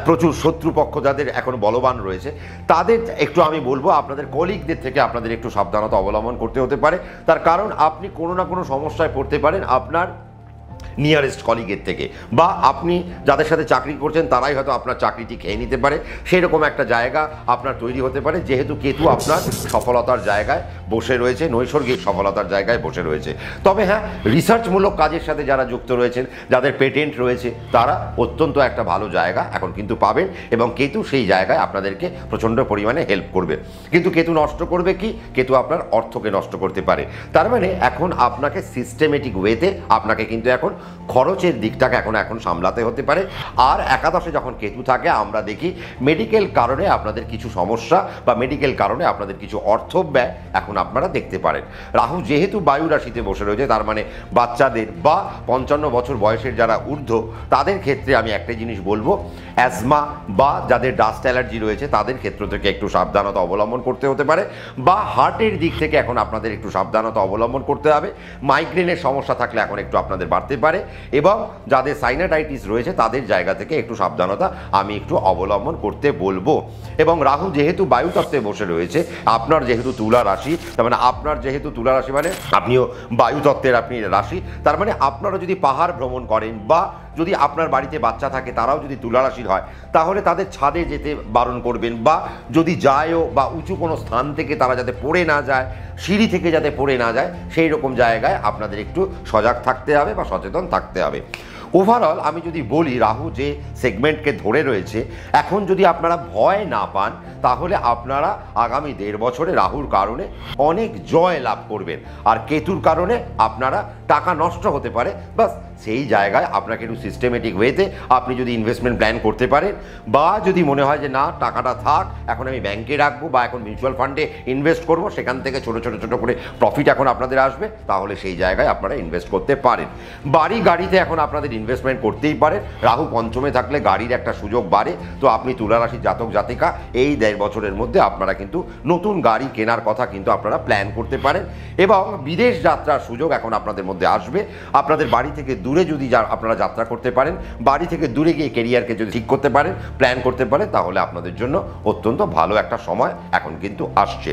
প্রচুর শত্রুপক্ষ যাদের এখন বলবান রয়েছে, তাদের একটু আমি বলবো আপনাদের কলিগদের থেকে আপনাদের একটু সাবধানতা অবলম্বন করতে হতে পারে। তার কারণ আপনি কোনো না কোনো সমস্যায় পড়তে পারেন আপনার নিয়ারেস্ট কলিগের থেকে, বা আপনি যাদের সাথে চাকরি করছেন তারাই হয়তো আপনার চাকরিটি খেয়ে নিতে পারে, সেই রকম একটা জায়গা আপনার তৈরি হতে পারে, যেহেতু কেতু আপনার সফলতার জায়গায় বসে রয়েছে, নৈসর্গিক সফলতার জায়গায় বসে রয়েছে। তবে হ্যাঁ, রিসার্চমূলক কাজের সাথে যারা যুক্ত রয়েছেন, যাদের পেটেন্ট রয়েছে, তারা অত্যন্ত একটা ভালো জায়গা এখন কিন্তু পাবেন, এবং কেতু সেই জায়গায় আপনাদেরকে প্রচণ্ড পরিমাণে হেল্প করবে। কিন্তু কেতু নষ্ট করবে কি? কেতু আপনার অর্থকে নষ্ট করতে পারে। তার মানে এখন আপনাকে সিস্টেমেটিক ওয়েতে আপনাকে কিন্তু এখন খরচের দিকটাকে এখন সামলাতে হতে পারে। আর একাদশে যখন কেতু থাকে আমরা দেখি মেডিকেল কারণে আপনাদের কিছু সমস্যা বা মেডিকেল কারণে আপনাদের কিছু অর্থ ব্যয় এখন আপনারা দেখতে পারেন। রাহু যেহেতু বায়ু রাশিতে বসে রয়েছে, তার মানে বাচ্চাদের বা 55 বছর বয়সের যারা ঊর্ধ্ব তাদের ক্ষেত্রে আমি একটা জিনিস বলবো, অ্যাজমা বা যাদের ডাস্ট অ্যালার্জি রয়েছে তাদের ক্ষেত্র থেকে একটু সাবধানতা অবলম্বন করতে হতে পারে, বা হার্টের দিক থেকে এখন আপনাদের একটু সাবধানতা অবলম্বন করতে হবে। মাইগ্রেনের সমস্যা থাকলে এখন একটু আপনাদের বাড়তে পারে, এবং যাদের সাইনাটাইটিস রয়েছে তাদের জায়গা থেকে একটু সাবধানতা আমি একটু অবলম্বন করতে বলবো। এবং রাহু যেহেতু বায়ুতত্ত্বে বসে রয়েছে, আপনার যেহেতু তুলা রাশি, তার মানে আপনার যেহেতু তুলা রাশি মানে আপনিও বায়ুতত্ত্বের আপনি রাশি, তার মানে আপনারা যদি পাহাড় ভ্রমণ করেন বা যদি আপনার বাড়িতে বাচ্চা থাকে তারাও যদি তুলা রাশির হয় তাহলে তাদের ছাদে যেতে বারণ করবেন, বা যদি যায়ও বা উঁচু কোনো স্থান থেকে তারা যাতে পড়ে না যায়, সিঁড়ি থেকে যাতে পড়ে না যায়, সেই রকম জায়গায় আপনাদের একটু সজাগ থাকতে হবে বা সচেতন থাকতে হবে। ওভারঅল আমি যদি বলি, রাহু যে সেগমেন্টকে ধরে রয়েছে, এখন যদি আপনারা ভয় না পান তাহলে আপনারা আগামী 1.5 বছরে রাহুর কারণে অনেক জয় লাভ করবেন, আর কেতুর কারণে আপনারা টাকা নষ্ট হতে পারে। বাস সেই জায়গায় আপনাকে একটু সিস্টেমেটিক ওয়েতে আপনি যদি ইনভেস্টমেন্ট প্ল্যান করতে পারেন, বা যদি মনে হয় যে না টাকাটা থাক, এখন আমি ব্যাংকে রাখবো বা এখন মিউচুয়াল ফান্ডে ইনভেস্ট করব, সেখান থেকে ছোট ছোট ছোট করে প্রফিট এখন আপনাদের আসবে, তাহলে সেই জায়গায় আপনারা ইনভেস্ট করতে পারেন। বাড়ি গাড়িতে এখন আপনাদের ইনভেস্টমেন্ট করতেই পারেন। রাহু পঞ্চমে থাকলে গাড়ির একটা সুযোগ বাড়ে, তো আপনি তুলা রাশির জাতক জাতিকা এই 1.5 বছরের মধ্যে আপনারা কিন্তু নতুন গাড়ি কেনার কথা কিন্তু আপনারা প্ল্যান করতে পারেন, এবং বিদেশ যাত্রার সুযোগ এখন আপনাদের মধ্যে আসবে। আপনাদের বাড়ি থেকে দূরে যদি আপনারা যাত্রা করতে পারেন, বাড়ি থেকে দূরে গিয়ে কেরিয়ারকে যদি ঠিক করতে পারেন, প্ল্যান করতে পারেন, তাহলে আপনাদের জন্য অত্যন্ত ভালো একটা সময় এখন কিন্তু আসছে।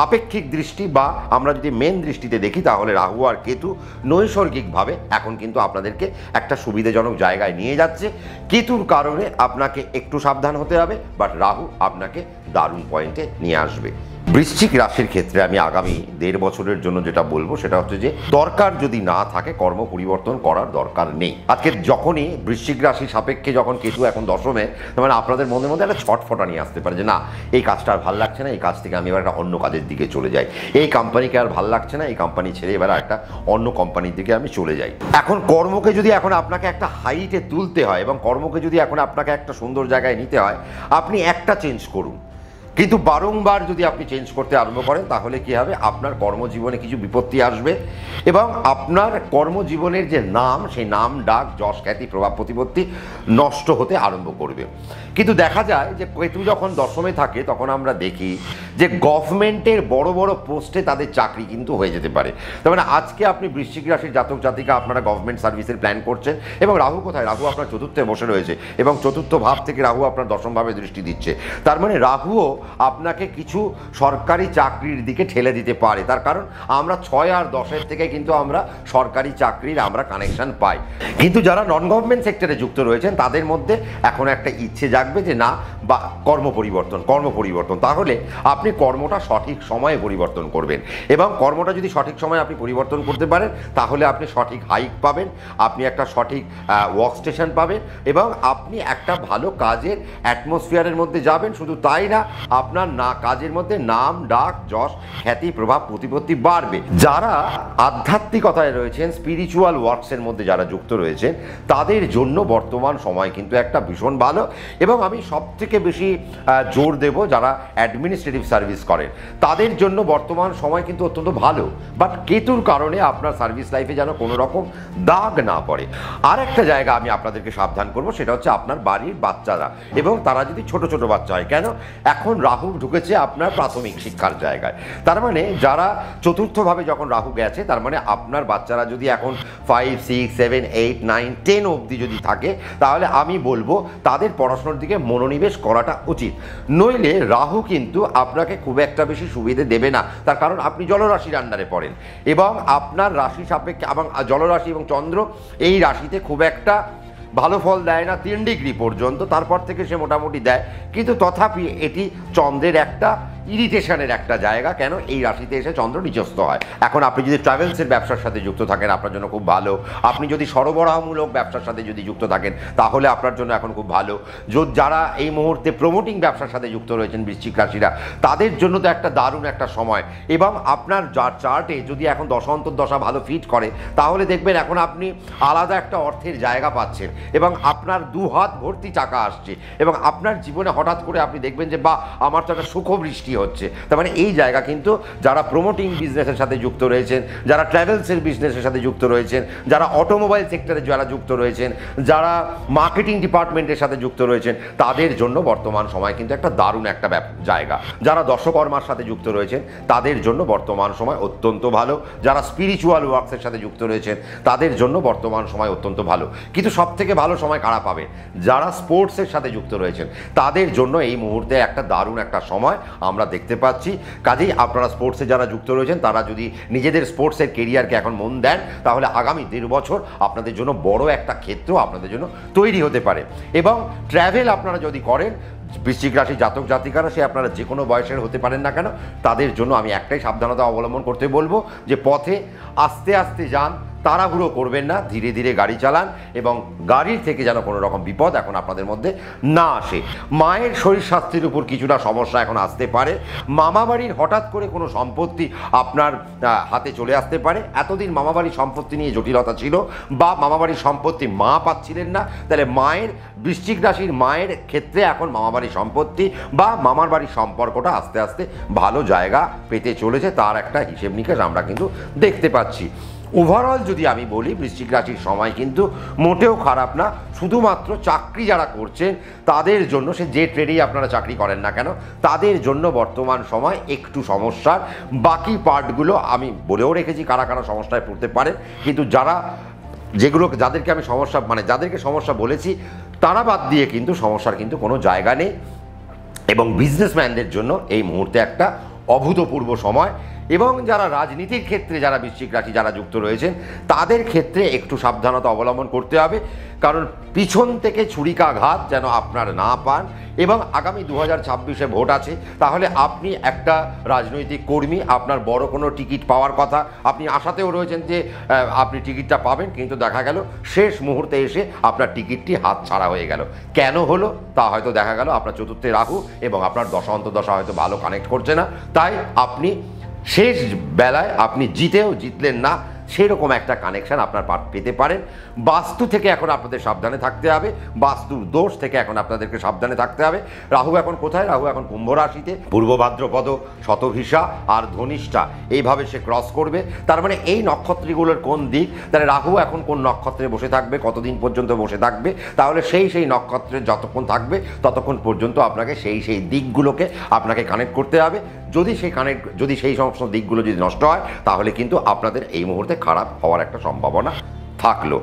আপেক্ষিক দৃষ্টি বা আমরা যদি মেন দৃষ্টিতে দেখি তাহলে রাহু আর কেতু নৈসর্গিকভাবে এখন কিন্তু আপনাদেরকে একটা সুবিধাজনক জায়গায় নিয়ে যাচ্ছে। কেতুর কারণে আপনাকে একটু সাবধান হতে হবে, বাট রাহু আপনাকে দারুণ পয়েন্টে নিয়ে আসবে। বৃশ্চিক রাশির ক্ষেত্রে আমি আগামী 1.5 বছরের জন্য যেটা বলবো সেটা হচ্ছে যে দরকার যদি না থাকে কর্ম পরিবর্তন করার দরকার নেই। আজকে যখনই বৃশ্চিক রাশি সাপেক্ষে যখন কেতু এখন দশমে, মানে আপনাদের মনের মধ্যে একটা ছটফটা নিয়ে আসতে পারে যে না এই কাজটা আর ভাল লাগছে না, এই কাজ থেকে আমি এবার একটা অন্য কাজের দিকে চলে যাই, এই কোম্পানিকে আর ভাল লাগছে না, এই কোম্পানি ছেড়ে এবার একটা অন্য কোম্পানির দিকে আমি চলে যাই। এখন কর্মকে যদি এখন আপনাকে একটা হাইটে তুলতে হয় এবং কর্মকে যদি এখন আপনাকে একটা সুন্দর জায়গায় নিতে হয়, আপনি একটা চেঞ্জ করুন, কিন্তু বারংবার যদি আপনি চেঞ্জ করতে আরম্ভ করেন তাহলে কি হবে, আপনার কর্মজীবনে কিছু বিপত্তি আসবে এবং আপনার কর্মজীবনের যে নাম, সেই নাম ডাক যশ খ্যাতি প্রভাব প্রতিপত্তি নষ্ট হতে আরম্ভ করবে। কিন্তু দেখা যায় যে কেতু যখন দশমে থাকে তখন আমরা দেখি যে গভর্নমেন্টের বড় বড় পোস্টে তাদের চাকরি কিন্তু হয়ে যেতে পারে। তার মানে আজকে আপনি বৃশ্চিক রাশির জাতক জাতিকা আপনারা গভর্নমেন্ট সার্ভিসের প্ল্যান করছেন, এবং রাহু কোথায়, রাহু আপনার চতুর্থে বসে রয়েছে এবং চতুর্থ ভাব থেকে রাহু আপনার দশমভাবে দৃষ্টি দিচ্ছে। তার মানে রাহুও আপনাকে কিছু সরকারি চাকরির দিকে ঠেলে দিতে পারে। তার কারণ আমরা 6 আর 10-এর থেকে কিন্তু আমরা সরকারি চাকরির আমরা কানেকশন পাই, কিন্তু যারা নন গভর্নমেন্ট সেক্টরে যুক্ত রয়েছেন তাদের মধ্যে এখন একটা ইচ্ছে জাগবে যে না বা কর্ম পরিবর্তন, তাহলে আপনি কর্মটা সঠিক সময়ে পরিবর্তন করবেন, এবং কর্মটা যদি সঠিক সময়ে আপনি পরিবর্তন করতে পারেন তাহলে আপনি সঠিক হাইক পাবেন, আপনি একটা সঠিক ওয়ার্ক স্টেশন পাবেন, এবং আপনি একটা ভালো কাজের অ্যাটমসফিয়ারের মধ্যে যাবেন। শুধু তাই না, আপনার কাজের মধ্যে নাম ডাক যশ খ্যাতি প্রভাব প্রতিপত্তি বাড়বে। যারা আধ্যাত্মিকতায় রয়েছেন, স্পিরিচুয়াল ওয়ার্কসের মধ্যে যারা যুক্ত রয়েছেন, তাদের জন্য বর্তমান সময় কিন্তু একটা ভীষণ ভালো। এবং আমি সবথেকে বেশি জোর দেব যারা অ্যাডমিনিস্ট্রেটিভ সার্ভিস করেন তাদের জন্য বর্তমান সময় কিন্তু অত্যন্ত ভালো, বাট কেতুর কারণে আপনার সার্ভিস লাইফে যেন কোনো রকম দাগ না পড়ে। আর একটা জায়গা আমি আপনাদেরকে সাবধান করব, সেটা হচ্ছে আপনার বাড়ির বাচ্চারা, এবং তারা যদি ছোট ছোট বাচ্চা হয়। কেন, এখন রাহু ঢুকেছে আপনার প্রাথমিক শিক্ষার জায়গায়। তার মানে যারা চতুর্থভাবে যখন রাহু গেছে, তার মানে আপনার বাচ্চারা যদি এখন 5, 6, 7, 8, 9, 10 অবধি যদি থাকে, তাহলে আমি বলবো তাদের পড়াশোনার দিকে মনোনিবেশ করাটা উচিত। নইলে রাহু কিন্তু আপনাকে খুব একটা বেশি সুবিধে দেবে না, তার কারণ আপনি জলরাশির আন্ডারে পড়েন, এবং আপনার রাশি সাপেক্ষে এবং জলরাশি এবং চন্দ্র এই রাশিতে খুব একটা ভালো ফল দেয় না 3 ডিগ্রি পর্যন্ত, তারপর থেকে সে মোটামুটি দেয়, কিন্তু তথাপি এটি চন্দ্রের একটা ইরিটেশনের একটা জায়গা। কেন, এই রাশিতে এসে চন্দ্র নিচস্থ হয়। এখন আপনি যদি ট্রাভেলসের ব্যবসার সাথে যুক্ত থাকেন আপনার জন্য খুব ভালো, আপনি যদি সরবরাহমূলক ব্যবসার সাথে যদি যুক্ত থাকেন তাহলে আপনার জন্য এখন খুব ভালো। যারা এই মুহূর্তে প্রমোটিং ব্যবসার সাথে যুক্ত রয়েছেন বৃশ্চিক রাশিরা, তাদের জন্য তো একটা দারুণ একটা সময়। এবং আপনার চার্টে যদি এখন দশা অন্তর্দশা ভালো ফিট করে তাহলে দেখবেন এখন আপনি আলাদা একটা অর্থের জায়গা পাচ্ছেন, এবং আপনার 2 হাত ভর্তি টাকা আসছে, এবং আপনার জীবনে হঠাৎ করে আপনি দেখবেন যে বা আমার তো একটা সুখবৃষ্টি হচ্ছে। তার মানে এই জায়গা কিন্তু যারা প্রমোটিং বিজনেসের সাথে যুক্ত রয়েছেন, যারা ট্রাভেলসের বিজনেসের সাথে যুক্ত রয়েছেন, যারা অটোমোবাইল সেক্টরে যারা যুক্ত রয়েছেন, যারা মার্কেটিং ডিপার্টমেন্টের সাথে যুক্ত রয়েছেন, তাদের জন্য বর্তমান সময় কিন্তু একটা দারুণ একটা জায়গা। যারা দশকর্মার সাথে যুক্ত রয়েছেন তাদের জন্য বর্তমান সময় অত্যন্ত ভালো। যারা স্পিরিচুয়াল ওয়ার্কসের সাথে যুক্ত রয়েছেন তাদের জন্য বর্তমান সময় অত্যন্ত ভালো। কিন্তু সবথেকে ভালো সময় কারা পাবে, যারা স্পোর্টসের সাথে যুক্ত রয়েছেন তাদের জন্য এই মুহূর্তে একটা দারুণ একটা সময় আমরা আমরা দেখতে পাচ্ছি। কাজেই আপনারা স্পোর্টসে যারা যুক্ত রয়েছেন তারা যদি নিজেদের স্পোর্টসের কেরিয়ারকে এখন মন দেন তাহলে আগামী 1.5 বছর আপনাদের জন্য বড় একটা ক্ষেত্র আপনাদের জন্য তৈরি হতে পারে। এবং ট্র্যাভেল আপনারা যদি করেন, বৃশ্চিক রাশি জাতক জাতিকারা সে আপনারা যে কোনো বয়সের হতে পারেন না কেন, তাদের জন্য আমি একটাই সাবধানতা অবলম্বন করতে বলবো যে পথে আস্তে আস্তে যান, তাড়াহুড়ো করবেন না, ধীরে ধীরে গাড়ি চালান এবং গাড়ির থেকে যেন কোনো রকম বিপদ এখন আপনাদের মধ্যে না আসে। মায়ের শরীর স্বাস্থ্যের উপর কিছুটা সমস্যা এখন আসতে পারে। মামাবাড়ির হঠাৎ করে কোনো সম্পত্তি আপনার হাতে চলে আসতে পারে। এতদিন মামাবাড়ির সম্পত্তি নিয়ে জটিলতা ছিল বা মামাবাড়ির সম্পত্তি মা পাচ্ছিলেন না, তাহলে মায়ের, বৃশ্চিক রাশির মায়ের ক্ষেত্রে এখন মামাবাড়ির সম্পত্তি বা মামার বাড়ির সম্পর্কটা আস্তে আস্তে ভালো জায়গা পেতে চলেছে, তার একটা হিসেব নিকেশ আমরা কিন্তু দেখতে পাচ্ছি। ওভারঅল যদি আমি বলি, বৃশ্চিক রাশির সময় কিন্তু মোটেও খারাপ না। শুধুমাত্র চাকরি যারা করছেন তাদের জন্য, সে যে ট্রেডেই আপনারা চাকরি করেন না কেন, তাদের জন্য বর্তমান সময় একটু সমস্যার। বাকি পার্টগুলো আমি বলেও রেখেছি কারা কারা সমস্যায় পড়তে পারেন, কিন্তু যাদেরকে আমি যাদেরকে সমস্যা বলেছি তারা বাদ দিয়ে কিন্তু সমস্যার কিন্তু কোনো জায়গা নেই। এবং বিজনেসম্যানদের জন্য এই মুহূর্তে একটা অভূতপূর্ব সময়। এবং যারা রাজনীতির ক্ষেত্রে যারা বৃশ্চিক রাশি যারা যুক্ত রয়েছেন তাদের ক্ষেত্রে একটু সাবধানতা অবলম্বন করতে হবে, কারণ পিছন থেকে ছুরিকাঘাত যেন আপনার না পান। এবং আগামী 2026-এ ভোট আছে, তাহলে আপনি একটা রাজনৈতিক কর্মী, আপনার বড় কোনো টিকিট পাওয়ার কথা, আপনি আশাতেও রয়েছেন যে আপনি টিকিটটা পাবেন, কিন্তু দেখা গেল শেষ মুহূর্তে এসে আপনার টিকিটটি হাত ছাড়া হয়ে গেল। কেন হলো তা হয়তো দেখা গেল আপনার চতুর্থে রাহু এবং আপনার দশা অন্তর্দশা হয়তো ভালো কানেক্ট করছে না, তাই আপনি শেষ বেলায় আপনি জিতলেন না, সেরকম একটা কানেকশন আপনার পেতে পারেন। বাস্তু থেকে এখন আপনাদের সাবধানে থাকতে হবে, বাস্তুর দোষ থেকে এখন আপনাদেরকে সাবধানে থাকতে হবে। রাহু এখন কোথায়? রাহু এখন কুম্ভ রাশিতে, পূর্ব ভাদ্রপদ, শতভিষা আর ধনিষ্ঠা এইভাবে সে ক্রস করবে। তার মানে এই নক্ষত্রগুলোর কোন দিক, তাহলে রাহু এখন কোন নক্ষত্রে বসে থাকবে, কতদিন পর্যন্ত বসে থাকবে, তাহলে সেই নক্ষত্রে যতক্ষণ থাকবে ততক্ষণ পর্যন্ত আপনাকে সেই দিকগুলোকে আপনাকে কানেক্ট করতে হবে। যদি সেই সমস্ত দিকগুলো যদি নষ্ট হয় তাহলে কিন্তু আপনাদের এই মুহূর্তে খারাপ হওয়ার একটা সম্ভাবনা থাকলো।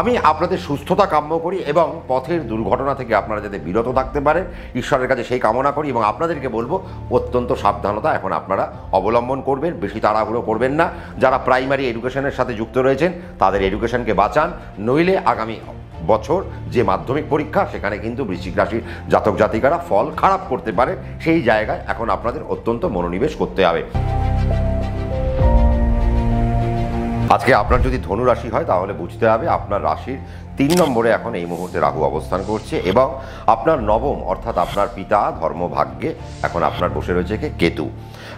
আমি আপনাদের সুস্থতা কাম্য করি এবং পথের দুর্ঘটনা থেকে আপনারা যাতে বিরত থাকতে পারেন ঈশ্বরের কাছে সেই কামনা করি। এবং আপনাদেরকে বলবো অত্যন্ত সাবধানতা এখন আপনারা অবলম্বন করবেন, বেশি তাড়াহুড়ো করবেন না। যারা প্রাইমারি এডুকেশনের সাথে যুক্ত রয়েছেন তাদের এডুকেশনকে বাঁচান, নইলে আগামী বছর যে মাধ্যমিক পরীক্ষা সেখানে কিন্তু বৃশ্চিক রাশির জাতক জাতিকারা ফল খারাপ করতে পারে। সেই জায়গায় এখন আপনাদের অত্যন্ত মনোনিবেশ করতে হবে। আজকে আপনার যদি ধনু রাশি হয় তাহলে বুঝতে হবে আপনার রাশির 3 নম্বরে এখন এই মুহূর্তে রাহু অবস্থান করছে এবং আপনার নবম অর্থাৎ আপনার পিতা ধর্মভাগ্যে এখন আপনার বসে রয়েছে কেতু।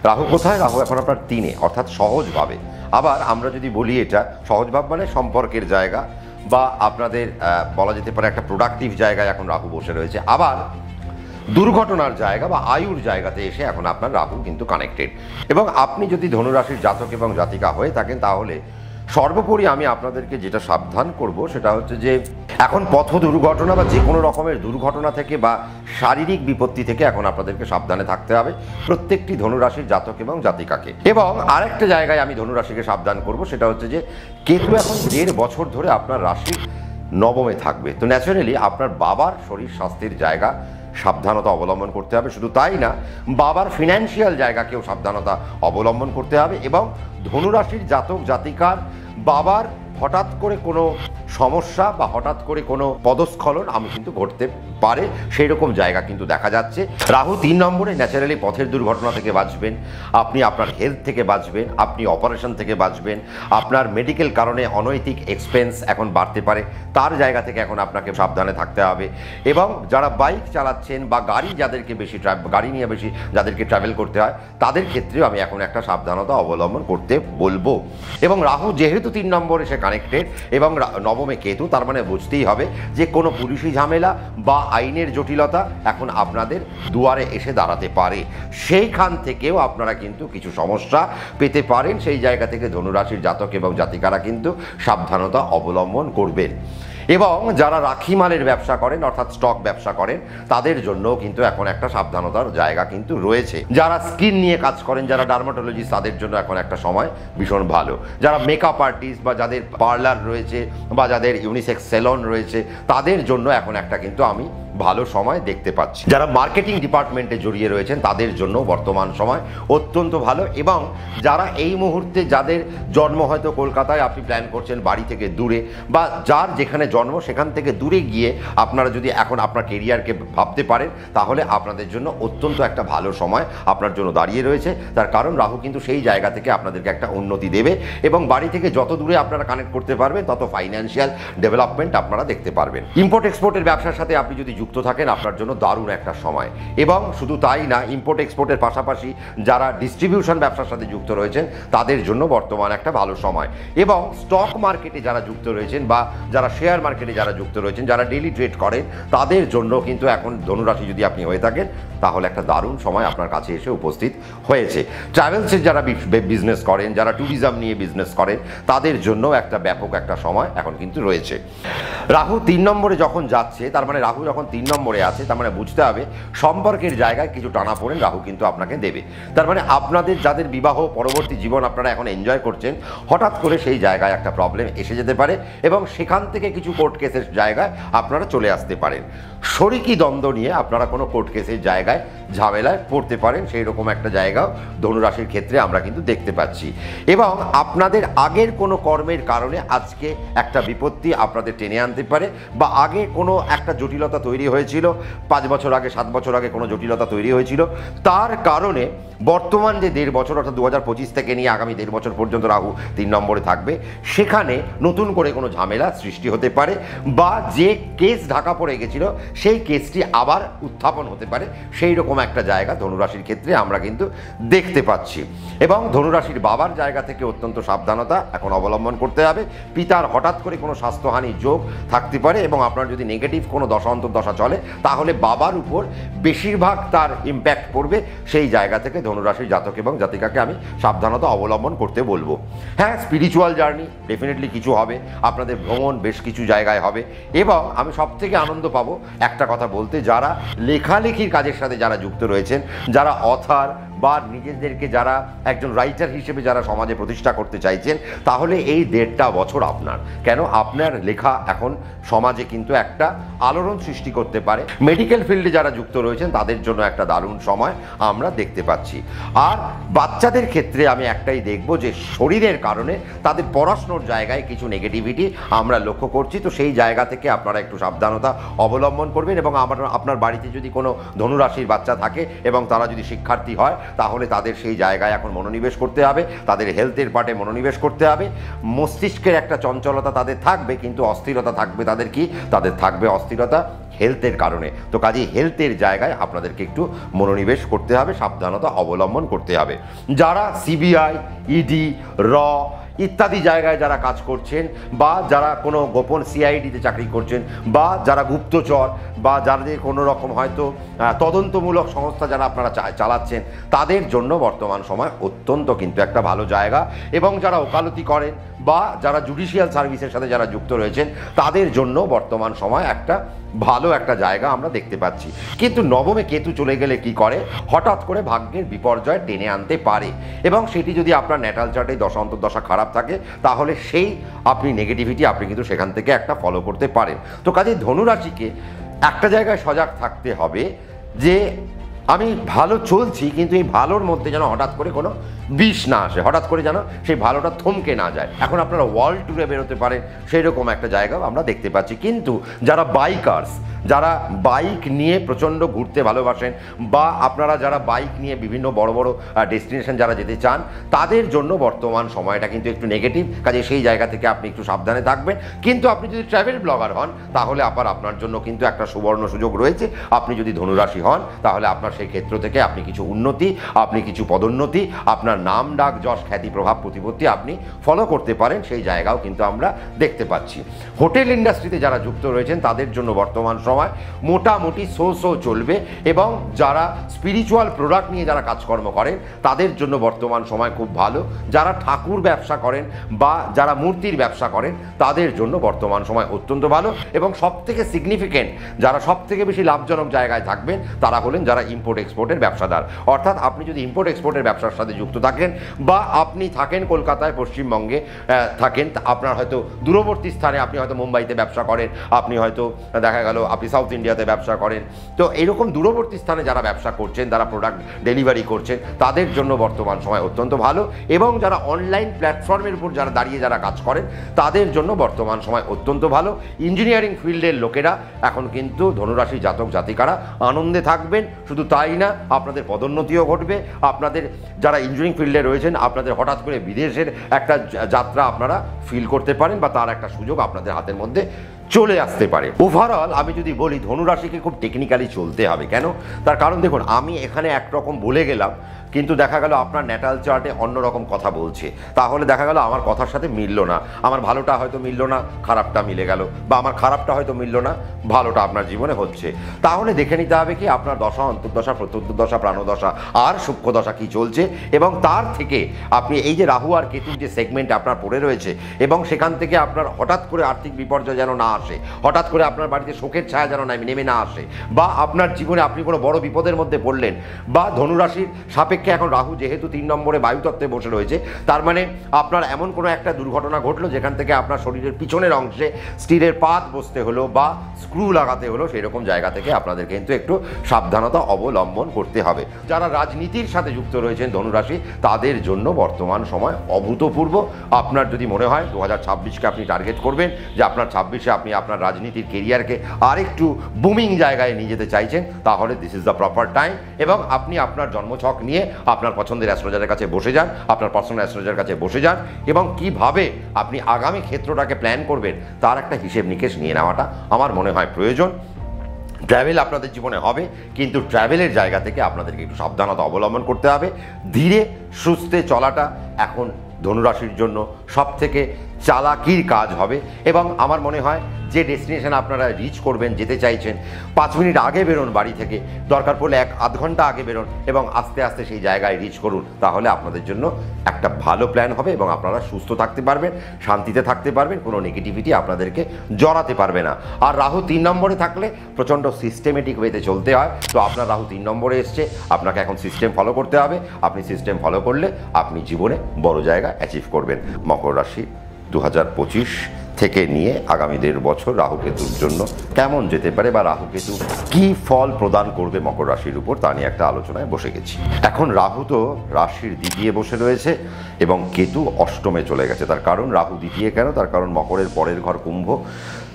রাহু কোথায়? রাহু এখন আপনার 3-এ অর্থাৎ সহজভাবে। আবার আমরা যদি বলি এটা সহজভাব মানে সম্পর্কের জায়গা বা আপনাদের বলা যেতে পারে একটা প্রোডাক্টিভ জায়গায় এখন রাহু বসে রয়েছে। আবার দুর্ঘটনার জায়গা বা আয়ুর জায়গাতে এসে এখন আপনার রাহু কিন্তু কানেক্টেড। এবং আপনি যদি ধনুরাশির জাতক এবং জাতিকা হয়ে থাকেন তাহলে সর্বোপরি আমি আপনাদেরকে যেটা সাবধান করব সেটা হচ্ছে যে এখন পথ দুর্ঘটনা বা যে কোনো রকমের দুর্ঘটনা থেকে বা শারীরিক বিপত্তি থেকে এখন আপনাদেরকে সাবধানে থাকতে হবে প্রত্যেকটি ধনুরাশির জাতক এবং জাতিকাকে। এবং আরেকটা জায়গায় আমি ধনুরাশিকে সাবধান করব, সেটা হচ্ছে যে কেতু এখন 1.5 বছর ধরে আপনার রাশির নবমে থাকবে। তো ন্যাচারালি আপনার বাবার শরীর স্বাস্থ্যের জায়গা সাবধানতা অবলম্বন করতে হবে। শুধু তাই না, বাবার ফিনান্সিয়াল জায়গাকেও সাবধানতা অবলম্বন করতে হবে। এবং ধনুরাশির জাতক জাতিকার বাবার হঠাৎ করে কোনো সমস্যা বা হঠাৎ করে কোনো পদস্খলন আমি কিন্তু ঘটতে পারে, সেই রকম জায়গা কিন্তু দেখা যাচ্ছে। রাহু 3 নম্বরে, ন্যাচারালি পথের দুর্ঘটনা থেকে বাঁচবেন, আপনি আপনার হেলথ থেকে বাঁচবেন, আপনি অপারেশন থেকে বাঁচবেন, আপনার মেডিকেল কারণে অনৈতিক এক্সপেন্স এখন বাড়তে পারে, তার জায়গা থেকে এখন আপনাকে সাবধানে থাকতে হবে। এবং যারা বাইক চালাচ্ছেন বা গাড়ি নিয়ে বেশি যাদেরকে ট্রাভেল করতে হয় তাদের ক্ষেত্রেও আমি এখন একটা সাবধানতা অবলম্বন করতে বলবো। এবং রাহু যেহেতু 3 নম্বরে সে কানেক্টেড এবং নবমে কেতু, তার মানে বুঝতেই হবে যে কোনো পুলিশি ঝামেলা বা আইনের জটিলতা এখন আপনাদের দুয়ারে এসে দাঁড়াতে পারে, সেইখান থেকেও আপনারা কিন্তু কিছু সমস্যা পেতে পারেন। সেই জায়গা থেকে ধনুরাশির জাতক এবং জাতিকারা কিন্তু সাবধানতা অবলম্বন করবেন। এবং যারা রাখি মালের ব্যবসা করেন অর্থাৎ স্টক ব্যবসা করেন তাদের জন্য কিন্তু এখন একটা সাবধানতার জায়গা কিন্তু রয়েছে। যারা স্কিন নিয়ে কাজ করেন, যারা ডার্মাটোলজিস্ট, তাদের জন্য এখন একটা সময় ভীষণ ভালো। যারা মেকআপ আর্টিস্ট বা যাদের পার্লার রয়েছে বা যাদের ইউনিসেক্স সেলন রয়েছে তাদের জন্য এখন একটা কিন্তু আমি ভালো সময় দেখতে পাচ্ছি। যারা মার্কেটিং ডিপার্টমেন্টে জড়িয়ে রয়েছেন তাদের জন্য বর্তমান সময় অত্যন্ত ভালো, এবং যারা এই মুহূর্তে যাদের জন্ম হয়তো কলকাতায়, আপনি প্ল্যান করছেন বাড়ি থেকে দূরে, বা যার যেখানে জন্ম সেখান থেকে দূরে গিয়ে আপনারা যদি এখন আপনার কেরিয়ারকে ভাবতে পারেন, তাহলে আপনাদের জন্য অত্যন্ত একটা ভালো সময় আপনার জন্য দাঁড়িয়ে রয়েছে। তার কারণ রাহু কিন্তু সেই জায়গা থেকে আপনাদেরকে একটা উন্নতি দেবে, এবং বাড়ি থেকে যত দূরে আপনারা কানেক্ট করতে পারবেন তত ফাইন্যান্সিয়াল ডেভেলপমেন্ট আপনারা দেখতে পারবেন। ইম্পোর্ট এক্সপোর্টের ব্যবসার সাথে আপনি যদি যুক্ত থাকেন আপনার জন্য দারুণ একটা সময়। এবং শুধু তাই না, ইম্পোর্ট এক্সপোর্টের পাশাপাশি যারা ডিস্ট্রিবিউশন ব্যবসার সাথে যুক্ত রয়েছেন তাদের জন্য বর্তমান একটা ভালো সময়। এবং স্টক মার্কেটে যারা যুক্ত রয়েছেন বা যারা শেয়ার মার্কেটে যারা যুক্ত রয়েছেন, যারা ডেইলি ট্রেড করেন, তাদের জন্য কিন্তু এখন ধনুরাশি যদি আপনি হয়ে থাকেন তাহলে একটা দারুণ সময় আপনার কাছে এসে উপস্থিত হয়েছে। ট্রাভেলসের যারা বিজনেস করেন, যারা ট্যুরিজম নিয়ে বিজনেস করেন, তাদের জন্য একটা ব্যাপক একটা সময় এখন কিন্তু রয়েছে। রাহু 3 নম্বরে যখন যাচ্ছে, তার মানে রাহু যখন 3 নম্বরে আছে, তার মানে বুঝতে হবে সম্পর্কের জায়গায় কিছু টানাপোড়েন রাহু কিন্তু আপনাকে দেবে। তার মানে আপনাদের যাদের বিবাহ পরবর্তী জীবন আপনারা এখন এনজয় করছেন, হঠাৎ করে সেই জায়গায় একটা প্রবলেম এসে যেতে পারে, এবং সেখান থেকে কিছু কোর্ট কেসের জায়গায় আপনারা চলে আসতে পারেন। শরিকি দ্বন্দ্ব নিয়ে আপনারা কোনো কোর্ট কেসের জায়গায় ঝামেলায় পড়তে পারেন, সেই রকম একটা জায়গাও ধনুরাশির ক্ষেত্রে আমরা কিন্তু দেখতে পাচ্ছি। এবং আপনাদের আগের কোনো কর্মের কারণে আজকে একটা বিপত্তি আপনাদের টেনে আনতে পারে, বা আগে কোনো একটা জটিলতা তৈরি হয়েছিল, 5 বছর আগে 7 বছর আগে কোনো জটিলতা তৈরি হয়েছিল, তার কারণে বর্তমান যে 1.5 বছর অর্থাৎ 2025 থেকে নিয়ে আগামী 1.5 বছর পর্যন্ত রাহু 3 নম্বরে থাকবে, সেখানে নতুন করে কোনো ঝামেলা সৃষ্টি হতে পারে, বা যে কেস ঢাকা পড়ে গেছিল সেই কেসটি আবার উত্থাপন হতে পারে, সেই রকম একটা জায়গা ধনুরাশির ক্ষেত্রে আমরা কিন্তু দেখতে পাচ্ছি। এবং ধনুরাশির বাবার জায়গা থেকে অত্যন্ত সাবধানতা এখন অবলম্বন করতে হবে। পিতার হঠাৎ করে কোনো স্বাস্থ্যহানির যোগ থাকতে পারে, এবং আপনার যদি নেগেটিভ কোনো দশা অন্তর্দশা চলে তাহলে বাবার উপর বেশিরভাগ তার ইম্প্যাক্ট পড়বে। সেই জায়গা থেকে ধনুরাশির জাতক এবং জাতিকাকে আমি সাবধানতা অবলম্বন করতে বলবো। হ্যাঁ, স্পিরিচুয়াল জার্নি ডেফিনেটলি কিছু হবে, আপনাদের ভ্রমণ বেশ কিছু জায়গায় হবে, এবং আমি সবথেকে আনন্দ পাবো একটা কথা বলতে, যারা লেখালেখির কাজের সাথে যারা যুক্ত রয়েছেন, যারা অথার বা নিজেদেরকে যারা একজন রাইটার হিসেবে যারা সমাজে প্রতিষ্ঠা করতে চাইছেন, তাহলে এই 1.5 বছর আপনার, কেন আপনার লেখা এখন সমাজে কিন্তু একটা আলোড়ন সৃষ্টি করতে পারে। মেডিকেল ফিল্ডে যারা যুক্ত রয়েছেন তাদের জন্য একটা দারুণ সময় আমরা দেখতে পাচ্ছি। আর বাচ্চাদের ক্ষেত্রে আমি একটাই দেখব যে শরীরের কারণে তাদের পড়াশোনার জায়গায় কিছু নেগেটিভিটি আমরা লক্ষ্য করছি, তো সেই জায়গা থেকে আপনারা একটু সাবধানতা অবলম্বন করবেন। এবং আপনার বাড়িতে যদি কোনো ধনুরাশির বাচ্চা থাকে এবং তারা যদি শিক্ষার্থী হয়, তাহলে তাদের সেই জায়গায় এখন মনোনিবেশ করতে হবে, তাদের হেলথের পার্টে মনোনিবেশ করতে হবে। মস্তিষ্কের একটা চঞ্চলতা তাদের থাকবে, কিন্তু অস্থিরতা থাকবে তাদের কি, তাদের থাকবে অস্থিরতা হেলথের কারণে। তো কাজেই হেলথের জায়গায় আপনাদেরকে একটু মনোনিবেশ করতে হবে, সাবধানতা অবলম্বন করতে হবে। যারা সিবিআই, ইডি, র ইত্যাদি জায়গায় যারা কাজ করছেন, বা যারা কোনো গোপন সিআইডিতে চাকরি করছেন, বা যারা গুপ্তচর, বা যাদের কোনো রকম হয়তো তদন্তমূলক সংস্থা যারা আপনারা চালাচ্ছেন, তাদের জন্য বর্তমান সময় অত্যন্ত কিন্তু একটা ভালো জায়গা। এবং যারা ওকালতি করেন বা যারা জুডিশিয়াল সার্ভিসের সাথে যারা যুক্ত রয়েছেন, তাদের জন্য বর্তমান সময় একটা ভালো একটা জায়গা আমরা দেখতে পাচ্ছি। কিন্তু নবমে কেতু চলে গেলে কি করে, হঠাৎ করে ভাগ্যের বিপর্যয় টেনে আনতে পারে, এবং সেটি যদি আপনার ন্যাটাল চার্টে দশা অন্তর্দশা খারাপ থাকে, তাহলে সেই আপনি নেগেটিভিটি আপনি কিন্তু সেখান থেকে একটা ফলো করতে পারেন। তো কাজেই ধনুরাশিকে একটা জায়গায় সজাগ থাকতে হবে যে আমি ভালো চলছি, কিন্তু এই ভালোর মধ্যে যেন হঠাৎ করে কোনো বিষ না আসে, হঠাৎ করে যেন সেই ভালোটা থমকে না যায়। এখন আপনারা ওয়ার্ল্ড ট্যুরে বেরোতে পারেন, সেই রকম একটা জায়গাও আমরা দেখতে পাচ্ছি। কিন্তু যারা বাইকার্স, যারা বাইক নিয়ে প্রচণ্ড ঘুরতে ভালোবাসেন, বা আপনারা যারা বাইক নিয়ে বিভিন্ন বড় বড় ডেস্টিনেশন যারা যেতে চান, তাদের জন্য বর্তমান সময়টা কিন্তু একটু নেগেটিভ। কাজে সেই জায়গা থেকে আপনি একটু সাবধানে থাকবেন। কিন্তু আপনি যদি ট্রাভেল ব্লগার হন, তাহলে আবার আপনার জন্য কিন্তু একটা সুবর্ণ সুযোগ রয়েছে। আপনি যদি ধনুরাশি হন, তাহলে আপনার সেই ক্ষেত্র থেকে আপনি কিছু উন্নতি, আপনি কিছু পদোন্নতি, আপনার নাম ডাক যশ খ্যাতি প্রভাব প্রতিপত্তি আপনি ফলো করতে পারেন, সেই জায়গাও কিন্তু আমরা দেখতে পাচ্ছি। হোটেল ইন্ডাস্ট্রিতে যারা যুক্ত রয়েছেন তাদের জন্য বর্তমান সময় মোটামুটি সো চলবে। এবং যারা স্পিরিচুয়াল প্রোডাক্ট নিয়ে যারা কাজকর্ম করেন, তাদের জন্য বর্তমান সময় খুব ভালো। যারা ঠাকুর ব্যবসা করেন বা যারা মূর্তির ব্যবসা করেন, তাদের জন্য বর্তমান সময় অত্যন্ত ভালো। এবং সবথেকে সিগনিফিকেন্ট, যারা সবথেকে বেশি লাভজনক জায়গায় থাকবেন, তারা হলেন যারা ইম্পোর্ট ইম্পোর্ট এক্সপোর্টের ব্যবসাদার। অর্থাৎ আপনি যদি ইম্পোর্ট এক্সপোর্টের ব্যবসার সাথে যুক্ত থাকেন বা আপনি থাকেন কলকাতায়, পশ্চিমবঙ্গে থাকেন, আপনার হয়তো দূরবর্তী স্থানে, আপনি হয়তো মুম্বাইতে ব্যবসা করেন, আপনি হয়তো দেখা গেল আপনি সাউথ ইন্ডিয়াতে ব্যবসা করেন, তো এরকম দূরবর্তী স্থানে যারা ব্যবসা করছেন, যারা প্রোডাক্ট ডেলিভারি করছেন, তাদের জন্য বর্তমান সময় অত্যন্ত ভালো। এবং যারা অনলাইন প্ল্যাটফর্মের উপর যারা দাঁড়িয়ে যারা কাজ করেন, তাদের জন্য বর্তমান সময় অত্যন্ত ভালো। ইঞ্জিনিয়ারিং ফিল্ডের লোকেরা এখন কিন্তু ধনুরাশি জাতক জাতিকারা আনন্দে থাকবেন। শুধু তাই না, আপনাদের পদোন্নতিও ঘটবে। আপনাদের যারা ইঞ্জিনিয়ারিং ফিল্ডে রয়েছেন, আপনাদের হঠাৎ করে বিদেশের একটা যাত্রা আপনারা ফিল করতে পারেন বা তার একটা সুযোগ আপনাদের হাতের মধ্যে চলে আসতে পারে। ওভারঅল আমি যদি বলি, ধনুরাশিকে খুব টেকনিক্যালি চলতে হবে। কেন? তার কারণ দেখুন, আমি এখানে একরকম বলে গেলাম, কিন্তু দেখা গেল আপনার ন্যাটাল চার্টে অন্যরকম কথা বলছে, তাহলে দেখা গেল আমার কথার সাথে মিলল না। আমার ভালোটা হয়তো মিলল না, খারাপটা মিলে গেল, বা আমার খারাপটা হয়তো মিলল না, ভালোটা আপনার জীবনে হচ্ছে। তাহলে দেখে নিতে হবে কি আপনার দশা, অন্তর্দশা, প্রত্যন্তদশা, প্রাণদশা আর সূক্ষ্মদশা কি চলছে, এবং তার থেকে আপনি এই যে রাহু আর কেতুর যে সেগমেন্ট আপনার পড়ে রয়েছে, এবং সেখান থেকে আপনার হঠাৎ করে আর্থিক বিপর্যয় যেন না আসে, হঠাৎ করে আপনার বাড়িতে শোকের ছায়া যেন নেমে না আসে, বা আপনার জীবনে আপনি কোনো বড় বিপদের মধ্যে পড়লেন, বা ধনুরাশির সাপেক্ষে এখন রাহু যেহেতু 3 নম্বরে বায়ুতত্ত্বে বসে রয়েছে, তার মানে আপনার এমন কোনো একটা দুর্ঘটনা ঘটলো যেখান থেকে আপনার শরীরের পিছনের অংশে স্টিলের পাত বসতে হলো বা স্ক্রু লাগাতে হলো, সেরকম জায়গা থেকে আপনাদের কিন্তু একটু সাবধানতা অবলম্বন করতে হবে। যারা রাজনীতির সাথে যুক্ত রয়েছেন ধনুরাশি, তাদের জন্য বর্তমান সময় অভূতপূর্ব। আপনার যদি মনে হয় 2026কে আপনি টার্গেট করবেন যে আপনার 26-এ আপনি আপনার রাজনীতির কেরিয়ারকে আরেকটু বুমিং জায়গায় নিয়ে যেতে চাইছেন, তাহলে this is the proper time. এবং আপনি আপনার জন্মছক নিয়ে আপনার পছন্দের অ্যাস্ট্রোলজারের কাছে বসে যান, আপনার পার্সোনাল অ্যাস্ট্রোলজারের কাছে বসে যান, এবং কিভাবে আপনি আগামী ক্ষেত্রটাকে প্ল্যান করবেন তার একটা হিসেব নিকেশ নিয়ে নেওয়াটা আমার মনে হয় প্রয়োজন। ট্র্যাভেল আপনাদের জীবনে হবে, কিন্তু ট্র্যাভেলের জায়গা থেকে আপনাদেরকে একটু সাবধানতা অবলম্বন করতে হবে। ধীরে সুস্থে চলাটা এখন ধনুরাশির জন্য সবথেকে চালাকির কাজ হবে। এবং আমার মনে হয় যে ডেস্টিনেশন আপনারা রিচ করবেন, যেতে চাইছেন, 5 মিনিট আগে বেরোন বাড়ি থেকে, দরকার পড়লে 1-আধ ঘন্টা আগে বেরোন, এবং আস্তে আস্তে সেই জায়গায় রিচ করুন। তাহলে আপনাদের জন্য একটা ভালো প্ল্যান হবে এবং আপনারা সুস্থ থাকতে পারবেন, শান্তিতে থাকতে পারবেন, কোনো নেগেটিভিটি আপনাদেরকে জড়াতে পারবে না। আর রাহু 3 নম্বরে থাকলে প্রচণ্ড সিস্টেমেটিক ওয়েতে চলতে হয়। তো আপনার রাহু 3 নম্বরে এসছে, আপনাকে এখন সিস্টেম ফলো করতে হবে। আপনি সিস্টেম ফলো করলে আপনি জীবনে বড় জায়গা অ্যাচিভ করবেন। মকর রাশি 2025 থেকে নিয়ে আগামী 1.5 বছর রাহু কেতুর জন্য কেমন যেতে পারে, বা রাহু কেতু কি ফল প্রদান করবে মকর রাশির উপর, তা নিয়ে একটা আলোচনায় বসে গেছি। এখন রাহু তো রাশির দ্বিতীয় বসে রয়েছে এবং কেতু অষ্টমে চলে গেছে। তার কারণ, রাহু দ্বিতীয় কেন? তার কারণ মকরের পরের ঘর কুম্ভ,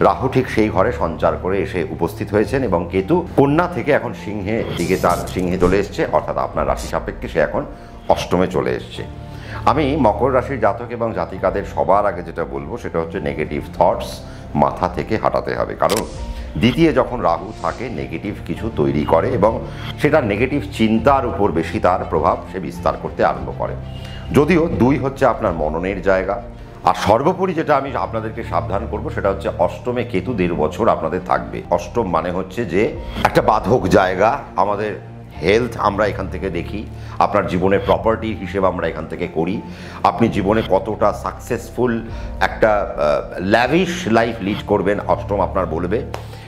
রাহু ঠিক সেই ঘরে সঞ্চার করে এসে উপস্থিত হয়েছেন, এবং কেতু কন্যা থেকে এখন সিংহে দিকে, তার সিংহে চলে এসছে, অর্থাৎ আপনার রাশি সাপেক্ষে সে এখন অষ্টমে চলে এসছে। আমি মকর রাশির জাতক এবং জাতিকাদের সবার আগে যেটা বলবো সেটা হচ্ছে নেগেটিভ থটস মাথা থেকে হাঁটাতে হবে। কারণ দ্বিতীয় যখন রাহু থাকে, নেগেটিভ কিছু তৈরি করে এবং সেটা নেগেটিভ চিন্তার উপর বেশি তার প্রভাব সে বিস্তার করতে আরম্ভ করে। যদিও 2 হচ্ছে আপনার মননের জায়গা। আর সর্বোপরি যেটা আমি আপনাদেরকে সাবধান করব সেটা হচ্ছে অষ্টমে কেতু 1.5 বছর আপনাদের থাকবে। অষ্টম মানে হচ্ছে যে একটা বাধক জায়গা। আমাদের হেলথ আমরা এখান থেকে দেখি, আপনার জীবনের প্রপার্টির হিসেব আমরা এখান থেকে করি, আপনি জীবনে কতটা সাকসেসফুল একটা ল্যাভিশ লাইফ লিড করবেন অষ্টম আপনার বলবে।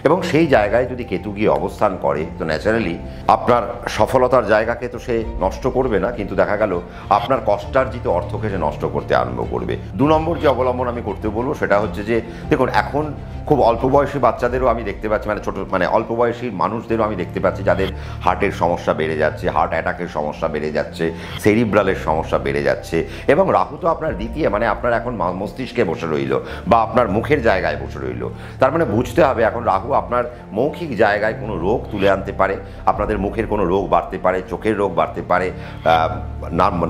এবং সেই জায়গায় যদি কেতু গিয়ে অবস্থান করে, তো ন্যাচারালি আপনার সফলতার জায়গাকে তো সে নষ্ট করবে না, কিন্তু দেখা গেল আপনার কষ্টার্জিত অর্থকে সে নষ্ট করতে আরম্ভ করবে। 2 নম্বর যে অবলম্বন আমি করতে বলবো সেটা হচ্ছে যে দেখুন, এখন খুব অল্প বয়সী বাচ্চাদেরও আমি দেখতে পাচ্ছি, মানে অল্প বয়সী মানুষদেরও আমি দেখতে পাচ্ছি যাদের হার্টের সমস্যা বেড়ে যাচ্ছে, হার্ট অ্যাটাকের সমস্যা বেড়ে যাচ্ছে, সেরিব্রালের সমস্যা বেড়ে যাচ্ছে। এবং রাহু তো আপনার দ্বিতীয়, মানে আপনার এখন মস্তিষ্কে বসে রইল বা আপনার মুখের জায়গায় বসে রইল। তার মানে বুঝতে হবে এখন রাহু আপনার মৌখিক জায়গায় কোনো রোগ তুলে আনতে পারে, আপনাদের মুখের কোনো রোগ বাড়তে পারে, চোখের রোগ বাড়তে পারে,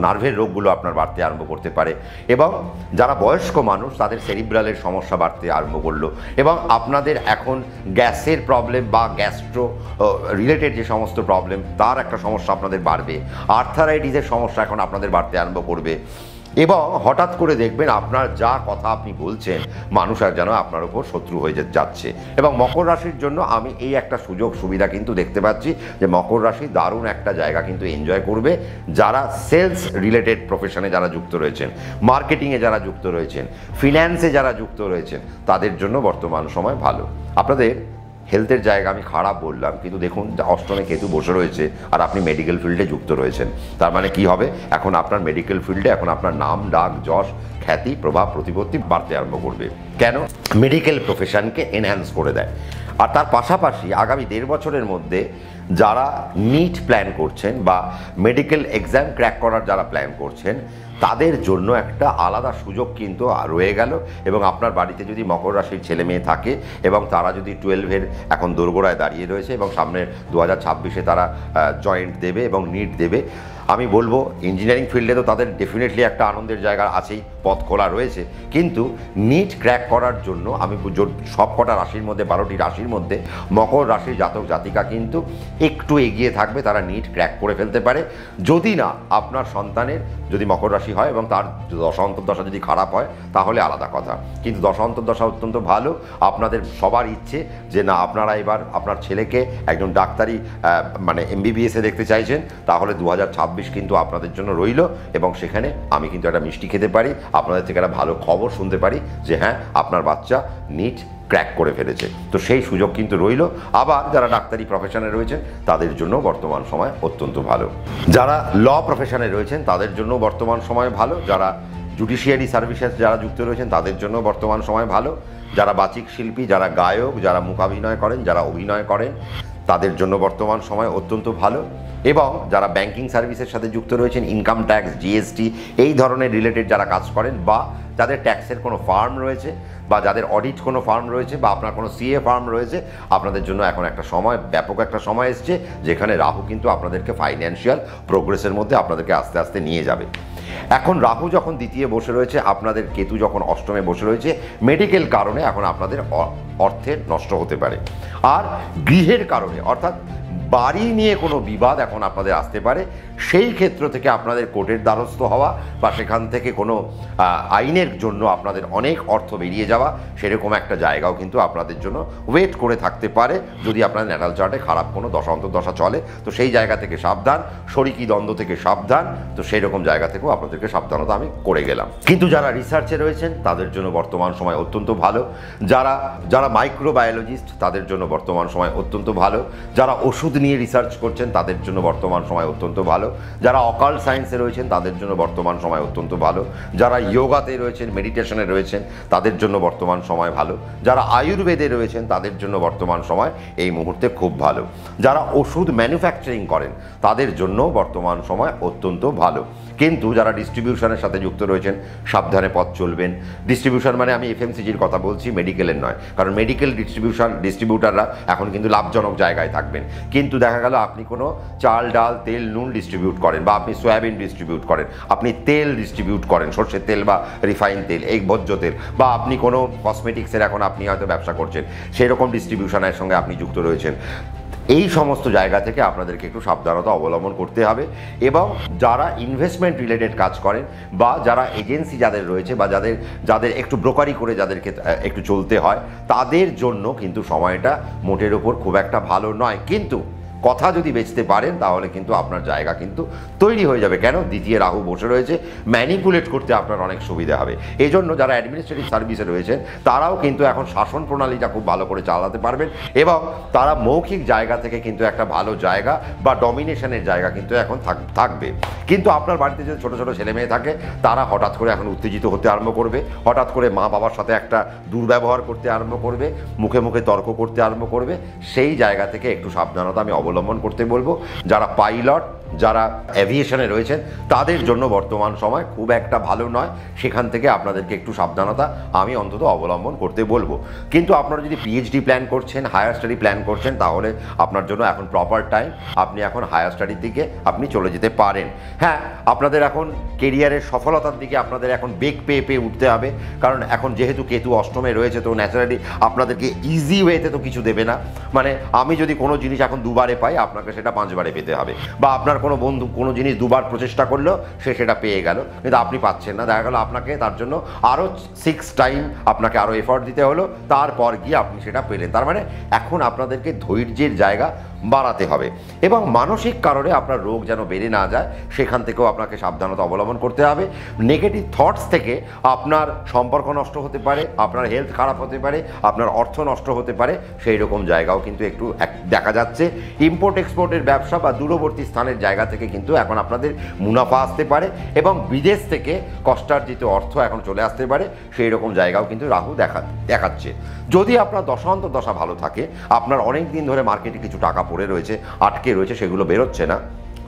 নার্ভের রোগগুলো আপনার বাড়তে আরম্ভ করতে পারে। এবং যারা বয়স্ক মানুষ তাদের সেরিব্রালের সমস্যা বাড়তে আরম্ভ করলো, এবং আপনাদের এখন গ্যাসের প্রবলেম বা গ্যাস্ট্রো রিলেটেড যে সমস্ত প্রবলেম তার একটা সমস্যা আপনাদের বাড়বে, আর্থারাইটিসের সমস্যা এখন আপনাদের বাড়তে আরম্ভ করবে। এবং হঠাৎ করে দেখবেন আপনার যা কথা আপনি বলছেন মানুষ আর যেন আপনার উপর শত্রু হয়ে যাচ্ছে। এবং মকর রাশির জন্য আমি এই একটা সুযোগ সুবিধা কিন্তু দেখতে পাচ্ছি যে মকর রাশি দারুণ একটা জায়গা কিন্তু এনজয় করবে। যারা সেলস রিলেটেড প্রফেশনে যারা যুক্ত রয়েছেন, মার্কেটিংয়ে যারা যুক্ত রয়েছেন, ফিন্যান্সে যারা যুক্ত রয়েছেন, তাদের জন্য বর্তমান সময় ভালো। আপনাদের হেলথের জায়গা আমি খারাপ বললাম, কিন্তু দেখুন অষ্টমে কেতু বসে রয়েছে আর আপনি মেডিকেল ফিল্ডে যুক্ত রয়েছেন। তার মানে কি হবে, এখন আপনার মেডিকেল ফিল্ডে এখন আপনার নাম ডাক যশ খ্যাতি প্রভাব প্রতিপত্তি বাড়তে আরম্ভ করবে। কেন? মেডিকেল প্রফেশনকে এনহ্যান্স করে দেয়। আর তার পাশাপাশি আগামী 1.5 বছরের মধ্যে যারা নিট প্ল্যান করছেন বা মেডিকেল এক্সাম ক্র্যাক করার যারা প্ল্যান করছেন তাদের জন্য একটা আলাদা সুযোগ কিন্তু রয়ে গেল। এবং আপনার বাড়িতে যদি মকর রাশির ছেলে মেয়ে থাকে এবং তারা যদি 12-এর এখন দোরগোড়ায় দাঁড়িয়ে রয়েছে এবং সামনে 2026-এ তারা জয়েন্ট দেবে এবং নিট দেবে, আমি বলবো ইঞ্জিনিয়ারিং ফিল্ডে তো তাদের ডেফিনেটলি একটা আনন্দের জায়গা আছেই, পথ খোলা রয়েছে, কিন্তু নিট ক্র্যাক করার জন্য আমি সব কটা রাশির মধ্যে 12টি রাশির মধ্যে মকর রাশির জাতক জাতিকা কিন্তু একটু এগিয়ে থাকবে, তারা নিট ক্র্যাক করে ফেলতে পারে। যদি না আপনার সন্তানের যদি মকর রাশি হয় এবং তার দশা অন্তর্দশা যদি খারাপ হয় তাহলে আলাদা কথা, কিন্তু দশা অন্তর্দশা অত্যন্ত ভালো। আপনাদের সবার ইচ্ছে যে না আপনারা এবার আপনার ছেলেকে একজন ডাক্তারি মানে MBBS-এ দেখতে চাইছেন, তাহলে 2026 কিন্তু আপনাদের জন্য রইল এবং সেখানে আমি কিন্তু একটা মিষ্টি খেতে পারি, আপনাদের থেকে একটা ভালো খবর শুনতে পারি যে হ্যাঁ আপনার বাচ্চা নিট ক্র্যাক করে ফেলেছে। তো সেই সুযোগ কিন্তু রইল। আবার যারা ডাক্তারি প্রফেশনে রয়েছেন তাদের জন্য বর্তমান সময় অত্যন্ত ভালো, যারা ল প্রফেশনে রয়েছেন তাদের জন্য বর্তমান সময় ভালো, যারা জুডিশিয়ারি সার্ভিসেস যারা যুক্ত রয়েছেন তাদের জন্য বর্তমান সময় ভালো, যারা বাচিক শিল্পী, যারা গায়ক, যারা মূকাভিনয় করেন, যারা অভিনয় করেন তাদের জন্য বর্তমান সময় অত্যন্ত ভালো, এবং যারা ব্যাংকিং সার্ভিসের সাথে যুক্ত রয়েছেন, ইনকাম ট্যাক্স, GST এই ধরনের রিলেটেড যারা কাজ করেন, বা যাদের ট্যাক্সের কোনো ফার্ম রয়েছে বা যাদের অডিট কোনো ফার্ম রয়েছে বা আপনার কোনো CA ফার্ম রয়েছে, আপনাদের জন্য এখন একটা সময়, ব্যাপক একটা সময় এসছে যেখানে রাহু কিন্তু আপনাদেরকে ফাইন্যান্সিয়াল প্রোগ্রেসের মধ্যে আপনাদেরকে আস্তে আস্তে নিয়ে যাবে। এখন রাহু যখন দ্বিতীয় বসে রয়েছে, আপনাদের কেতু যখন অষ্টমে বসে রয়েছে, মেডিকেল কারণে এখন আপনাদের অর্থের নষ্ট হতে পারে। আর গৃহের কারণে অর্থাৎ বাড়ি নিয়ে কোনো বিবাদ এখন আপনাদের আসতে পারে, সেই ক্ষেত্র থেকে আপনাদের কোর্টের দ্বারস্থ হওয়া বা সেখান থেকে কোনো আইনের জন্য আপনাদের অনেক অর্থ বেরিয়ে যাওয়া, সেরকম একটা জায়গাও কিন্তু আপনাদের জন্য ওয়েট করে থাকতে পারে যদি আপনার ন্যাটাল চার্টে খারাপ কোনো দশা অন্তর্দশা চলে। তো সেই জায়গা থেকে সাবধান, শরিকি দ্বন্দ্ব থেকে সাবধান, তো সেই রকম জায়গা থেকেও আপনাদেরকে সাবধানতা আমি করে গেলাম। কিন্তু যারা রিসার্চে রয়েছেন তাদের জন্য বর্তমান সময় অত্যন্ত ভালো, যারা মাইক্রোবায়োলজিস্ট তাদের জন্য বর্তমান সময় অত্যন্ত ভালো, যারা ওষুধ নিয়ে রিসার্চ করছেন তাদের জন্য বর্তমান সময় অত্যন্ত ভালো, যারা অকাল্ট সায়েন্সে রয়েছেন তাদের জন্য বর্তমান সময় অত্যন্ত ভালো, যারা যোগাতে রয়েছেন, মেডিটেশনে রয়েছেন তাদের জন্য বর্তমান সময় ভালো, যারা আয়ুর্বেদে রয়েছেন তাদের জন্য বর্তমান সময় এই মুহূর্তে খুব ভালো, যারা ওষুধ ম্যানুফ্যাকচারিং করেন তাদের জন্য বর্তমান সময় অত্যন্ত ভালো। কিন্তু যারা ডিস্ট্রিবিউশনের সাথে যুক্ত রয়েছেন সাবধানে পথ চলবেন। ডিস্ট্রিবিউশন মানে আমি FMCGর কথা বলছি, মেডিকেলের নয়, কারণ মেডিকেল ডিস্ট্রিবিউটাররা এখন কিন্তু লাভজনক জায়গায় থাকবেন। কিন্তু দেখা গেল আপনি কোনো চাল ডাল তেল নুন ডিস্ট্রিবিউট করেন, বা আপনি সয়াবিন ডিস্ট্রিবিউট করেন, আপনি তেল ডিস্ট্রিবিউট করেন, সর্ষের তেল বা রিফাইন তেল, এই ভোজ্য তেল, বা আপনি কোনো কসমেটিক্সের এখন আপনি হয়তো ব্যবসা করছেন, সেই রকম ডিস্ট্রিবিউশনের সঙ্গে আপনি যুক্ত রয়েছেন, এই সমস্ত জায়গা থেকে আপনাদেরকে একটু সাবধানতা অবলম্বন করতে হবে। এবং যারা ইনভেস্টমেন্ট রিলেটেড কাজ করেন বা যারা এজেন্সি যাদের রয়েছে বা যাদের একটু ব্রোকারি করে যাদেরকে একটু চলতে হয়, তাদের জন্য কিন্তু সময়টা মোটের ওপর খুব একটা ভালো নয়। কিন্তু কথা যদি বেচতে পারেন তাহলে কিন্তু আপনার জায়গা কিন্তু তৈরি হয়ে যাবে। কেন? দ্বিতীয় রাহু বসে রয়েছে, ম্যানিপুলেট করতে আপনার অনেক সুবিধা হবে। এই জন্য যারা অ্যাডমিনিস্ট্রেটিভ সার্ভিসে রয়েছেন তারাও কিন্তু এখন শাসন প্রণালীটা খুব ভালো করে চালাতে পারবেন, এবং তারা মৌখিক জায়গা থেকে কিন্তু একটা ভালো জায়গা বা ডমিনেশনের জায়গা কিন্তু এখন থাকবে। কিন্তু আপনার বাড়িতে যদি ছোটো ছোটো ছেলে মেয়ে থাকে তারা হঠাৎ করে এখন উত্তেজিত হতে আরম্ভ করবে, হঠাৎ করে মা বাবার সাথে একটা দুর্ব্যবহার করতে আরম্ভ করবে, মুখে মুখে তর্ক করতে আরম্ভ করবে। সেই জায়গা থেকে একটু সাবধানতা আমি অবলম্বন করতে বলবো। যারা পাইলট, যারা এভিয়েশনে রয়েছেন তাদের জন্য বর্তমান সময় খুব একটা ভালো নয়, সেখান থেকে আপনাদেরকে একটু সাবধানতা আমি অন্তত অবলম্বন করতে বলবো। কিন্তু আপনারা যদি PhD প্ল্যান করছেন, হায়ার স্টাডি প্ল্যান করছেন, তাহলে আপনার জন্য এখন প্রপার টাইম, আপনি এখন হায়ার স্টাডির দিকে আপনি চলে যেতে পারেন। হ্যাঁ, আপনাদের এখন কেরিয়ারের সফলতার দিকে আপনাদের এখন বেগ পেয়ে উঠতে হবে, কারণ এখন যেহেতু কেতু অষ্টমে রয়েছে তো ন্যাচারালি আপনাদেরকে ইজি ওয়েতে তো কিছু দেবে না। মানে আমি যদি কোনো জিনিস এখন দুবারে পাই, আপনাকে সেটা 5 বারে পেতে হবে, বা আপনার কোনো বন্ধু কোনো জিনিস দুবার প্রচেষ্টা করলো সে সেটা পেয়ে গেল, কিন্তু আপনি পাচ্ছেন না। দেখা গেল আপনাকে তার জন্য আরও 6 টাইম আপনাকে আরও এফর্ট দিতে হলো, তারপর গিয়ে আপনি সেটা পেলেন। তার মানে এখন আপনাদেরকে ধৈর্যের জায়গা বাড়াতে হবে। এবং মানসিক কারণে আপনার রোগ যেন বেড়ে না যায় সেখান থেকেও আপনাকে সাবধানতা অবলম্বন করতে হবে। নেগেটিভ থটস থেকে আপনার সম্পর্ক নষ্ট হতে পারে, আপনার হেলথ খারাপ হতে পারে, আপনার অর্থ নষ্ট হতে পারে, সেই রকম জায়গাও কিন্তু একটু দেখা যাচ্ছে। ইম্পোর্ট এক্সপোর্টের ব্যবসা বা দূরবর্তী স্থানের জায়গা থেকে কিন্তু এখন আপনাদের মুনাফা আসতে পারে এবং বিদেশ থেকে কষ্টার্জিত অর্থ এখন চলে আসতে পারে, সেই রকম জায়গাও কিন্তু রাহু দেখাচ্ছে। যদি আপনার দশান্ত দশা ভালো থাকে, আপনার অনেক দিন ধরে মার্কেটে কিছু টাকা পড়ে রয়েছে, আটকে রয়েছে, সেগুলো বেরোচ্ছে না,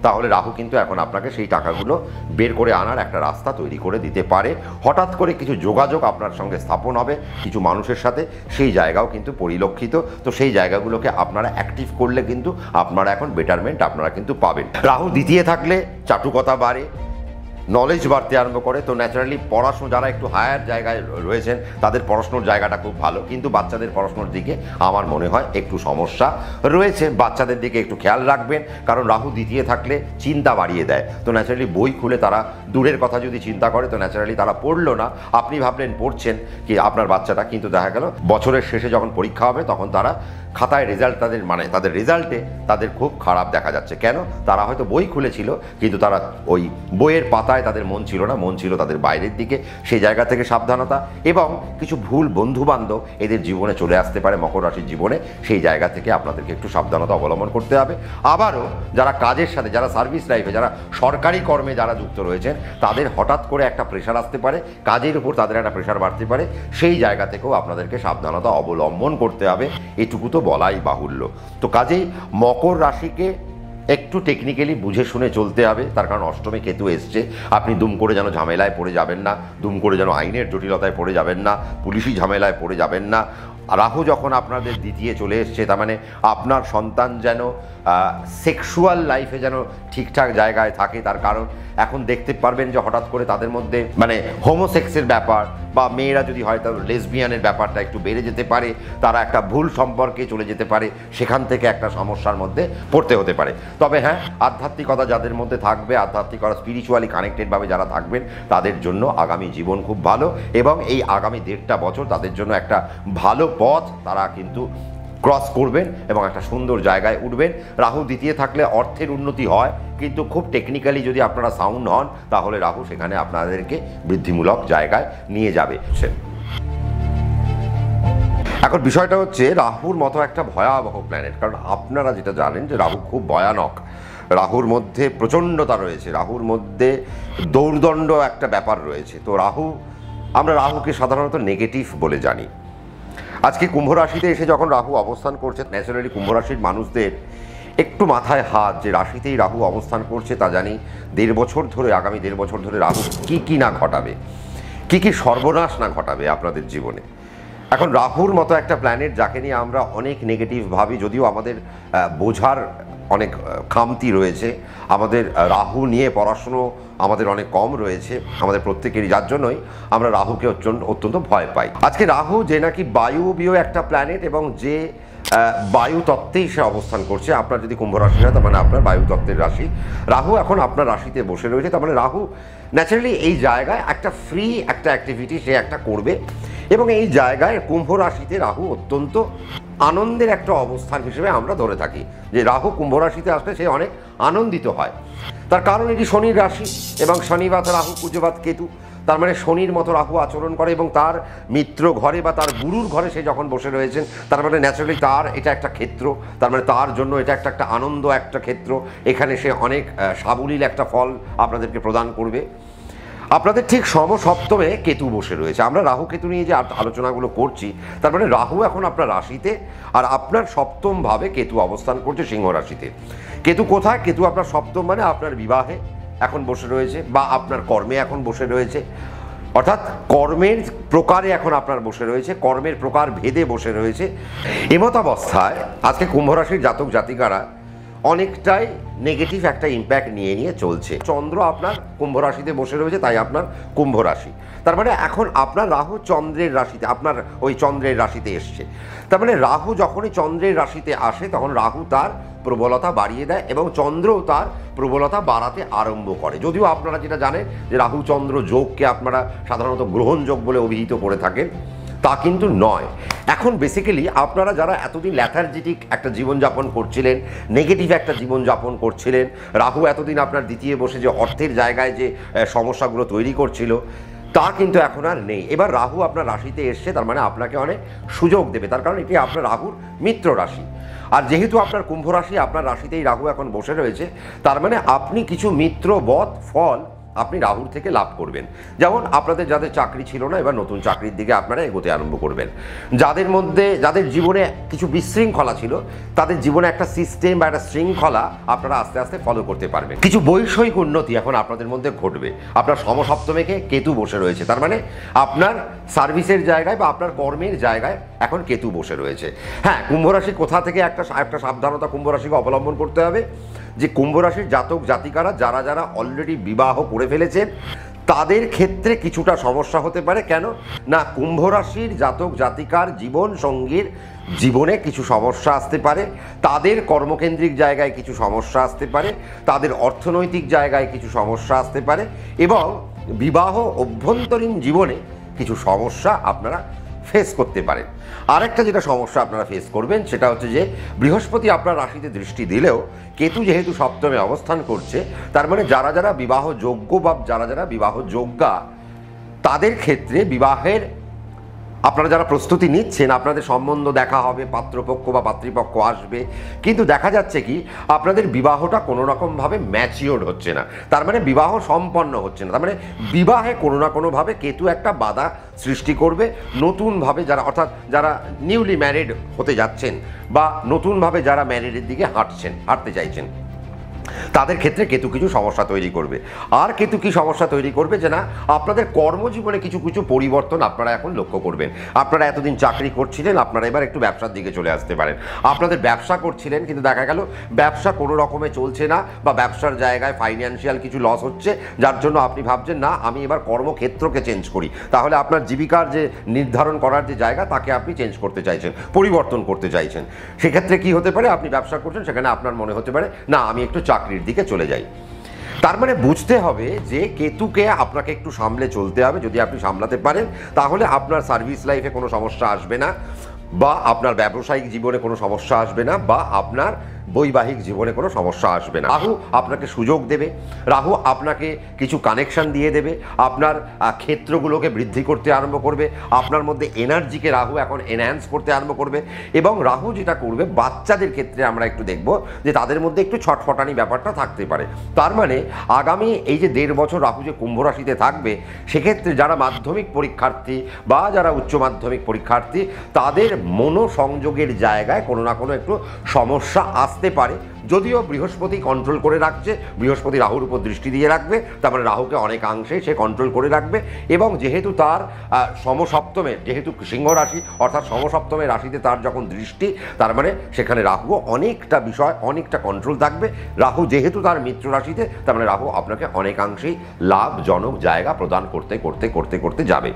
তাহলে রাহু কিন্তু এখন আপনাকে সেই টাকাগুলো বের করে আনার একটা রাস্তা তৈরি করে দিতে পারে। হঠাৎ করে কিছু যোগাযোগ আপনার সঙ্গে স্থাপন হবে কিছু মানুষের সাথে, সেই জায়গাও কিন্তু পরিলক্ষিত। তো সেই জায়গাগুলোকে আপনারা অ্যাক্টিভ করলে কিন্তু আপনারা এখন বেটারমেন্ট আপনারা কিন্তু পাবেন। রাহু দ্বিতীয় থাকলে চাটুকতা বাড়ে, নলেজ বাড়তে আরম্ভ করে। তো ন্যাচারালি পড়াশুনো যারা একটু হায়ার জায়গায় রয়েছেন তাদের পড়াশুনোর জায়গাটা খুব ভালো, কিন্তু বাচ্চাদের পড়াশুনোর দিকে আমার মনে হয় একটু সমস্যা রয়েছে। বাচ্চাদের দিকে একটু খেয়াল রাখবেন, কারণ রাহু দ্বিতীয় থাকলে চিন্তা বাড়িয়ে দেয়। তো ন্যাচারালি বই খুলে তারা দূরের কথা যদি চিন্তা করে, তো ন্যাচারালি তারা পড়লো না, আপনি ভাবলেন পড়ছেন কি আপনার বাচ্চাটা, কিন্তু দেখা গেল বছরের শেষে যখন পরীক্ষা হবে তখন তারা খাতায় রেজাল্ট তাদের রেজাল্টে তাদের খুব খারাপ দেখা যাচ্ছে। কেন? তারা হয়তো বই খুলেছিল কিন্তু তারা ওই বইয়ের পাতায় তাদের মন ছিল না, মন ছিল তাদের বাইরের দিকে। সেই জায়গা থেকে সাবধানতা, এবং কিছু ভুল বন্ধুবান্ধব এদের জীবনে চলে আসতে পারে, মকর রাশির জীবনে, সেই জায়গা থেকে আপনাদেরকে একটু সাবধানতা অবলম্বন করতে হবে। আবারও যারা কাজের সাথে, যারা সার্ভিস লাইফে, যারা সরকারি কর্মে যারা যুক্ত রয়েছেন, তাদের হঠাৎ করে একটা প্রেশার আসতে পারে, কাজের উপর তাদের একটা প্রেশার বাড়তে পারে, সেই জায়গা থেকেও আপনাদেরকে সাবধানতা অবলম্বন করতে হবে, এটুকু তো বলাই বাহুল্য। তো কাজেই মকর রাশিকে একটু টেকনিক্যালি বুঝে শুনে চলতে হবে, তার কারণ অষ্টমে কেতু এসছে। আপনি দুম করে যেন ঝামেলায় পড়ে যাবেন না, দুম করে যেন আইনের জটিলতায় পড়ে যাবেন না, পুলিশি ঝামেলায় পড়ে যাবেন না। রাহু যখন আপনাদের দ্বিতীয় চলে এসছে, তার মানে আপনার সন্তান যেন সেক্সুয়াল লাইফে যেন ঠিকঠাক জায়গায় থাকে। তার কারণ এখন দেখতে পারবেন যে হঠাৎ করে তাদের মধ্যে মানে হোমোসেক্সের ব্যাপার, বা মেয়েরা যদি হয় তাহলে লেসবিয়ানের ব্যাপারটা একটু বেড়ে যেতে পারে, তারা একটা ভুল সম্পর্কে চলে যেতে পারে, সেখান থেকে একটা সমস্যার মধ্যে পড়তে হতে পারে। তবে হ্যাঁ, আধ্যাত্মিকতা যাদের মধ্যে থাকবে, আধ্যাত্মিকতা স্পিরিচুয়ালি কানেক্টেডভাবে যারা থাকবেন, তাদের জন্য আগামী জীবন খুব ভালো, এবং এই আগামী 1.5 বছর তাদের জন্য একটা ভালো পথ তারা কিন্তু ক্রস করবেন এবং একটা সুন্দর জায়গায় উঠবেন। রাহু দ্বিতীয় থাকলে অর্থের উন্নতি হয়, কিন্তু খুব টেকনিক্যালি যদি আপনারা সাউন্ড হন, তাহলে রাহু সেখানে আপনাদেরকে বৃদ্ধিমূলক জায়গায় নিয়ে যাবে। এখন বিষয়টা হচ্ছে, রাহুর মতো একটা ভয়াবহ প্ল্যানেট, কারণ আপনারা যেটা জানেন যে রাহু খুব ভয়ানক, রাহুর মধ্যে প্রচণ্ডতা রয়েছে, রাহুর মধ্যে দৌর্দণ্ড একটা ব্যাপার রয়েছে। তো আমরা রাহুকে সাধারণত নেগেটিভ বলে জানি। আজকে কুম্ভ রাশিতে এসে যখন রাহু অবস্থান করছে, ন্যাচারালি কুম্ভ রাশির মানুষদের একটু মাথায় হাত, যে রাশিতেই রাহু অবস্থান করছে, তা জানি 1.5 বছর ধরে, আগামী 1.5 বছর ধরে রাহু কি না ঘটাবে, কি সর্বনাশ না ঘটাবে আপনাদের জীবনে। এখন রাহুর মতো একটা প্ল্যানেট যাকে নিয়ে আমরা অনেক নেগেটিভ ভাবি, যদিও আমাদের বোঝার অনেক খামতি রয়েছে, আমাদের রাহু নিয়ে পড়াশুনো আমাদের অনেক কম রয়েছে আমাদের প্রত্যেকেরই, যার জন্যই আমরা রাহুকে অত্যন্ত ভয় পাই। আজকে রাহু যে নাকি বায়ুবীয় একটা প্ল্যানেট, এবং যে বায়ু তত্ত্বেই সে অবস্থান করছে, আপনার যদি কুম্ভ রাশি হয় তার মানে আপনার বায়ু তত্ত্বের রাশি, রাহু এখন আপনার রাশিতে বসে রয়েছে। তার মানে রাহু ন্যাচারালি এই জায়গায় একটা ফ্রি একটা অ্যাক্টিভিটি সে একটা করবে, এবং এই জায়গায় কুম্ভ রাশিতে রাহু অত্যন্ত আনন্দের একটা অবস্থান হিসেবে আমরা ধরে থাকি, যে রাহু কুম্ভ রাশিতে আসলে সে অনেক আনন্দিত হয়। তার কারণ এটি শনির রাশি, এবং শনিবাত রাহু কুজবাত কেতু, তার মানে শনির মতো রাহু আচরণ করে, এবং তার মিত্র ঘরে বা তার গুরুর ঘরে সে যখন বসে রয়েছেন, তার মানে ন্যাচারালি তার এটা একটা ক্ষেত্র, তার মানে তার জন্য এটা একটা আনন্দ একটা ক্ষেত্র। এখানে সে অনেক সাবলীল একটা ফল আপনাদেরকে প্রদান করবে। আপনাদের ঠিক সমসপ্তমে কেতু বসে রয়েছে। আমরা রাহু কেতু নিয়ে যে আলোচনাগুলো করছি, তার মানে রাহু এখন আপনার রাশিতে, আর আপনার সপ্তম ভাবে কেতু অবস্থান করছে সিংহ রাশিতে। কেতু কোথায়? কেতু আপনার সপ্তম মানে আপনার বিবাহে এখন বসে রয়েছে, বা আপনার কর্মে এখন বসে রয়েছে, অর্থাৎ কর্মের প্রকারে এখন আপনার বসে রয়েছে, কর্মের প্রকার ভেদে বসে রয়েছে। এমতাবস্থায় আজকে কুম্ভ রাশির জাতক জাতিকারা অনেকটাই নেগেটিভ একটা ইম্প্যাক্ট নিয়ে চলছে। চন্দ্র আপনার কুম্ভ রাশিতে বসে রয়েছে, তাই আপনার কুম্ভ রাশি, তার মানে এখন আপনার রাহু চন্দ্রের রাশিতে, আপনার ওই চন্দ্রের রাশিতে এসছে। তার মানে রাহু যখনই চন্দ্রের রাশিতে আসে, তখন রাহু তার প্রবলতা বাড়িয়ে দেয়, এবং চন্দ্রও তার প্রবলতা বাড়াতে আরম্ভ করে। যদিও আপনারা যেটা জানেন যে রাহু চন্দ্র যোগকে আপনারা সাধারণত গ্রহণ যোগ বলে অভিহিত করে থাকেন, তা কিন্তু নয়। এখন বেসিক্যালি আপনারা যারা এতদিন ল্যাথার্জিটিক একটা জীবনযাপন করছিলেন, নেগেটিভ একটা জীবনযাপন করছিলেন, রাহু এতদিন আপনার দ্বিতীয় বসে যে অর্থের জায়গায় যে সমস্যাগুলো তৈরি করছিল, তা কিন্তু এখন আর নেই। এবার রাহু আপনার রাশিতে এসছে, তার মানে আপনাকে অনেক সুযোগ দেবে, তার কারণ এটি আপনার রাহুর মিত্র রাশি। আর যেহেতু আপনার কুম্ভ রাশি, আপনার রাশিতেই রাহু এখন বসে রয়েছে, তার মানে আপনি কিছু মিত্রবৎ ফল আপনি রাহুর থেকে লাভ করবেন। যেমন আপনাদের যাদের চাকরি ছিল না, এবার নতুন চাকরির দিকে আপনারা এগোতে আরম্ভ করবেন। যাদের জীবনে কিছু বিশৃঙ্খলা ছিল, তাদের জীবনে একটা সিস্টেম বা একটা শৃঙ্খলা আপনারা আস্তে আস্তে ফলো করতে পারবেন। কিছু বৈষয়িক উন্নতি এখন আপনাদের মধ্যে ঘটবে। আপনার সমসপ্তমেকে কেতু বসে রয়েছে, তার মানে আপনার সার্ভিসের জায়গায় বা আপনার কর্মের জায়গায় এখন কেতু বসে রয়েছে। হ্যাঁ, কুম্ভ রাশি কোথা থেকে একটা সাবধানতা কুম্ভ রাশিকে অবলম্বন করতে হবে, যে কুম্ভ রাশির জাতক জাতিকারা যারা অলরেডি বিবাহ করে ফেলেছেন তাদের ক্ষেত্রে কিছুটা সমস্যা হতে পারে। কেন না, কুম্ভ রাশির জাতক জাতিকার জীবন সঙ্গীর জীবনে কিছু সমস্যা আসতে পারে, তাদের কর্মকেন্দ্রিক জায়গায় কিছু সমস্যা আসতে পারে, তাদের অর্থনৈতিক জায়গায় কিছু সমস্যা আসতে পারে, এবং বিবাহ অভ্যন্তরীণ জীবনে কিছু সমস্যা আপনারা ফেস করতে পারেন। আরেকটা যেটা সমস্যা আপনারা ফেস করবেন সেটা হচ্ছে যে বৃহস্পতি আপনার রাশিতে দৃষ্টি দিলেও কেতু যেহেতু সপ্তমে অবস্থান করছে, তার মানে যারা বিবাহযোগ্য বা যারা বিবাহযোগ্যা, তাদের ক্ষেত্রে বিবাহের আপনারা যারা প্রস্তুতি নিচ্ছেন, আপনাদের সম্বন্ধ দেখা হবে, পাত্রপক্ষ বা পাত্রীপক্ষ আসবে, কিন্তু দেখা যাচ্ছে কি আপনাদের বিবাহটা কোনো রকমভাবে ম্যাচিওর হচ্ছে না, তার মানে বিবাহ সম্পন্ন হচ্ছে না। তার মানে বিবাহে কোনো না কোনোভাবে কেতু একটা বাধা সৃষ্টি করবে। নতুনভাবে যারা নিউলি ম্যারিড হতে যাচ্ছেন বা নতুনভাবে যারা ম্যারিডের দিকে হাঁটতে চাইছেন, তাদের ক্ষেত্রে কেতু কিছু সমস্যা তৈরি করবে। আর কেতু কি সমস্যা তৈরি করবে, যে না আপনাদের কর্মজীবনে কিছু পরিবর্তন আপনারা এখন লক্ষ্য করবেন। আপনারা এতদিন চাকরি করছিলেন, আপনারা এবার একটু ব্যবসার দিকে চলে আসতে পারেন। আপনাদের ব্যবসা করছিলেন, কিন্তু দেখা গেল ব্যবসা কোনো রকমে চলছে না, বা ব্যবসার জায়গায় ফাইন্যান্সিয়াল কিছু লস হচ্ছে, যার জন্য আপনি ভাবছেন না আমি এবার কর্মক্ষেত্রকে চেঞ্জ করি। তাহলে আপনার জীবিকার যে নির্ধারণ করার যে জায়গা, তাকে আপনি চেঞ্জ করতে চাইছেন, পরিবর্তন করতে চাইছেন। সেক্ষেত্রে কি হতে পারে, আপনি ব্যবসা করছেন, সেখানে আপনার মনে হতে পারে না আমি একটু চাকরির দিকে চলে যাই। তার মানে বুঝতে হবে যে কেতুকে আপনাকে একটু সামলে চলতে হবে। যদি আপনি সামলাতে পারেন তাহলে আপনার সার্ভিস লাইফে কোনো সমস্যা আসবে না, বা আপনার ব্যবসায়িক জীবনে কোনো সমস্যা আসবে না, বা আপনার বৈবাহিক জীবনে কোনো সমস্যা আসবে না। রাহু আপনাকে সুযোগ দেবে, রাহু আপনাকে কিছু কানেকশন দিয়ে দেবে, আপনার ক্ষেত্রগুলোকে বৃদ্ধি করতে আরম্ভ করবে, আপনার মধ্যে এনার্জিকে রাহু এখন এনহ্যান্স করতে আরম্ভ করবে। এবং রাহু যেটা করবে, বাচ্চাদের ক্ষেত্রে আমরা একটু দেখব যে তাদের মধ্যে একটু ছটফটানি ব্যাপারটা থাকতে পারে। তার মানে আগামী এই যে 1.5 বছর রাহু যে কুম্ভ রাশিতে থাকবে, সেক্ষেত্রে যারা মাধ্যমিক পরীক্ষার্থী বা যারা উচ্চ মাধ্যমিক পরীক্ষার্থী, তাদের মনোসংযোগের জায়গায় কোনো না কোনো একটু সমস্যা আসতে পারে। যদিও বৃহস্পতি কন্ট্রোল করে রাখছে, বৃহস্পতি রাহুর উপর দৃষ্টি দিয়ে রাখবে, তার মানে রাহুকে অনেকাংশে সে কন্ট্রোল করে রাখবে। এবং যেহেতু তার সমসপ্তমে, যেহেতু সিংহ রাশি অর্থাৎ সমসপ্তমের রাশিতে তার যখন দৃষ্টি, তার মানে সেখানে রাহুও অনেকটা বিষয়, অনেকটা কন্ট্রোল থাকবে। রাহু যেহেতু তার মিত্র রাশিতে, তার মানে রাহু আপনাকে অনেকাংশেই লাভজনক জায়গা প্রদান করতে করতে করতে করতে যাবে।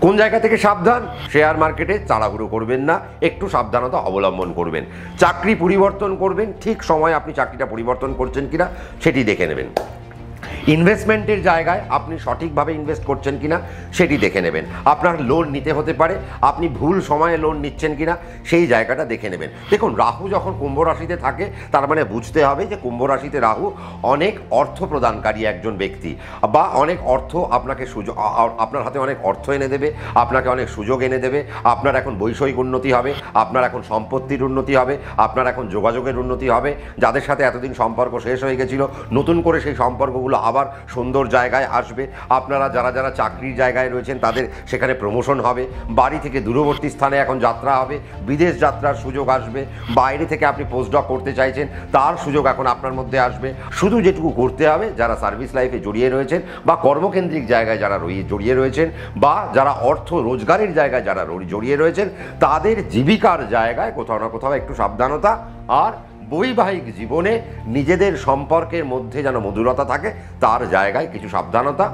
কোন জায়গা থেকে সাবধান, শেয়ার মার্কেটে তাড়াহুড়ো করবেন না, একটু সাবধানতা অবলম্বন করবেন। চাকরি পরিবর্তন করবেন, ঠিক সময় আপনি চাকরিটা পরিবর্তন করছেন কিনা সেটি দেখে নেবেন। ইনভেস্টমেন্টের জায়গায় আপনি সঠিকভাবে ইনভেস্ট করছেন কিনা সেটি দেখে নেবেন। আপনার লোন নিতে হতে পারে, আপনি ভুল সময়ে লোন নিচ্ছেন কিনা সেই জায়গাটা দেখে নেবেন। দেখুন, রাহু যখন কুম্ভ রাশিতে থাকে, তার মানে বুঝতে হবে যে কুম্ভ রাশিতে রাহু অনেক অর্থ প্রদানকারী একজন ব্যক্তি, বা অনেক অর্থ আপনাকে আপনার হাতে অনেক অর্থ এনে দেবে, আপনাকে অনেক সুযোগ এনে দেবে। আপনার এখন বৈষয়িক উন্নতি হবে, আপনার এখন সম্পত্তির উন্নতি হবে, আপনার এখন যোগাযোগের উন্নতি হবে। যাদের সাথে এতদিন সম্পর্ক শেষ হয়ে গেছিল, নতুন করে সেই সম্পর্কগুলো আবার সুন্দর জায়গায় আসবে। আপনারা যারা চাকরির জায়গায় রয়েছেন, তাদের সেখানে প্রমোশন হবে। বাড়ি থেকে দূরবর্তী স্থানে এখন যাত্রা হবে, বিদেশ যাত্রার সুযোগ আসবে। বাইরে থেকে আপনি পোস্টডক করতে চাইছেন, তার সুযোগ এখন আপনার মধ্যে আসবে। শুধু যেটুকু করতে হবে, যারা সার্ভিস লাইফে জড়িয়ে রয়েছেন বা কর্মকেন্দ্রিক জায়গায় যারা জড়িয়ে রয়েছেন, বা যারা অর্থ রোজগারের জায়গায় যারা জড়িয়ে রয়েছেন, তাদের জীবিকার জায়গায় কোথাও না কোথাও একটু সাবধানতা আর বৈবাহিক জীবনে নিজেদের সম্পর্কের মধ্যে যেন মধুরতা থাকে তার জায়গায় কিছু সাবধানতা,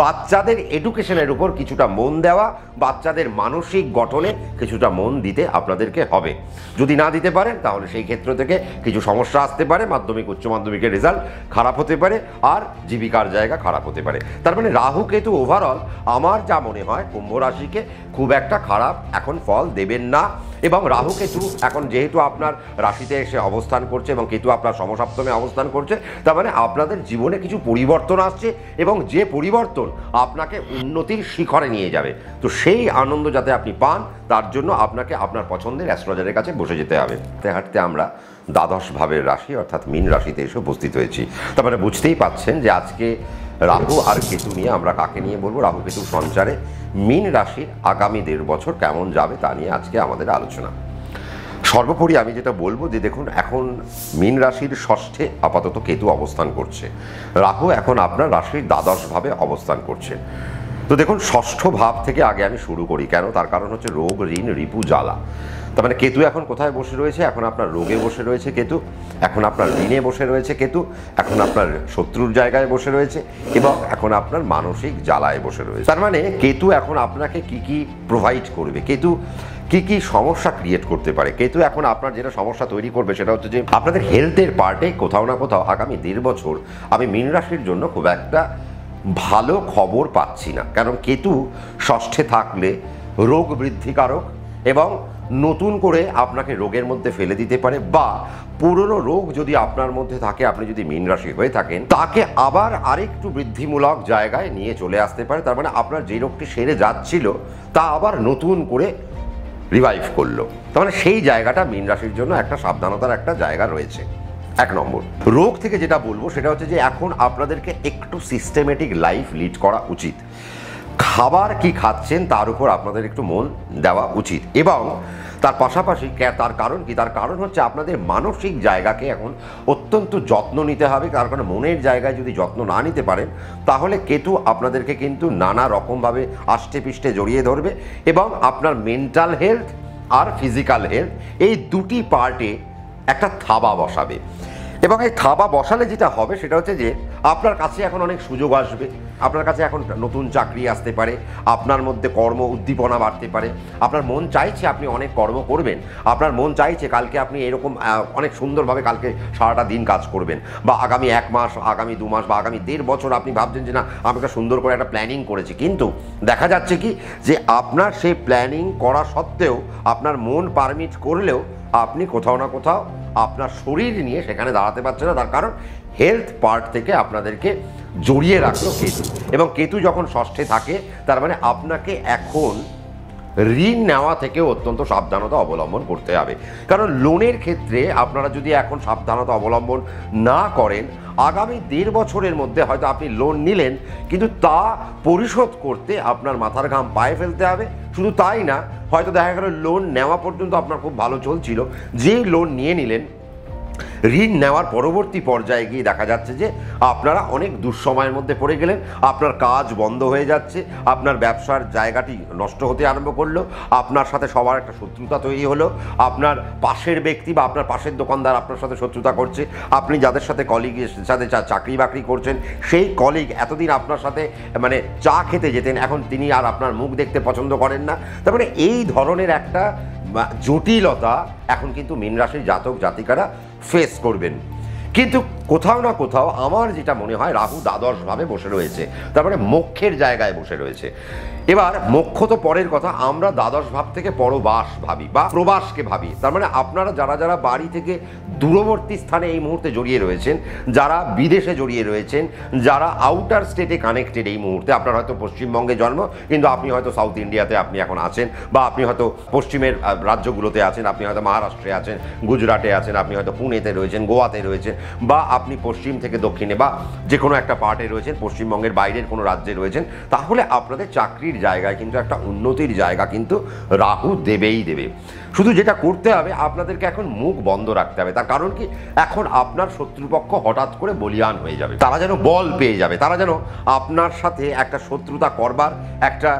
বাচ্চাদের এডুকেশনের উপর কিছুটা মন দেওয়া, বাচ্চাদের মানসিক গঠনে কিছুটা মন দিতে আপনাদেরকে হবে। যদি না দিতে পারেন তাহলে সেই ক্ষেত্র থেকে কিছু সমস্যা আসতে পারে, মাধ্যমিক উচ্চ মাধ্যমিকের রেজাল্ট খারাপ হতে পারে, আর জীবিকার জায়গা খারাপ হতে পারে। তার মানে রাহু কেতু ওভারঅল আমার যা মনে হয় কুম্ভ রাশিকে খুব একটা খারাপ এখন ফল দেবেন না। এবং রাহু কেতু এখন যেহেতু আপনার রাশিতে এসে অবস্থান করছে এবং কেতু আপনার সমসপ্তমে অবস্থান করছে, তার মানে আপনাদের জীবনে কিছু পরিবর্তন আসছে এবং যে পরিবর্তন আপনাকে উন্নতির শিখরে নিয়ে যাবে। তো সেই আনন্দ যাতে আপনি পান তার জন্য আপনাকে আপনার পছন্দের অ্যাস্ট্রোলজারের কাছে বসে যেতে হবে। হাঁটতে আমরা দ্বাদশ ভাবের রাশি অর্থাৎ মীন রাশিতে এসে উপস্থিত হয়েছি। তার মানে বুঝতেই পাচ্ছেন যে আজকে রাহু আর কেতু নিয়ে আমরা কাকে নিয়ে বলবো, রাহু কেতুর সঞ্চারে মীন রাশির আগামী 1.5 বছর কেমন যাবে তা নিয়ে আজকে আমাদের আলোচনা। সর্বোপরি আমি যেটা বলবো যে দেখুন, এখন মীন রাশির ষষ্ঠে আপাতত কেতু অবস্থান করছে, রাহু এখন আপনার রাশির দ্বাদশ ভাবে অবস্থান করছে। তো দেখুন, ষষ্ঠ ভাব থেকে আগে আমি শুরু করি। কেন? তার কারণ হচ্ছে রোগ, ঋণ, রিপু, জ্বালা। তার মানে কেতু এখন কোথায় বসে রয়েছে? এখন আপনার রোগে বসে রয়েছে কেতু, এখন আপনার ঋণে বসে রয়েছে কেতু, এখন আপনার শত্রুর জায়গায় বসে রয়েছে এবং এখন আপনার মানসিক জ্বালায় বসে রয়েছে। তার মানে কেতু এখন আপনাকে কি কি প্রোভাইড করবে, কেতু কি কি সমস্যা ক্রিয়েট করতে পারে। কেতু এখন আপনার যেটা সমস্যা তৈরি করবে সেটা হচ্ছে যে আপনাদের হেলথের পার্টে কোথাও না কোথাও আগামী 1.5 বছর আমি মীন রাশির জন্য খুব একটা ভালো খবর পাচ্ছি না। কারণ কেতু ষষ্ঠে থাকলে রোগ বৃদ্ধিকারক এবং নতুন করে আপনাকে রোগের মধ্যে ফেলে দিতে পারে, বা পুরনো রোগ যদি আপনার মধ্যে থাকে, আপনি যদি মীন রাশি হয়ে থাকেন, তাকে আবার আরেকটু বৃদ্ধিমূলক জায়গায় নিয়ে চলে আসতে পারে। তার মানে আপনার যে রোগটি সেরে যাচ্ছিল তা আবার নতুন করে রিভাইভ করলো। তার মানে সেই জায়গাটা মীন রাশির জন্য একটা সাবধানতার একটা জায়গা রয়েছে। 1 নম্বর। রোগ থেকে যেটা বলবো সেটা হচ্ছে যে এখন আপনাদেরকে একটু সিস্টেমেটিক লাইফ লিড করা উচিত। খাবার কি খাচ্ছেন তার উপর আপনাদের একটু মন দেওয়া উচিত এবং তার পাশাপাশি তার কারণ কি? তার কারণ হচ্ছে আপনাদের মানসিক জায়গাকে এখন অত্যন্ত যত্ন নিতে হবে। তার কারণে মনের জায়গায় যদি যত্ন না নিতে পারেন তাহলে কেতু আপনাদেরকে কিন্তু নানা রকমভাবে আষ্টে পিষ্টে জড়িয়ে ধরবে এবং আপনার মেন্টাল হেলথ আর ফিজিক্যাল হেলথ এই দুটি পার্টে একটা থাবা বসাবে। এবং এই থাবা বসালে যেটা হবে সেটা হচ্ছে যে আপনার কাছে এখন অনেক সুযোগ আসবে, আপনার কাছে এখন নতুন চাকরি আসতে পারে, আপনার মধ্যে কর্ম উদ্দীপনা বাড়তে পারে, আপনার মন চাইছে আপনি অনেক কর্ম করবেন, আপনার মন চাইছে কালকে আপনি এরকম অনেক সুন্দরভাবে কালকে সারাটা দিন কাজ করবেন, বা আগামী 1 মাস, আগামী 2 মাস বা আগামী 1.5 বছর আপনি ভাবছেন যে না আমি একটা সুন্দর করে একটা প্ল্যানিং করেছি, কিন্তু দেখা যাচ্ছে কি যে আপনার সেই প্ল্যানিং করা সত্ত্বেও আপনার মন পারমিট করলেও আপনি কোথাও না কোথাও আপনার শরীর নিয়ে সেখানে দাঁড়াতে পারছে না। তার কারণ হেলথ পার্ট থেকে আপনাদেরকে জড়িয়ে রাখলো কেতু, এবং কেতু যখন ষষ্ঠে থাকে তার মানে আপনাকে এখন ঋণ নেওয়া থেকেও অত্যন্ত সাবধানতা অবলম্বন করতে হবে। কারণ লোনের ক্ষেত্রে আপনারা যদি এখন সাবধানতা অবলম্বন না করেন, আগামী 1.5 বছরের মধ্যে হয়তো আপনি লোন নিলেন কিন্তু তা পরিশোধ করতে আপনার মাথার ঘাম পায়ে ফেলতে হবে। শুধু তাই না, হয়তো দেখা গেল লোন নেওয়া পর্যন্ত আপনার খুব ভালো চলছিল, যেই লোন নিয়ে নিলেন ঋণ নেওয়ার পরবর্তী পর্যায়ে গিয়ে দেখা যাচ্ছে যে আপনারা অনেক দুঃসময়ের মধ্যে পড়ে গেলেন, আপনার কাজ বন্ধ হয়ে যাচ্ছে, আপনার ব্যবসার জায়গাটি নষ্ট হতে আরম্ভ করলো, আপনার সাথে সবার একটা শত্রুতা তৈরি হলো, আপনার পাশের ব্যক্তি বা আপনার পাশের দোকানদার আপনার সাথে শত্রুতা করছে, আপনি যাদের সাথে কলিগের সাথে চাকরি বাকরি করছেন সেই কলিগ এতদিন আপনার সাথে মানে চা খেতে যেতেন, এখন তিনি আর আপনার মুখ দেখতে পছন্দ করেন না। তার মানে এই ধরনের একটা জটিলতা এখন কিন্তু মীন রাশির জাতক জাতিকারা ফেস করবেন। কিন্তু কোথাও না কোথাও আমার যেটা মনে হয় রাহু দ্বাদশভাবে বসে রয়েছে, তারপরে মোক্ষের জায়গায় বসে রয়েছে। এবার মোক্ষ তো পরের কথা, আমরা দ্বাদশ ভাব থেকে পরবাস ভাবি বা প্রবাসকে ভাবি। তার মানে আপনারা যারা যারা বাড়ি থেকে দূরবর্তী স্থানে এই মুহূর্তে জড়িয়ে রয়েছেন, যারা বিদেশে জড়িয়ে রয়েছেন, যারা আউটার স্টেটে কানেক্টেড এই মুহূর্তে, আপনার হয়তো পশ্চিমবঙ্গে জন্ম কিন্তু আপনি হয়তো সাউথ ইন্ডিয়াতে আপনি এখন আছেন, বা আপনি হয়তো পশ্চিমের রাজ্যগুলোতে আছেন, আপনি হয়তো মহারাষ্ট্রে আছেন, গুজরাটে আছেন, আপনি হয়তো পুনেতে রয়েছেন, গোয়াতে রয়েছেন, বা আপনি পশ্চিম থেকে দক্ষিণে বা যে কোনো একটা পার্টে রয়েছেন, পশ্চিমবঙ্গের বাইরের কোনো রাজ্যে রয়েছেন, তাহলে আপনাদের চাকরির জায়গায় কিন্তু একটা উন্নতির জায়গা কিন্তু রাহু দেবেই দেবে। শুধু যেটা করতে হবে আপনাদেরকে এখন মুখ বন্ধ রাখতে হবে। তার কারণ কি, এখন আপনার শত্রুপক্ষ হঠাৎ করে বলিয়ান হয়ে যাবে, তারা যেন বল পেয়ে যাবে, তারা যেন আপনার সাথে একটা শত্রুতা করবার একটা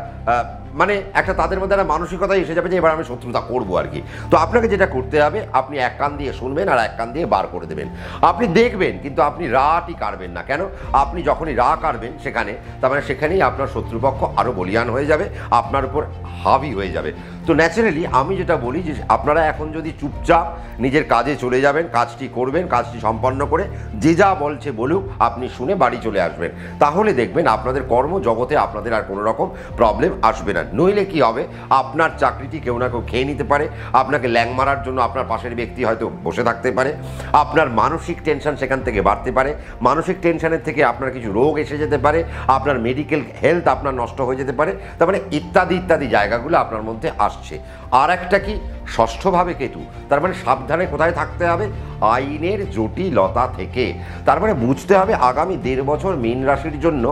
মানে একটা তাদের মধ্যে একটা মানসিকতাই এসে যাবে যে এবার আমি শত্রুতা করবো আর কি। তো আপনাকে যেটা করতে হবে, আপনি এক কান দিয়ে শুনবেন আর এক কান দিয়ে বার করে দেবেন। আপনি দেখবেন কিন্তু আপনি রাটি কাড়বেন না। কেন? আপনি যখনই রা কাড়বেন সেখানে, তার মানে সেখানেই আপনার শত্রুপক্ষ আরও বলিয়ান হয়ে যাবে, আপনার উপর হাবি হয়ে যাবে। তো ন্যাচারালি আমি যেটা বলি যে আপনারা এখন যদি চুপচাপ নিজের কাজে চলে যাবেন, কাজটি করবেন, কাজটি সম্পন্ন করে যে যা বলছে বলুক, আপনি শুনে বাড়ি চলে আসবেন, তাহলে দেখবেন আপনাদের কর্মজগতে আপনাদের আর কোনো রকম প্রবলেম আসবে না। নইলে কি হবে, আপনার চাকরিটি কেউ না কেউ খেয়ে নিতে পারে, আপনাকে ল্যাং মারার জন্য আপনার পাশের ব্যক্তি হয়তো বসে থাকতে পারে, আপনার মানসিক টেনশন সেখান থেকে বাড়তে পারে, মানসিক টেনশনের থেকে আপনার কিছু রোগ এসে যেতে পারে, আপনার মেডিকেল হেলথ আপনার নষ্ট হয়ে যেতে পারে, তার মানে ইত্যাদি ইত্যাদি জায়গাগুলো আপনার মধ্যে আসছে। আর একটা কি, ষষ্ঠভাবে কেতু, তার মানে সাবধানে কোথায় থাকতে হবে, আইনের জটিলতা থেকে। তার মানে বুঝতে হবে আগামী 1.5 বছর মীন রাশির জন্য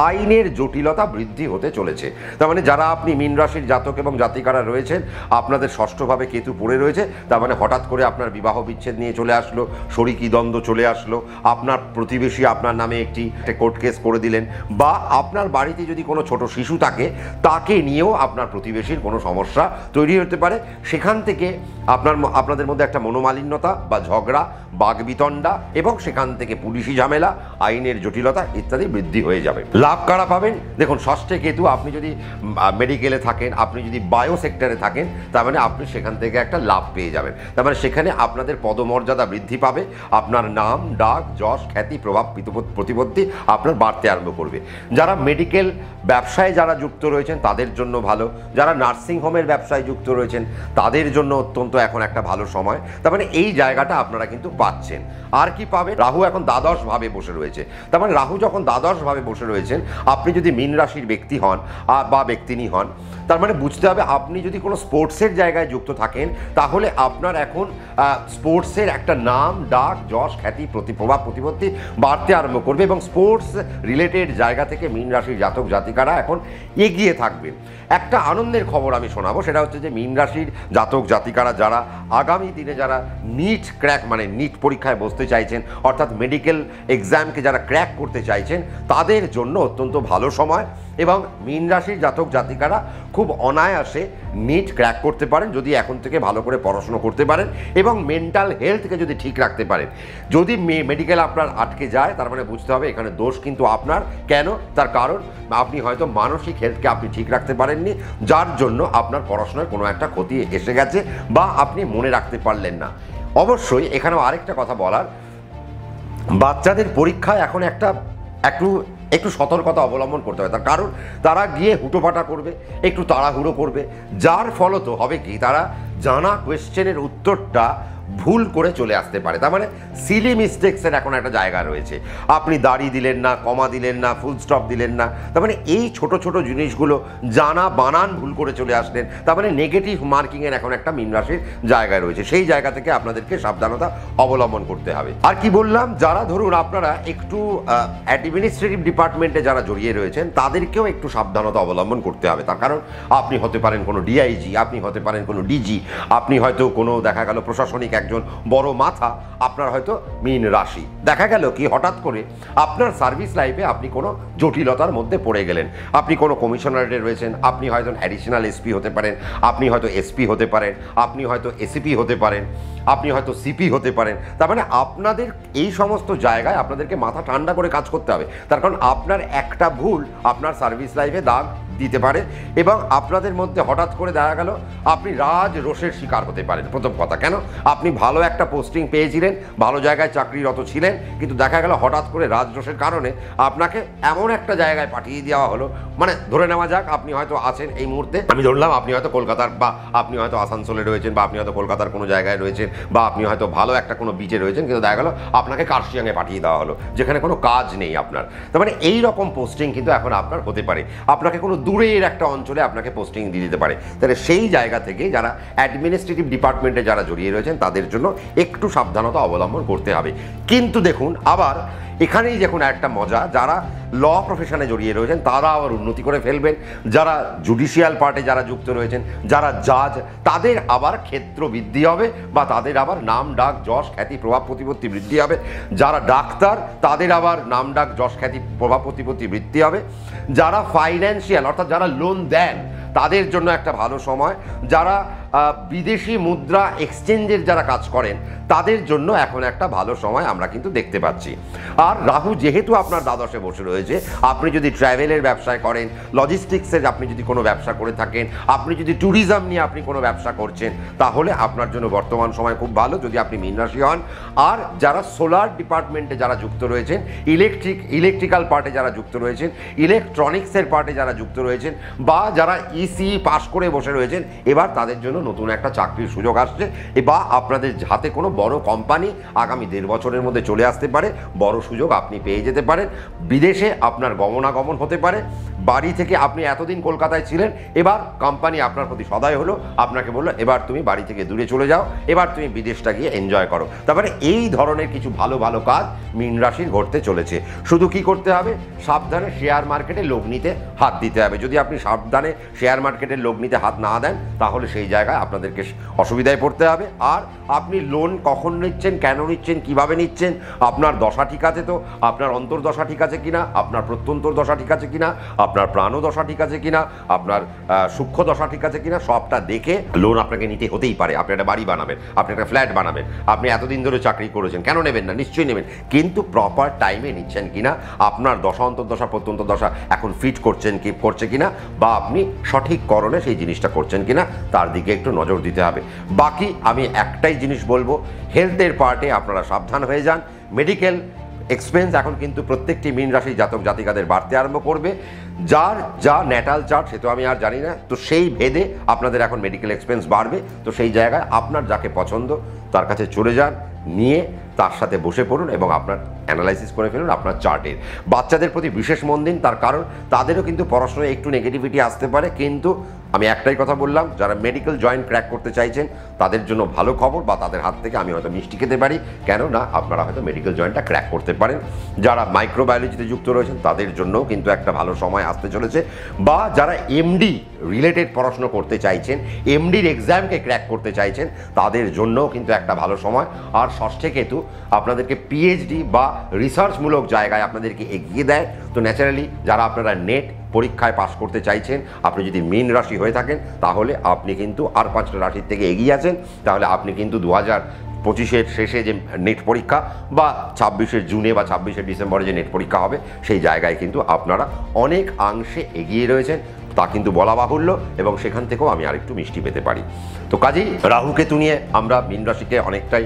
আইনের জটিলতা বৃদ্ধি হতে চলেছে। তার মানে যারা আপনি মীন রাশির জাতক এবং জাতিকারা রয়েছেন, আপনাদের ষষ্ঠভাবে কেতু পড়ে রয়েছে, তার মানে হঠাৎ করে আপনার বিবাহ বিচ্ছেদ নিয়ে চলে আসলো, শরিকি দ্বন্দ্ব চলে আসলো, আপনার প্রতিবেশী আপনার নামে একটি কোর্ট কেস করে দিলেন, বা আপনার বাড়িতে যদি কোনো ছোট শিশু থাকে তাকে নিয়েও আপনার প্রতিবেশীর কোনো সমস্যা তৈরি হতে পারে। সেখান থেকে আপনাদের মধ্যে একটা মনোমালিন্যতা বা ঝগড়া, বাগবিতণ্ডা, এবং সেখান থেকে পুলিশি ঝামেলা, আইনের জটিলতা ইত্যাদি বৃদ্ধি হয়ে যাবে। লাভ কারা পাবেন? দেখুন, ষষ্ঠে কেতু, আপনি যদি মেডিকেলে থাকেন, আপনি যদি বায়ো সেক্টরে থাকেন, তার মানে আপনি সেখান থেকে একটা লাভ পেয়ে যাবেন। তার মানে সেখানে আপনাদের পদমর্যাদা বৃদ্ধি পাবে, আপনার নাম, ডাক, যশ, খ্যাতি, প্রভাব, প্রতিপত্তি আপনার বাড়তে আরম্ভ করবে। যারা মেডিকেল ব্যবসায় যারা যুক্ত রয়েছেন তাদের জন্য ভালো, যারা নার্সিং হোমের ব্যবসায় যুক্ত রয়েছেন তাদের জন্য অত্যন্ত এখন একটা ভালো সময়। তার মানে এই জায়গাটা আপনারা কিন্তু পাচ্ছেন। আর কি পাবে? রাহু এখন দ্বাদশ ভাবে বসে রয়েছে। তার মানে রাহু যখন দ্বাদশ ভাবে বসে রয়েছেন, আপনি যদি মীন রাশির ব্যক্তি হন বা ব্যক্তিনী হন, তার মানে বুঝতে হবে আপনি যদি কোনো স্পোর্টসের জায়গায় যুক্ত থাকেন, তাহলে আপনার এখন স্পোর্টসের একটা নাম, ডাক, যশ, খ্যাতি, প্রভাব, প্রতিপত্তি বাড়তে আরম্ভ করবে, এবং স্পোর্টস রিলেটেড জায়গা থেকে মীন রাশির জাতক জাতিকারা এখন এগিয়ে থাকবেন। একটা আনন্দের খবর আমি শোনাবো, সেটা হচ্ছে যে মীন রাশির জাতক জাতিকারা যারা আগামী দিনে যারা নিট ক্র্যাক মানে নিট পরীক্ষায় বসতে চাইছেন, অর্থাৎ মেডিকেল এক্সামকে যারা ক্র্যাক করতে চাইছেন, তাদের জন্য অত্যন্ত ভালো সময়। এবং মীন রাশির জাতক জাতিকারা খুব অনায়াসে নিট ক্র্যাক করতে পারেন যদি এখন থেকে ভালো করে পড়াশুনো করতে পারেন এবং মেন্টাল হেলথকে যদি ঠিক রাখতে পারেন। যদি মেডিকেল আপনার আটকে যায়, তার মানে বুঝতে হবে এখানে দোষ কিন্তু আপনার। কেন? তার কারণ আপনি হয়তো মানসিক হেলথকে আপনি ঠিক রাখতে পারেননি, যার জন্য আপনার পড়াশোনায় কোনো একটা ক্ষতি এসে গেছে বা আপনি মনে রাখতে পারলেন না। অবশ্যই এখানেও আরেকটা কথা বলার, বাচ্চাদের পরীক্ষায় এখন একটু সতর্কতা অবলম্বন করতে হবে। তার কারণ তারা গিয়ে হুটোপাটা করবে, একটু তাড়াহুড়ো করবে, যার ফলত হবে কি, তারা জানা কোয়েশ্চেনের উত্তরটা ভুল করে চলে আসতে পারে। তার মানে সিলি মিস্টেক্সের এখন একটা জায়গা রয়েছে। আপনি দাড়ি দিলেন না, কমা দিলেন না, ফুল স্টপ দিলেন না, তার মানে এই ছোট ছোট জিনিসগুলো জানা বানান ভুল করে চলে আসলেন, তার মানে নেগেটিভ মার্কিংয়ের এখন একটা মীন রাশির জায়গায় রয়েছে। সেই জায়গা থেকে আপনাদেরকে সাবধানতা অবলম্বন করতে হবে। আর কি বললাম, যারা ধরুন আপনারা একটু অ্যাডমিনিস্ট্রেটিভ ডিপার্টমেন্টে যারা জড়িয়ে রয়েছেন, তাদেরকেও একটু সাবধানতা অবলম্বন করতে হবে। তার কারণ আপনি হতে পারেন কোনো ডিআইজি, আপনি হতে পারেন কোনো ডিজি, আপনি হয়তো কোনো দেখা গেল প্রশাসনিক একজন বড় মাথা, আপনার হয়তো মীন রাশি। দেখা গেল কি হঠাৎ করে আপনার সার্ভিস লাইফে আপনি কোনো জটিলতার মধ্যে পড়ে গেলেন, আপনি কোনো কমিশনারেটে রয়েছেন, আপনি হয়তো অ্যাডিশনাল এসপি হতে পারেন, আপনি হয়তো এসপি হতে পারেন, আপনি হয়তো এসিপি হতে পারেন, আপনি হয়তো সিপি হতে পারেন। তার মানে আপনাদের এই সমস্ত জায়গায় আপনাদেরকে মাথা ঠান্ডা করে কাজ করতে হবে। তার কারণ আপনার একটা ভুল আপনার সার্ভিস লাইফে দাগ দিতে পারে এবং আপনাদের মধ্যে হঠাৎ করে দেখা গেল আপনি রাজ রোষের শিকার হতে পারেন। প্রথম কথা, কেন? আপনি ভালো একটা পোস্টিং পেয়েছিলেন, ভালো জায়গায় চাকরিরত ছিলেন, কিন্তু দেখা গেল হঠাৎ করে রাজ রোষের কারণে আপনাকে এমন একটা জায়গায় পাঠিয়ে দেওয়া হলো, মানে ধরে নেওয়া যাক আপনি হয়তো আছেন এই মুহূর্তে, আমি ধরলাম আপনি হয়তো কলকাতার বা আপনি হয়তো আসানসোলে রয়েছেন বা আপনি হয়তো কলকাতার কোনো জায়গায় রয়েছেন বা আপনি হয়তো ভালো একটা কোনো বিচে রয়েছেন, কিন্তু দেখা গেল আপনাকে কার্শিয়াংয়ে পাঠিয়ে দেওয়া হলো যেখানে কোনো কাজ নেই আপনার। তার মানে এই রকম পোস্টিং কিন্তু এখন আপনার হতে পারে, আপনাকে কোনো দূরের একটা অঞ্চলে আপনাকে পোস্টিং দিয়ে দিতে পারে। তাহলে সেই জায়গা থেকে যারা অ্যাডমিনিস্ট্রেটিভ ডিপার্টমেন্টে যারা জড়িয়ে রয়েছেন তাদের জন্য একটু সাবধানতা অবলম্বন করতে হবে। কিন্তু দেখুন আবার এখানেই দেখুন একটা মজা, যারা ল প্রফেশনে জড়িয়ে রয়েছেন তারা আবার উন্নতি করে ফেলবেন, যারা জুডিশিয়াল পার্টে যারা যুক্ত রয়েছেন, যারা জাজ, তাদের আবার ক্ষেত্র বৃদ্ধি হবে বা তাদের আবার নাম ডাক যশ খ্যাতি প্রভাব প্রতিপত্তি বৃদ্ধি হবে, যারা ডাক্তার তাদের আবার নাম ডাক যশ খ্যাতি প্রভাব প্রতিপত্তি বৃদ্ধি হবে, যারা ফাইন্যান্সিয়াল অর্থাৎ যারা লোন দেন তাদের জন্য একটা ভালো সময়, যারা বিদেশি মুদ্রা এক্সচেঞ্জের যারা কাজ করেন তাদের জন্য এখন একটা ভালো সময় আমরা কিন্তু দেখতে পাচ্ছি। আর রাহু যেহেতু আপনার দ্বাদশে বসে রয়েছে, আপনি যদি ট্রাভেলের ব্যবসায় করেন, লজিস্টিক্সের আপনি যদি কোনো ব্যবসা করে থাকেন, আপনি যদি ট্যুরিজম নিয়ে আপনি কোনো ব্যবসা করছেন, তাহলে আপনার জন্য বর্তমান সময় খুব ভালো যদি আপনি মীন রাশি হন। আর যারা সোলার ডিপার্টমেন্টে যারা যুক্ত রয়েছেন, ইলেকট্রিক্যাল পার্টে যারা যুক্ত রয়েছেন, ইলেকট্রনিক্সের পার্টে যারা যুক্ত রয়েছেন, বা যারা ইসি পাস করে বসে রয়েছেন, এবার তাদের জন্য নতুন একটা চাকরির সুযোগ আসছে, বা আপনাদের হাতে কোনো বড় কোম্পানি আগামী 1.5 বছরের মধ্যে চলে আসতে পারে, বড় সুযোগ আপনি পেয়ে যেতে পারেন, বিদেশে আপনার গমনাগমন হতে পারে, বাড়ি থেকে আপনি এতদিন কলকাতায় ছিলেন, এবার কোম্পানি আপনার প্রতি সদয় হলো, আপনাকে বললো এবার তুমি বাড়ি থেকে দূরে চলে যাও, এবার তুমি বিদেশটা গিয়ে এনজয় করো। তারপরে এই ধরনের কিছু ভালো ভালো কাজ মীন রাশির ঘটতে চলেছে। শুধু কি করতে হবে, সাবধানে শেয়ার মার্কেটে লগ্নিতে হাত দিতে হবে। যদি আপনি সাবধানে শেয়ার মার্কেটের লগ্নিতে হাত না দেন তাহলে সেই জায়গায় আপনাদেরকে অসুবিধায় পড়তে হবে। আর আপনি লোন কখন নিচ্ছেন, কেন নিচ্ছেন, কিভাবে নিচ্ছেন, আপনার দশা ঠিক আছে তো, আপনার অন্তর্দশা ঠিক আছে কিনা, আপনার প্রত্যন্তর দশা ঠিক আছে কিনা, আপনার প্রাণদশা ঠিক আছে কিনা, আপনার সূক্ষ্ম দশা ঠিক আছে কিনা, সবটা দেখে লোন আপনাকে নিতে হতেই পারে। আপনি একটা বাড়ি বানাবেন, আপনি একটা ফ্ল্যাট বানাবেন, আপনি এতদিন ধরে চাকরি করেছেন, কেন নেবেন না, নিশ্চয়ই নেবেন, কিন্তু প্রপার টাইমে নিচ্ছেন কিনা, আপনার দশা অন্তর্দশা প্রত্যন্ত দশা এখন ফিট করছে কিনা, বা আপনি সঠিক করণে সেই জিনিসটা করছেন কিনা, তার দিকে একটু নজর দিতে হবে। বাকি আমি একটাই জিনিস বলবো, হেলথের পার্টে আপনারা সাবধান হয়ে যান। মেডিকেল এক্সপেন্স এখন কিন্তু প্রত্যেকটি মীন রাশি জাতক জাতিকাদের বাড়তে আরম্ভ করবে। যার যা ন্যাটাল চার্ট সে তো আমি আর জানি না, তো সেই ভেদে আপনাদের এখন মেডিকেল এক্সপেন্স বাড়বে। তো সেই জায়গায় আপনার যাকে পছন্দ তার কাছে চলে যান, নিয়ে তার সাথে বসে পড়ুন এবং আপনার অ্যানালাইসিস করে ফেলুন আপনার চার্টের। বাচ্চাদের প্রতি বিশেষ মন দিন, তার কারণ তাদেরও কিন্তু পড়াশোনায় একটু নেগেটিভিটি আসতে পারে, কিন্তু আমি একটাই কথা বললাম, যারা মেডিকেল জয়েন্ট ক্র্যাক করতে চাইছেন তাদের জন্য ভালো খবর, বা তাদের হাত থেকে আমি হয়তো মিষ্টি খেতে পারি, কেন না আপনারা হয়তো মেডিকেল জয়েন্টটা ক্র্যাক করতে পারেন। যারা মাইক্রোবায়োলজিতে যুক্ত রয়েছেন তাদের জন্যও কিন্তু একটা ভালো সময় আসতে চলেছে, বা যারা এমডি রিলেটেড পড়াশুনো করতে চাইছেন, এমডির এক্সামকে ক্র্যাক করতে চাইছেন, তাদের জন্যও কিন্তু একটা ভালো সময়। আর ষষ্ঠে কেতু আপনাদেরকে পিএইচডি বা রিসার্চমূলক জায়গায় আপনাদেরকে এগিয়ে দেয়। তো ন্যাচারালি যারা আপনারা নেট পরীক্ষায় পাশ করতে চাইছেন, আপনি যদি মীন রাশি হয়ে থাকেন তাহলে আপনি কিন্তু আর 5টা রাশির থেকে এগিয়ে আছেন। তাহলে আপনি কিন্তু 2025-এর শেষে যে নেট পরীক্ষা, বা 26-এর জুনে বা 26-এর ডিসেম্বরে যে নেট পরীক্ষা হবে, সেই জায়গায় কিন্তু আপনারা অনেক অংশে এগিয়ে রয়েছেন, তা কিন্তু বলা বাহুল্য, এবং সেখান থেকেও আমি আরেকটু মিষ্টি পেতে পারি। তো কাজেই রাহুকেতু নিয়ে আমরা মীন রাশিকে অনেকটাই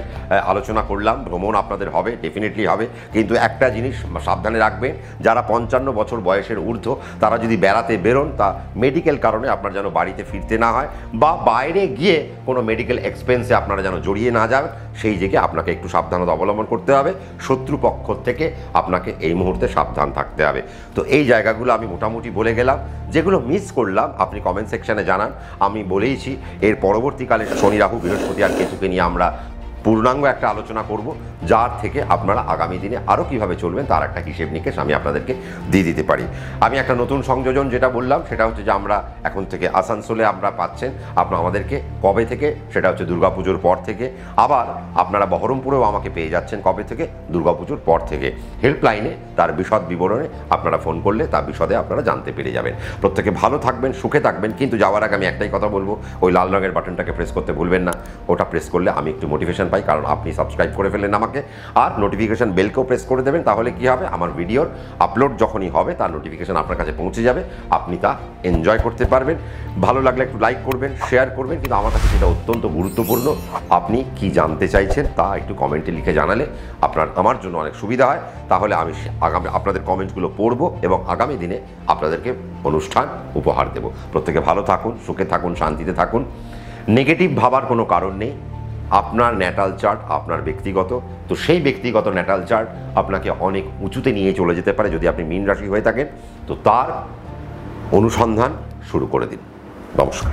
আলোচনা করলাম। ভ্রমণ আপনাদের হবে, ডেফিনেটলি হবে, কিন্তু একটা জিনিস সাবধানে রাখবেন, যারা 55 বছর বয়সের ঊর্ধ্ব তারা যদি বেড়াতে বেরোন, তা মেডিকেল কারণে আপনার যেন বাড়িতে ফিরতে না হয়, বা বাইরে গিয়ে কোনো মেডিকেল এক্সপেন্সে আপনারা যেন জড়িয়ে না যান, সেই দিকে আপনাকে একটু সাবধানতা অবলম্বন করতে হবে। শত্রুপক্ষ থেকে আপনাকে এই মুহূর্তে সাবধান থাকতে হবে। তো এই জায়গাগুলো আমি মোটামুটি বলে গেলাম, যেগুলো মিস করলাম আপনি কমেন্ট সেকশনে জানান। আমি বলেইছি এর পরবর্তীকালে শনি, রাহু, বৃহস্পতি আর কেতুকে নিয়ে আমরা পূর্ণাঙ্গ একটা আলোচনা করব, যার থেকে আপনারা আগামী দিনে আরও কীভাবে চলবেন তার একটা হিসেব নিকেশ আমি আপনাদেরকে দিয়ে দিতে পারি। আমি একটা নতুন সংযোজন যেটা বললাম সেটা হচ্ছে যে আমরা এখন থেকে আসানসোলে আমরা পাচ্ছেন আমাদেরকে কবে থেকে, সেটা হচ্ছে দুর্গাপুজোর পর থেকে। আবার আপনারা বহরমপুরেও আমাকে পেয়ে যাচ্ছেন কবে থেকে, দুর্গাপুজোর পর থেকে। হেল্পলাইনে তার বিশদ বিবরণে আপনারা ফোন করলে তার বিশদে আপনারা জানতে পেরে যাবেন। প্রত্যেকে ভালো থাকবেন, সুখে থাকবেন, কিন্তু যাওয়ার আগে আমি একটাই কথা বলবো, ওই লাল রঙের বাটনটাকে প্রেস করতে ভুলবেন না। ওটা প্রেস করলে আমি একটু মোটিভেশন পাই, কারণ আপনি সাবস্ক্রাইব করে ফেললেন আমাকে। আর নোটিফিকেশন বেলকেও প্রেস করে দেবেন, তাহলে কি হবে, আমার ভিডিওর আপলোড যখনই হবে তার নোটিফিকেশন আপনার কাছে পৌঁছে যাবে, আপনি তা এনজয় করতে পারবেন। ভালো লাগলে একটু লাইক করবেন, শেয়ার করবেন, কিন্তু আমার কাছে সেটা অত্যন্ত গুরুত্বপূর্ণ, আপনি কি জানতে চাইছেন তা একটু কমেন্টে লিখে জানালে আমার জন্য অনেক সুবিধা হয়। তাহলে আমি আগামী আপনাদের কমেন্টগুলো পড়ব এবং আগামী দিনে আপনাদেরকে অনুষ্ঠান উপহার দেব। প্রত্যেকে ভালো থাকুন, সুখে থাকুন, শান্তিতে থাকুন। নেগেটিভ ভাবার কোনো কারণ নেই। আপনার ন্যাটাল চার্ট আপনার ব্যক্তিগত, তো সেই ব্যক্তিগত ন্যাটাল চার্ট আপনাকে অনেক উঁচুতে নিয়ে চলে যেতে পারে যদি আপনি মীন রাশি হয়ে থাকেন। তো তার অনুসন্ধান শুরু করে দিন। নমস্কার।